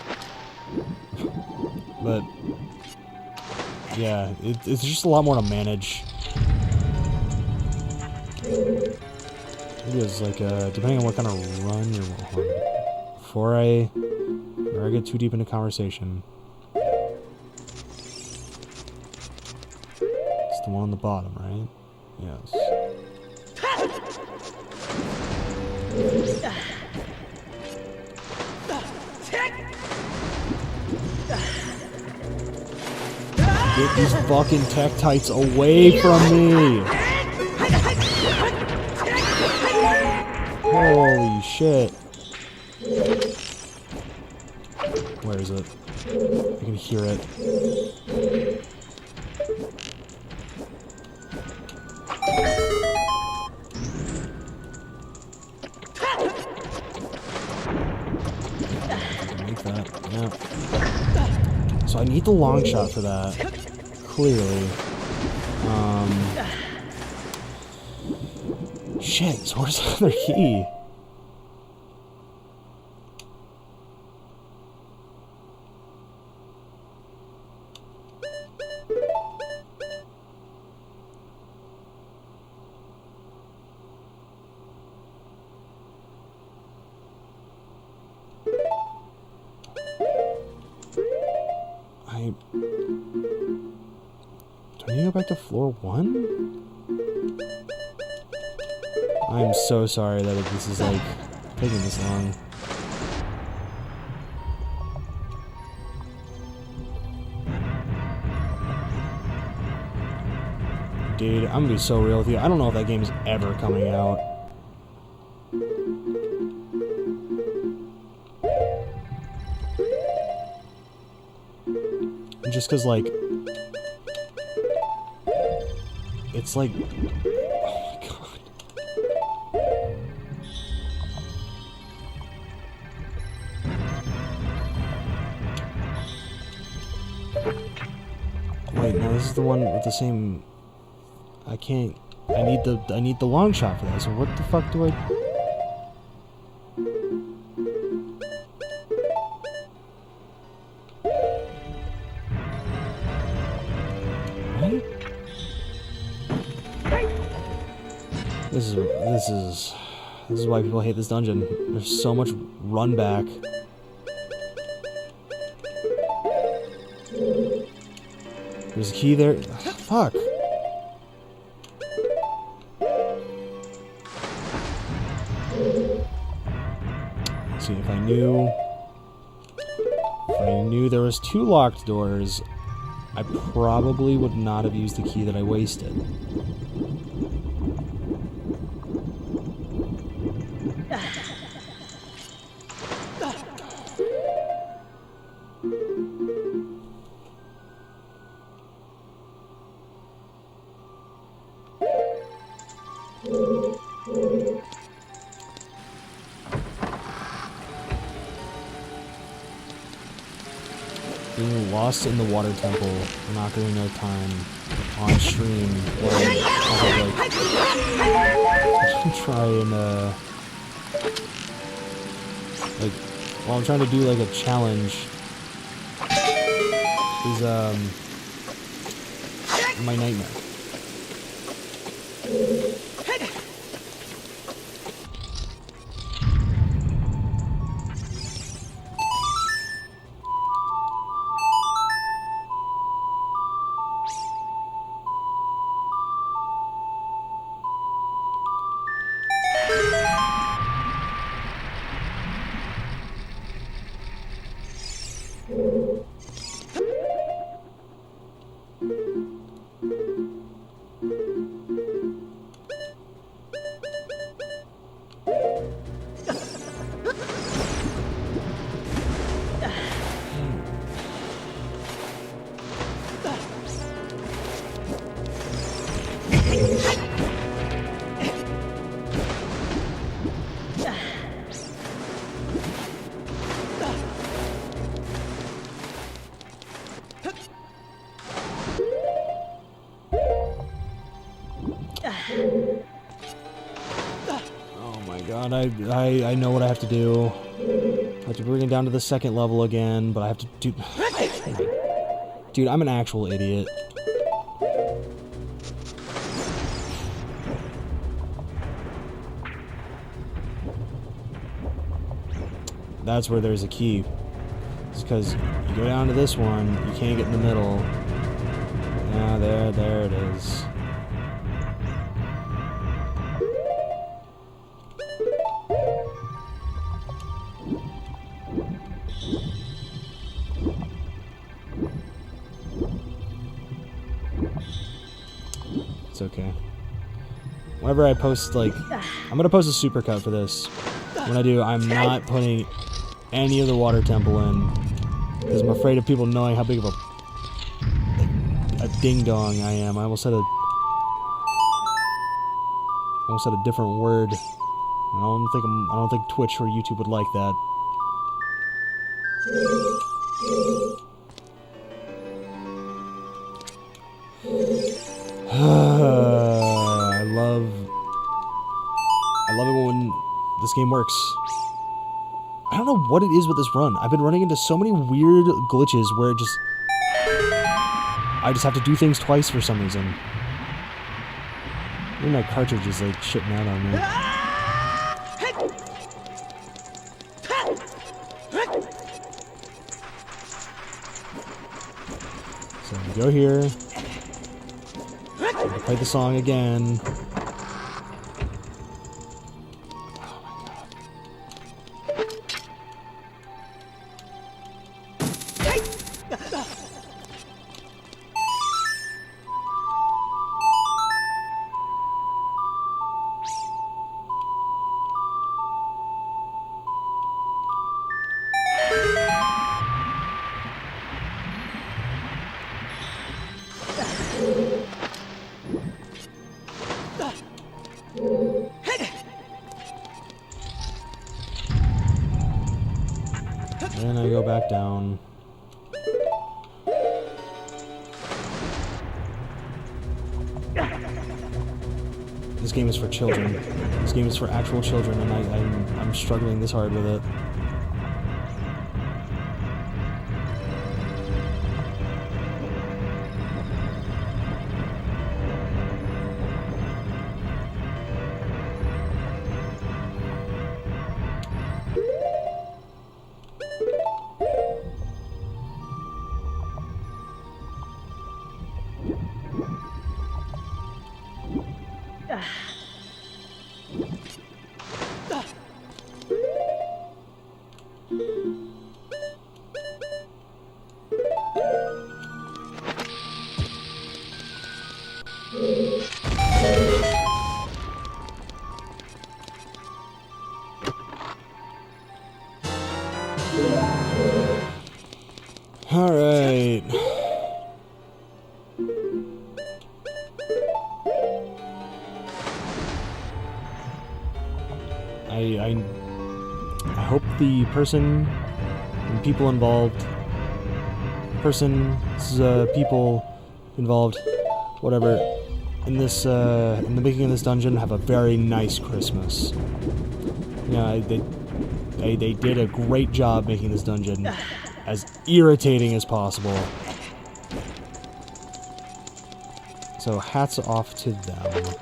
[SPEAKER 1] But yeah, it's just a lot more to manage. It is like depending on what kind of run you're on. Before I get too deep into conversation, it's the one on the bottom, right? Yes. Get these fucking Tektites away from me! Holy shit. Where is it? I can hear it. that. Yeah. So I need the long shot for that. Clearly. Shit, so where's the other key? Do I need to go back to floor 1? I'm so sorry that this is, like, taking this long. Dude, I'm gonna be so real with you. I don't know if that game is ever coming out. Just because, like, it's like, oh my god. Wait, no, this is the one with the same. I can't. I need the long shot for that. So what the fuck do I? What? This is why people hate this dungeon. There's so much run back. There's a key there. Fuck. Let's see, if I knew there was 2 locked doors, I probably would not have used the key that I wasted. Being lost in the water temple, not getting no time on stream where I try and like while I'm trying to do like a challenge is my nightmare. Oh my god, I know what I have to do. I have to bring it down to the 2nd level again, but I have to do... Dude, I'm an actual idiot. That's where there's a key. It's because you go down to this one, you can't get in the middle. Yeah, there it is. It's okay. Whenever I post, like, I'm gonna post a supercut for this. When I do, I'm not putting any of the water temple in, because I'm afraid of people knowing how big of a ding-dong I am. I almost said a different word. I don't think Twitch or YouTube would like that.
[SPEAKER 2] I love it when this game works. I don't know what it is with this run. I've been running into so many weird glitches where I just have to do things twice for some reason. Maybe my cartridge is like shitting out on me. So we go here. I play the song again. Then I go back down. This game is for children. This game is for actual children, and I'm struggling this hard with it. All right. I hope the person and people involved, people involved, whatever, in this in the making of this dungeon have a very nice Christmas. Yeah, they did a great job making this dungeon as irritating as possible. So hats off to them.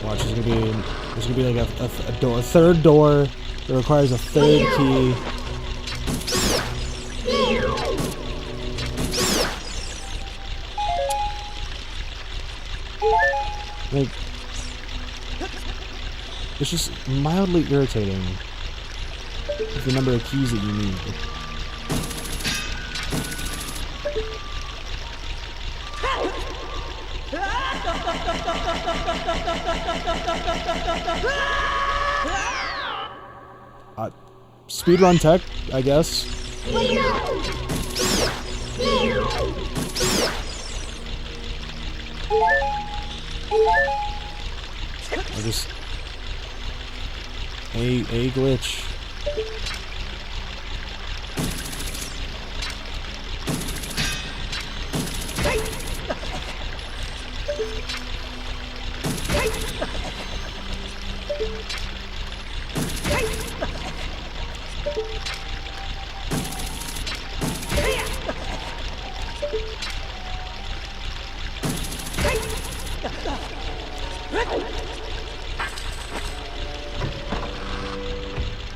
[SPEAKER 2] Watch, there's gonna be like a third door that requires a third key. Like, it's just mildly irritating with the number of keys that you need. Speedrun tech, I guess. I just a glitch.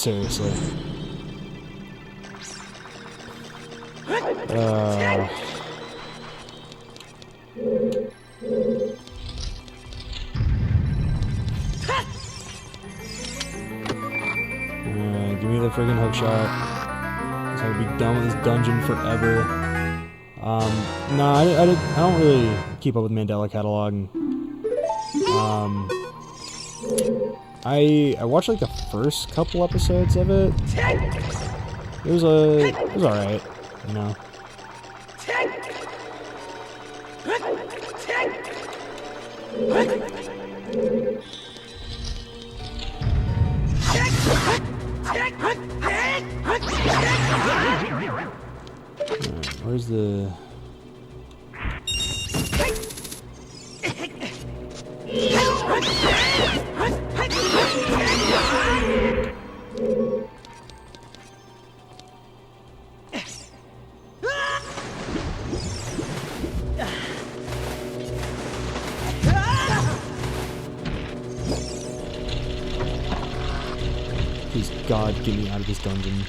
[SPEAKER 2] Seriously. Give me the friggin' hook shot. So I can be done with this dungeon forever. No, I don't really keep up with Mandela Catalog. I watched like the first couple episodes of it. It was alright, you know. Where's the... Please, God, get me out of this dungeon.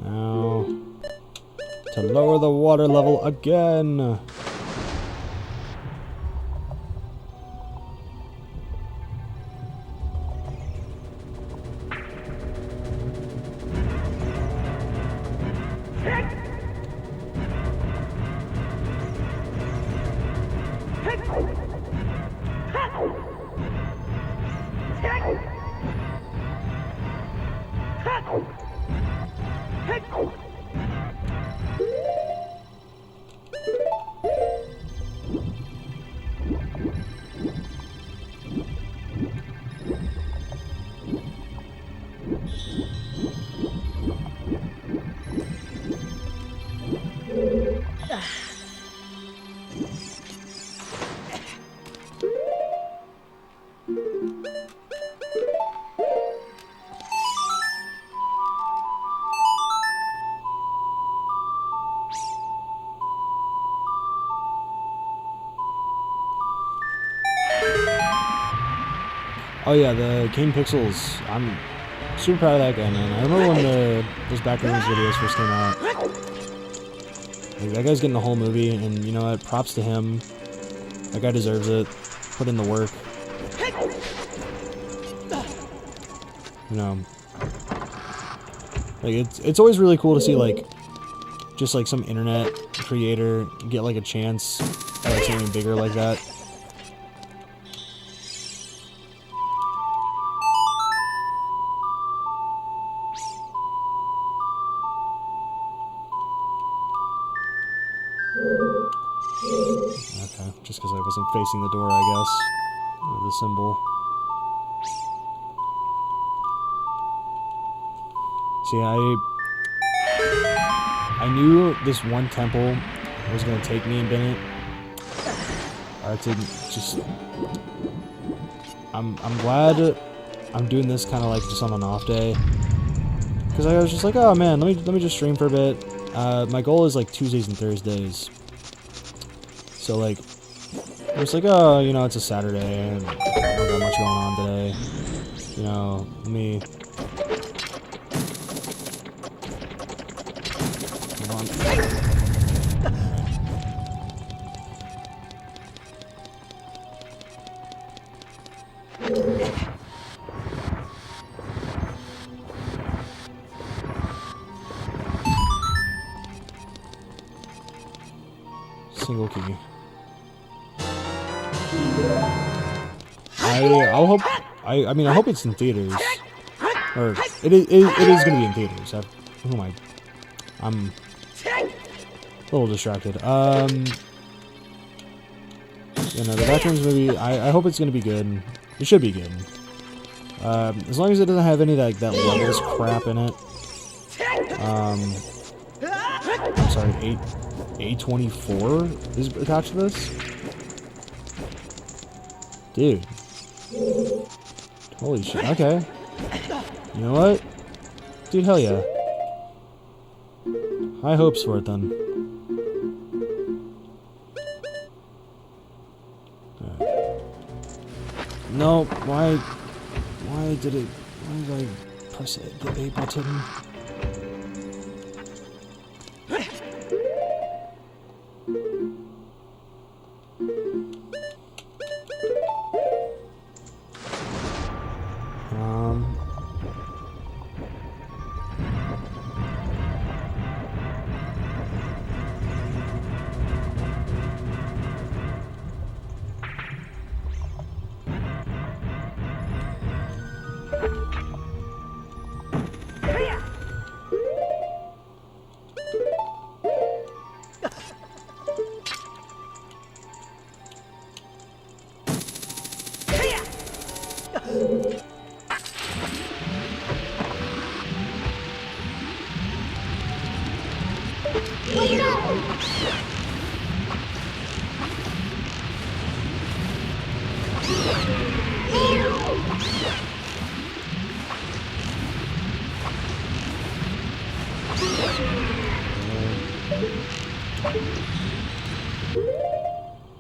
[SPEAKER 2] Now, to lower the water level again. Oh yeah, the King Pixels. I'm super proud of that guy, man. I remember when those Backrooms videos first came out. Like, that guy's getting the whole movie, and you know what? Props to him. That guy deserves it. Put in the work. You know, like it's always really cool to see like just like some internet creator get like a chance at like something bigger like that. Okay, just because I wasn't facing the door, I guess. Or the symbol. See, I knew this one temple was gonna take me in Bennett. To just, I'm glad I'm doing this kind of like just on an off day, because I was just like, oh man, let me just stream for a bit. My goal is like Tuesdays and Thursdays. So like, I was like, oh, you know, it's a Saturday, and I don't got much going on today. You know, let me. Hold on. Single key. I'll hope. I mean, I hope it's in theaters, or it is going to be in theaters. Who am I? little distracted. You know, the Veterans movie, I hope it's gonna be good. It should be good. As long as it doesn't have any like that levels crap in it. I'm sorry, A24 is attached to this? Dude. Holy shit, okay. You know what? Dude, hell yeah. High hopes for it then. Alright. No, why did I press the A button?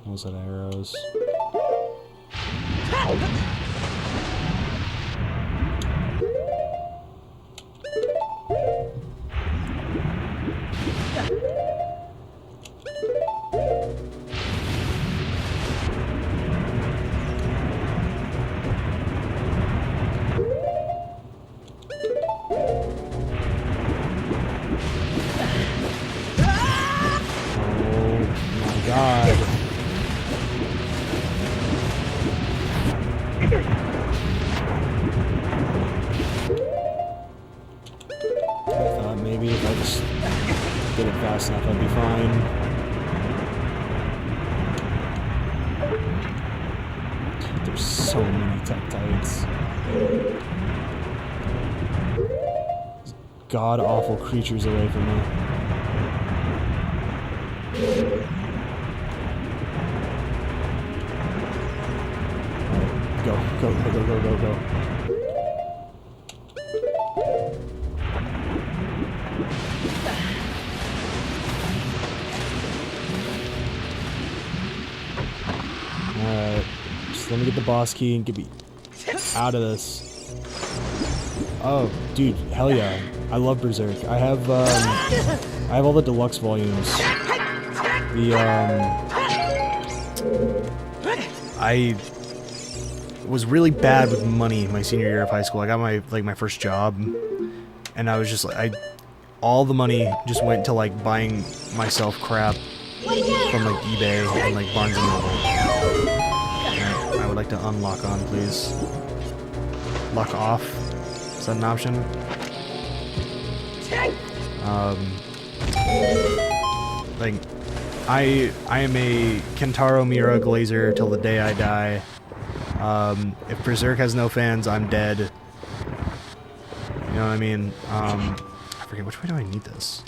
[SPEAKER 2] Almost out of arrows. Maybe if I just did it fast enough, I'd be fine. There's so many Tektites. God-awful creatures away from me. Go, go, go, go, go, go, go. Alright, just let me get the boss key and get me out of this. Oh, dude, hell yeah. I love Berserk. I have all the deluxe volumes. I was really bad with money my senior year of high school. I got my first job, and I was just like, all the money just went to like buying myself crap from like eBay and like Barnes and Noble. I would like to unlock on, please. Lock off. Is that an option? Like, I am a Kentaro Miura glazer till the day I die. If Berserk has no fans, I'm dead. You know what I mean? I forget, which way do I need this?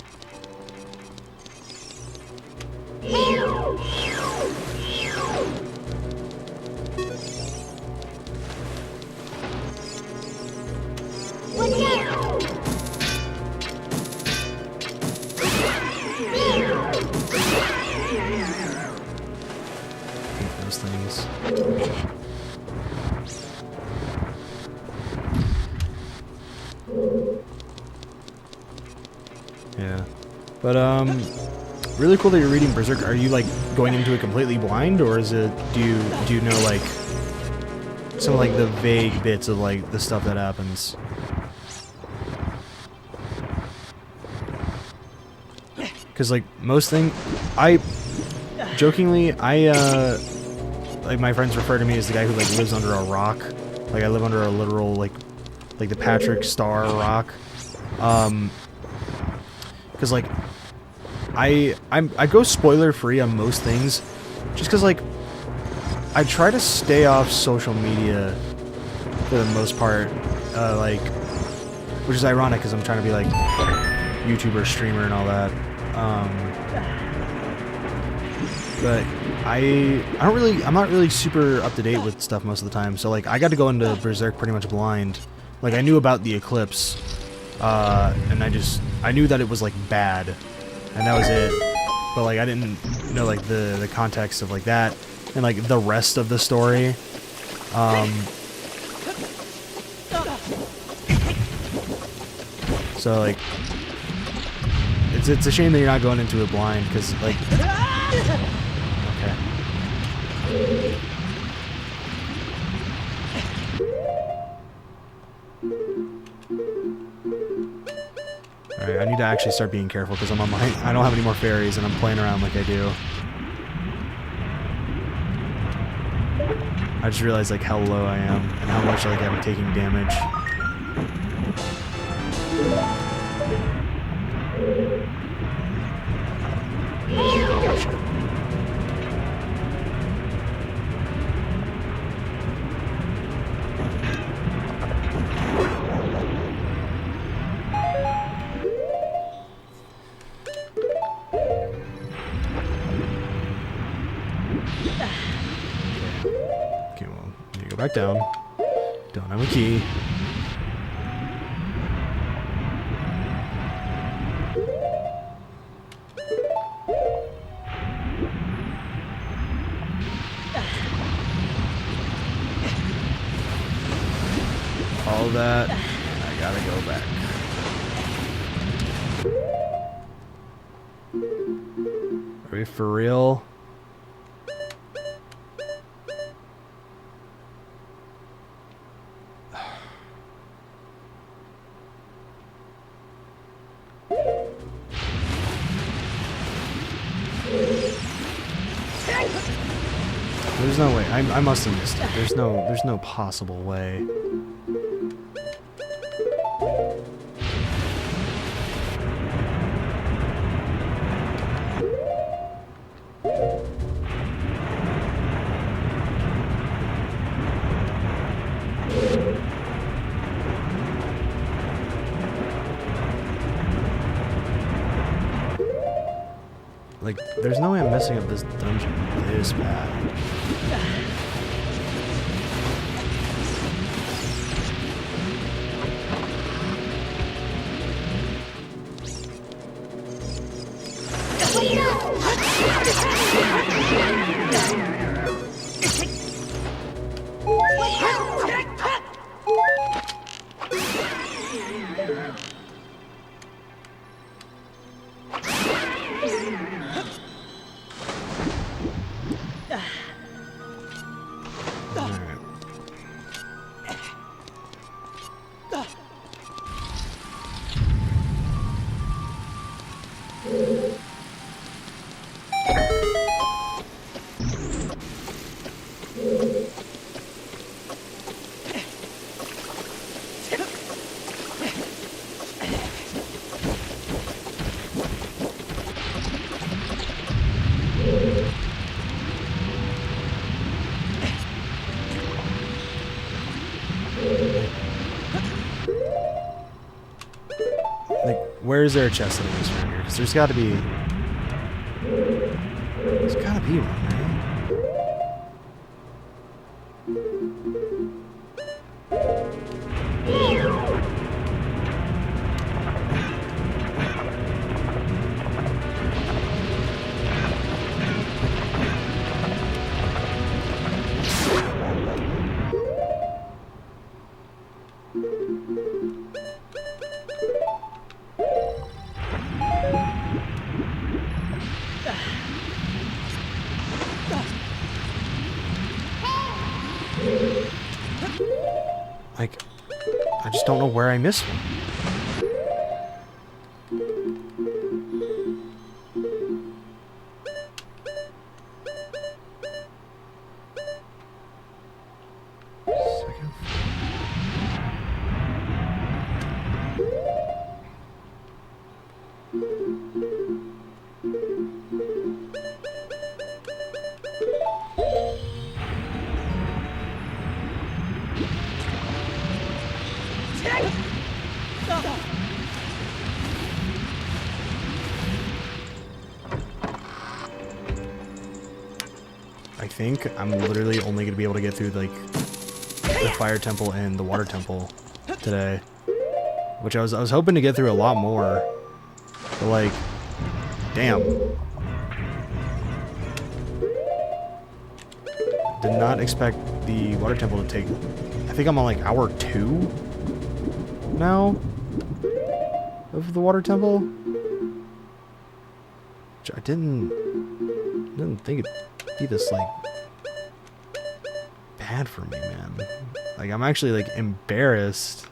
[SPEAKER 2] Those things. Yeah, but really cool that you're reading Berserk. Are you like going into it completely blind, or is it? Do you know like some of like the vague bits of like the stuff that happens? Because like most thing, jokingly, like my friends refer to me as the guy who like lives under a rock. Like I live under a literal like the Patrick Star rock. Because like I go spoiler free on most things, just because like I try to stay off social media for the most part, like, which is ironic because I'm trying to be like YouTuber, streamer, and all that. But I'm not really super up to date with stuff most of the time. So like I got to go into Berserk pretty much blind. Like I knew about the eclipse, and I knew that it was like bad, and that was it. But like I didn't know like the context of like that and like the rest of the story. So like it's a shame that you're not going into it blind, because like okay. Alright, I need to actually start being careful because I don't have any more fairies and I'm playing around like I do. I just realized like how low I am and how much like I'm taking damage. Gotcha. Okay, well, I need to go back down. Don't have a key. All that, I gotta go back. Are we for real? There's no way. I must have missed it. There's no possible way. Like, there's no way I'm messing up this dungeon this bad. Like, where is there a chest that is around here? Because there's got to be... There's got to be one, right? Like, I just don't know where I missed one. I think I'm literally only gonna be able to get through like the fire temple and the water temple today, which I was hoping to get through a lot more, but like, damn, did not expect the water temple to take. I think I'm on like hour 2 now of the water temple, which I didn't think it'd be this like bad for me, man. Like, I'm actually like embarrassed.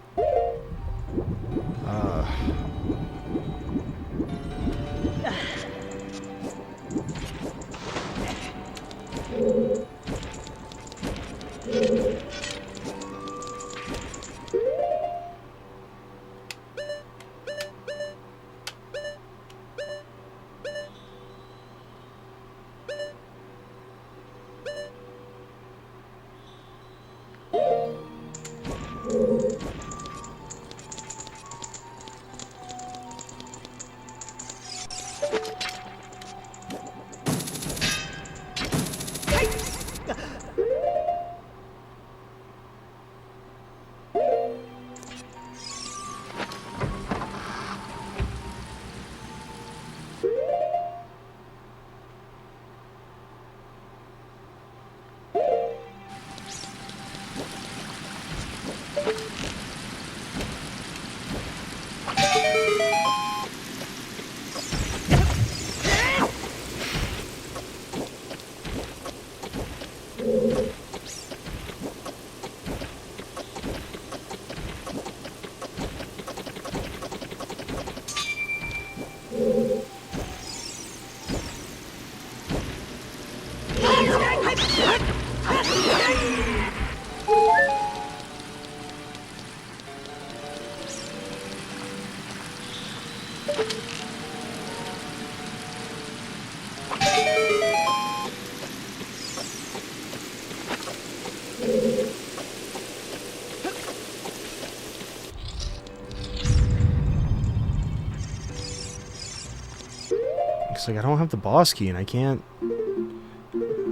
[SPEAKER 2] It's like I don't have the boss key, and I can't.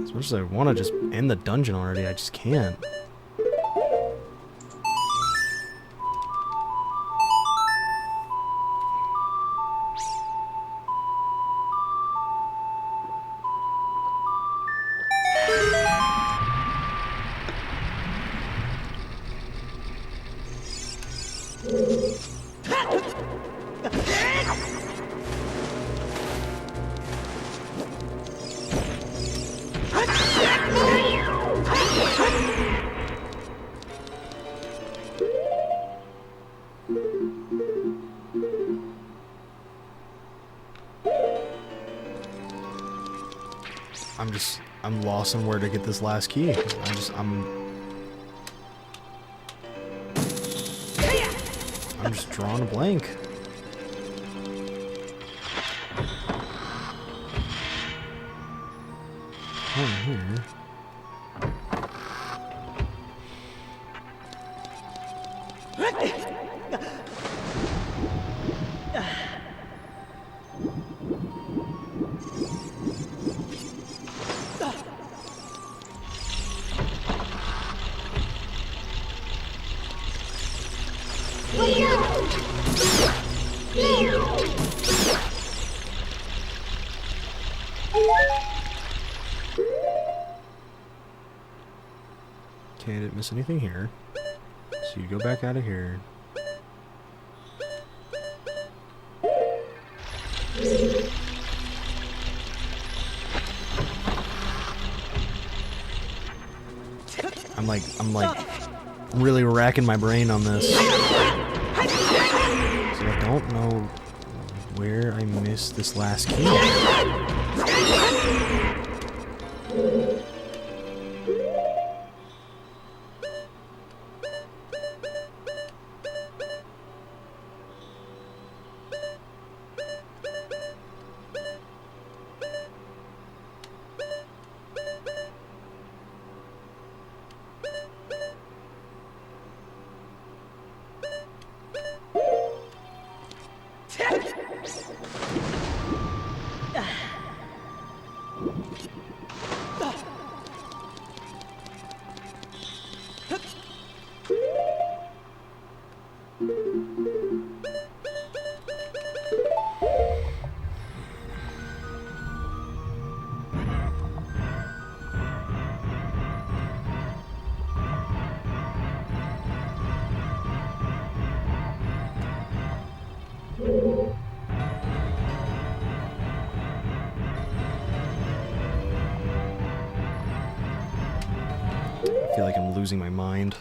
[SPEAKER 2] As much as I want to just end the dungeon already, I just can't. I'm lost on where to get this last key. I'm just drawing a blank. Oh, here. Okay, I didn't miss anything here. So you go back out of here. I'm like really racking my brain on this. So I don't know where I missed this last key.
[SPEAKER 1] I feel like I'm losing my mind.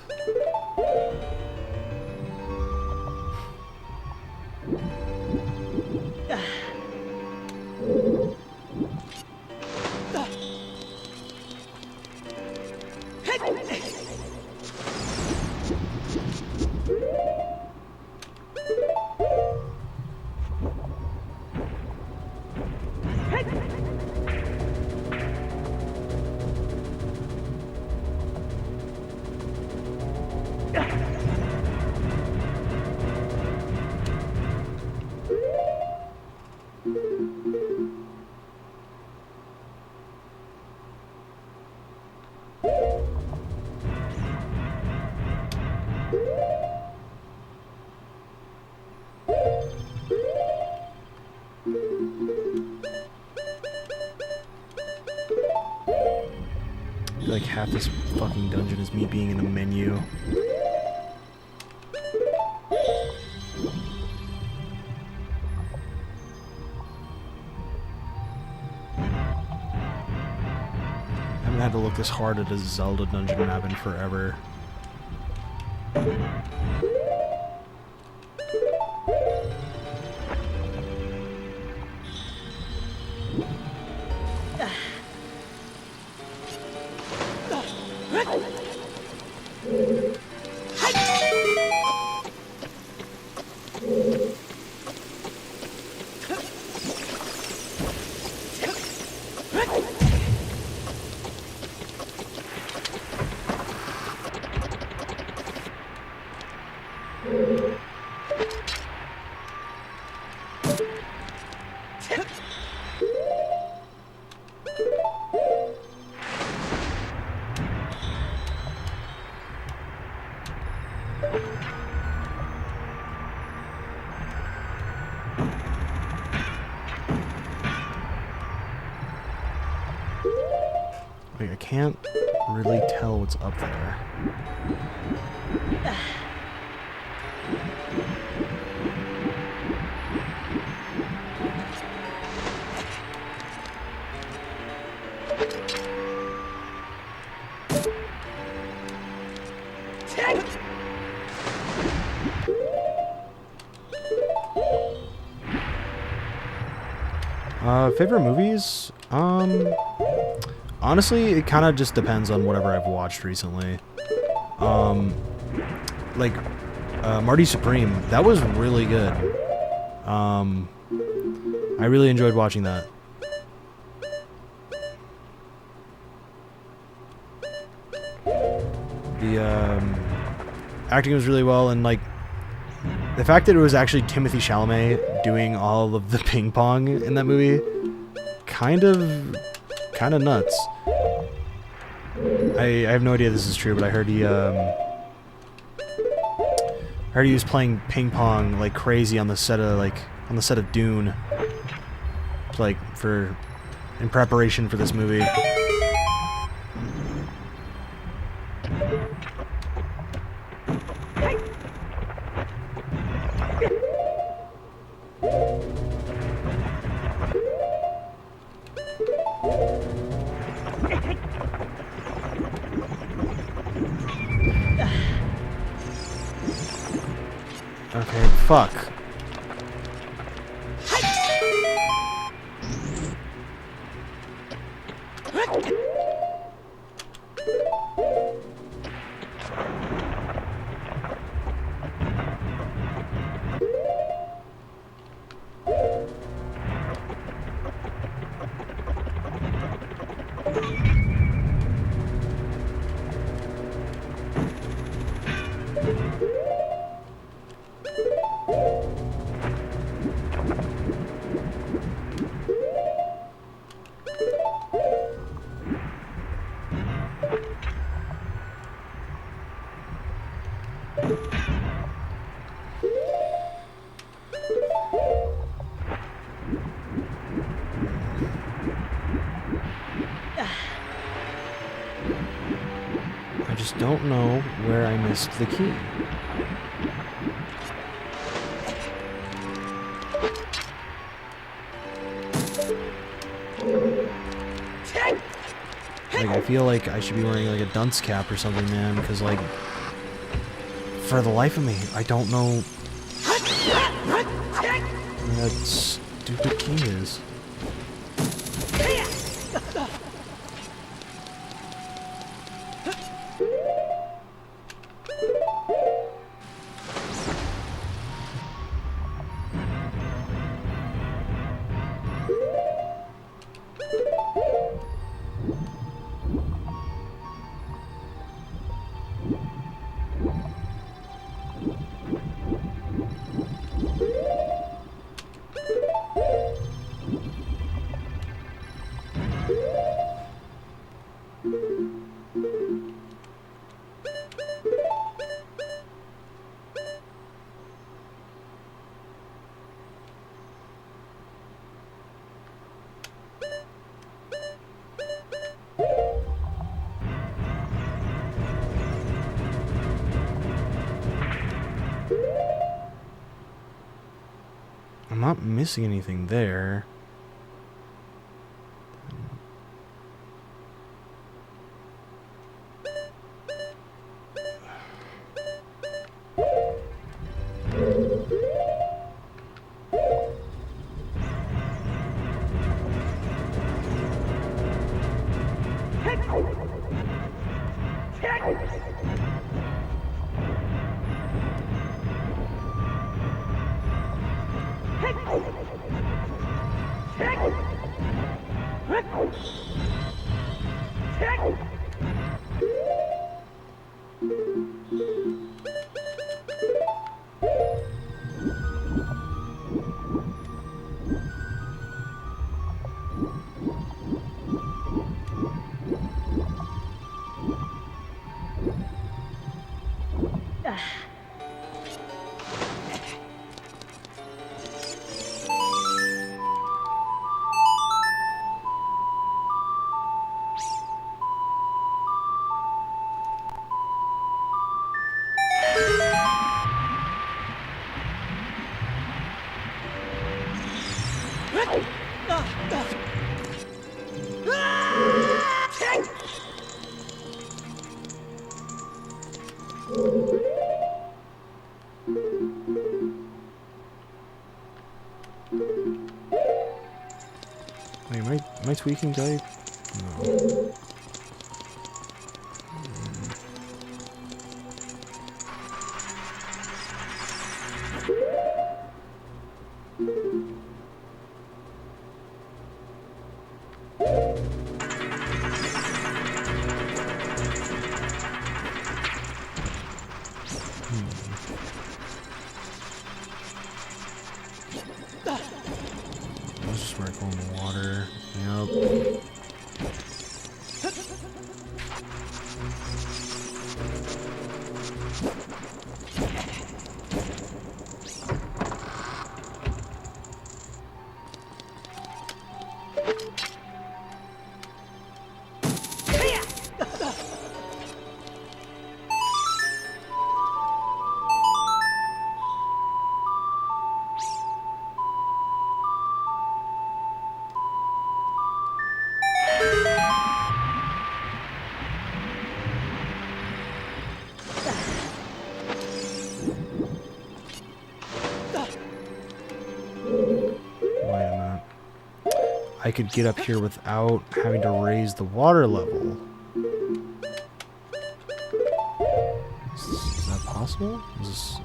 [SPEAKER 1] I feel like half this fucking dungeon is me being in a menu. I haven't had to look this hard at a Zelda dungeon map in forever. Like, I can't really tell what's up there. Favorite movies? Honestly, it kind of just depends on whatever I've watched recently. Like, Marty Supreme, that was really good. I really enjoyed watching that. The, acting was really well, and, like, the fact that it was actually Timothée Chalamet doing all of the ping pong in that movie, kind of nuts. I have no idea this is true, but I heard he was playing ping pong like crazy on the set of Dune, like in preparation for this movie. Okay, fuck. don't know where I missed the key. Like, I feel like I should be wearing, like, a dunce cap or something, man, because, like, for the life of me, I don't know where that stupid key is. I'm not missing anything there. Wait, am I tweaking type? No. Let's just mark on the water. Yep. I could get up here without having to raise the water level. Is that possible? Is this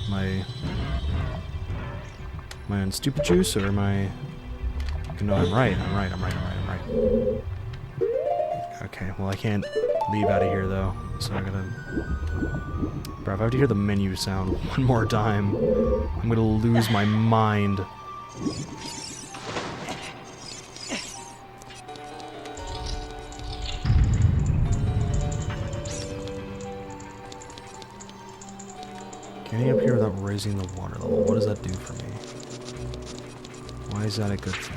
[SPEAKER 1] my on stupid juice, or am I? No, I'm right. Okay, well I can't leave out of here though, so I gotta. Bro, if I have to hear the menu sound one more time, I'm gonna lose my mind. Getting up here without raising the water level, what does that do for me? Why is that a good thing?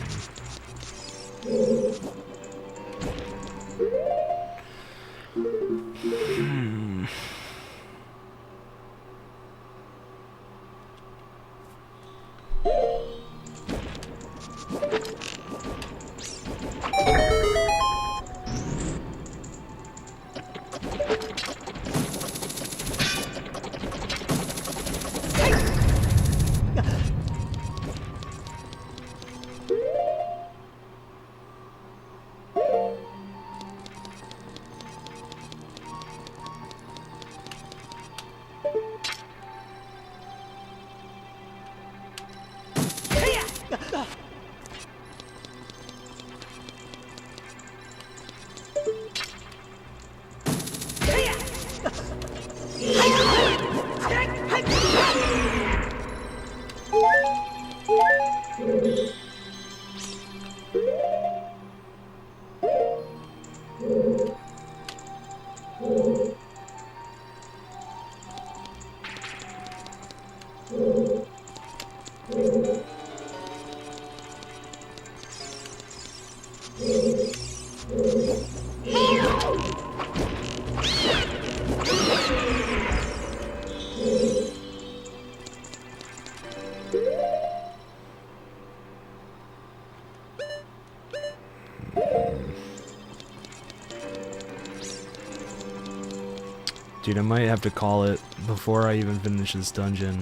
[SPEAKER 1] Dude, I might have to call it before I even finish this dungeon.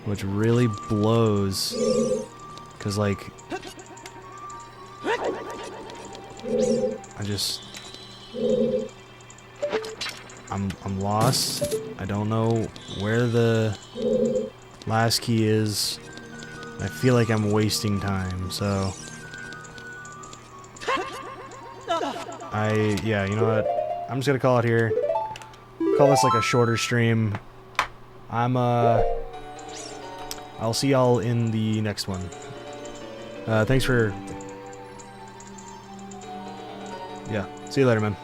[SPEAKER 1] Which really blows. Cause like... I'm lost. I don't know where the last key is. I feel like I'm wasting time, so... yeah, you know what? I'm just gonna call it here. Call this like a shorter stream. I'll see y'all in the next one. Thanks for... Yeah, see you later, man.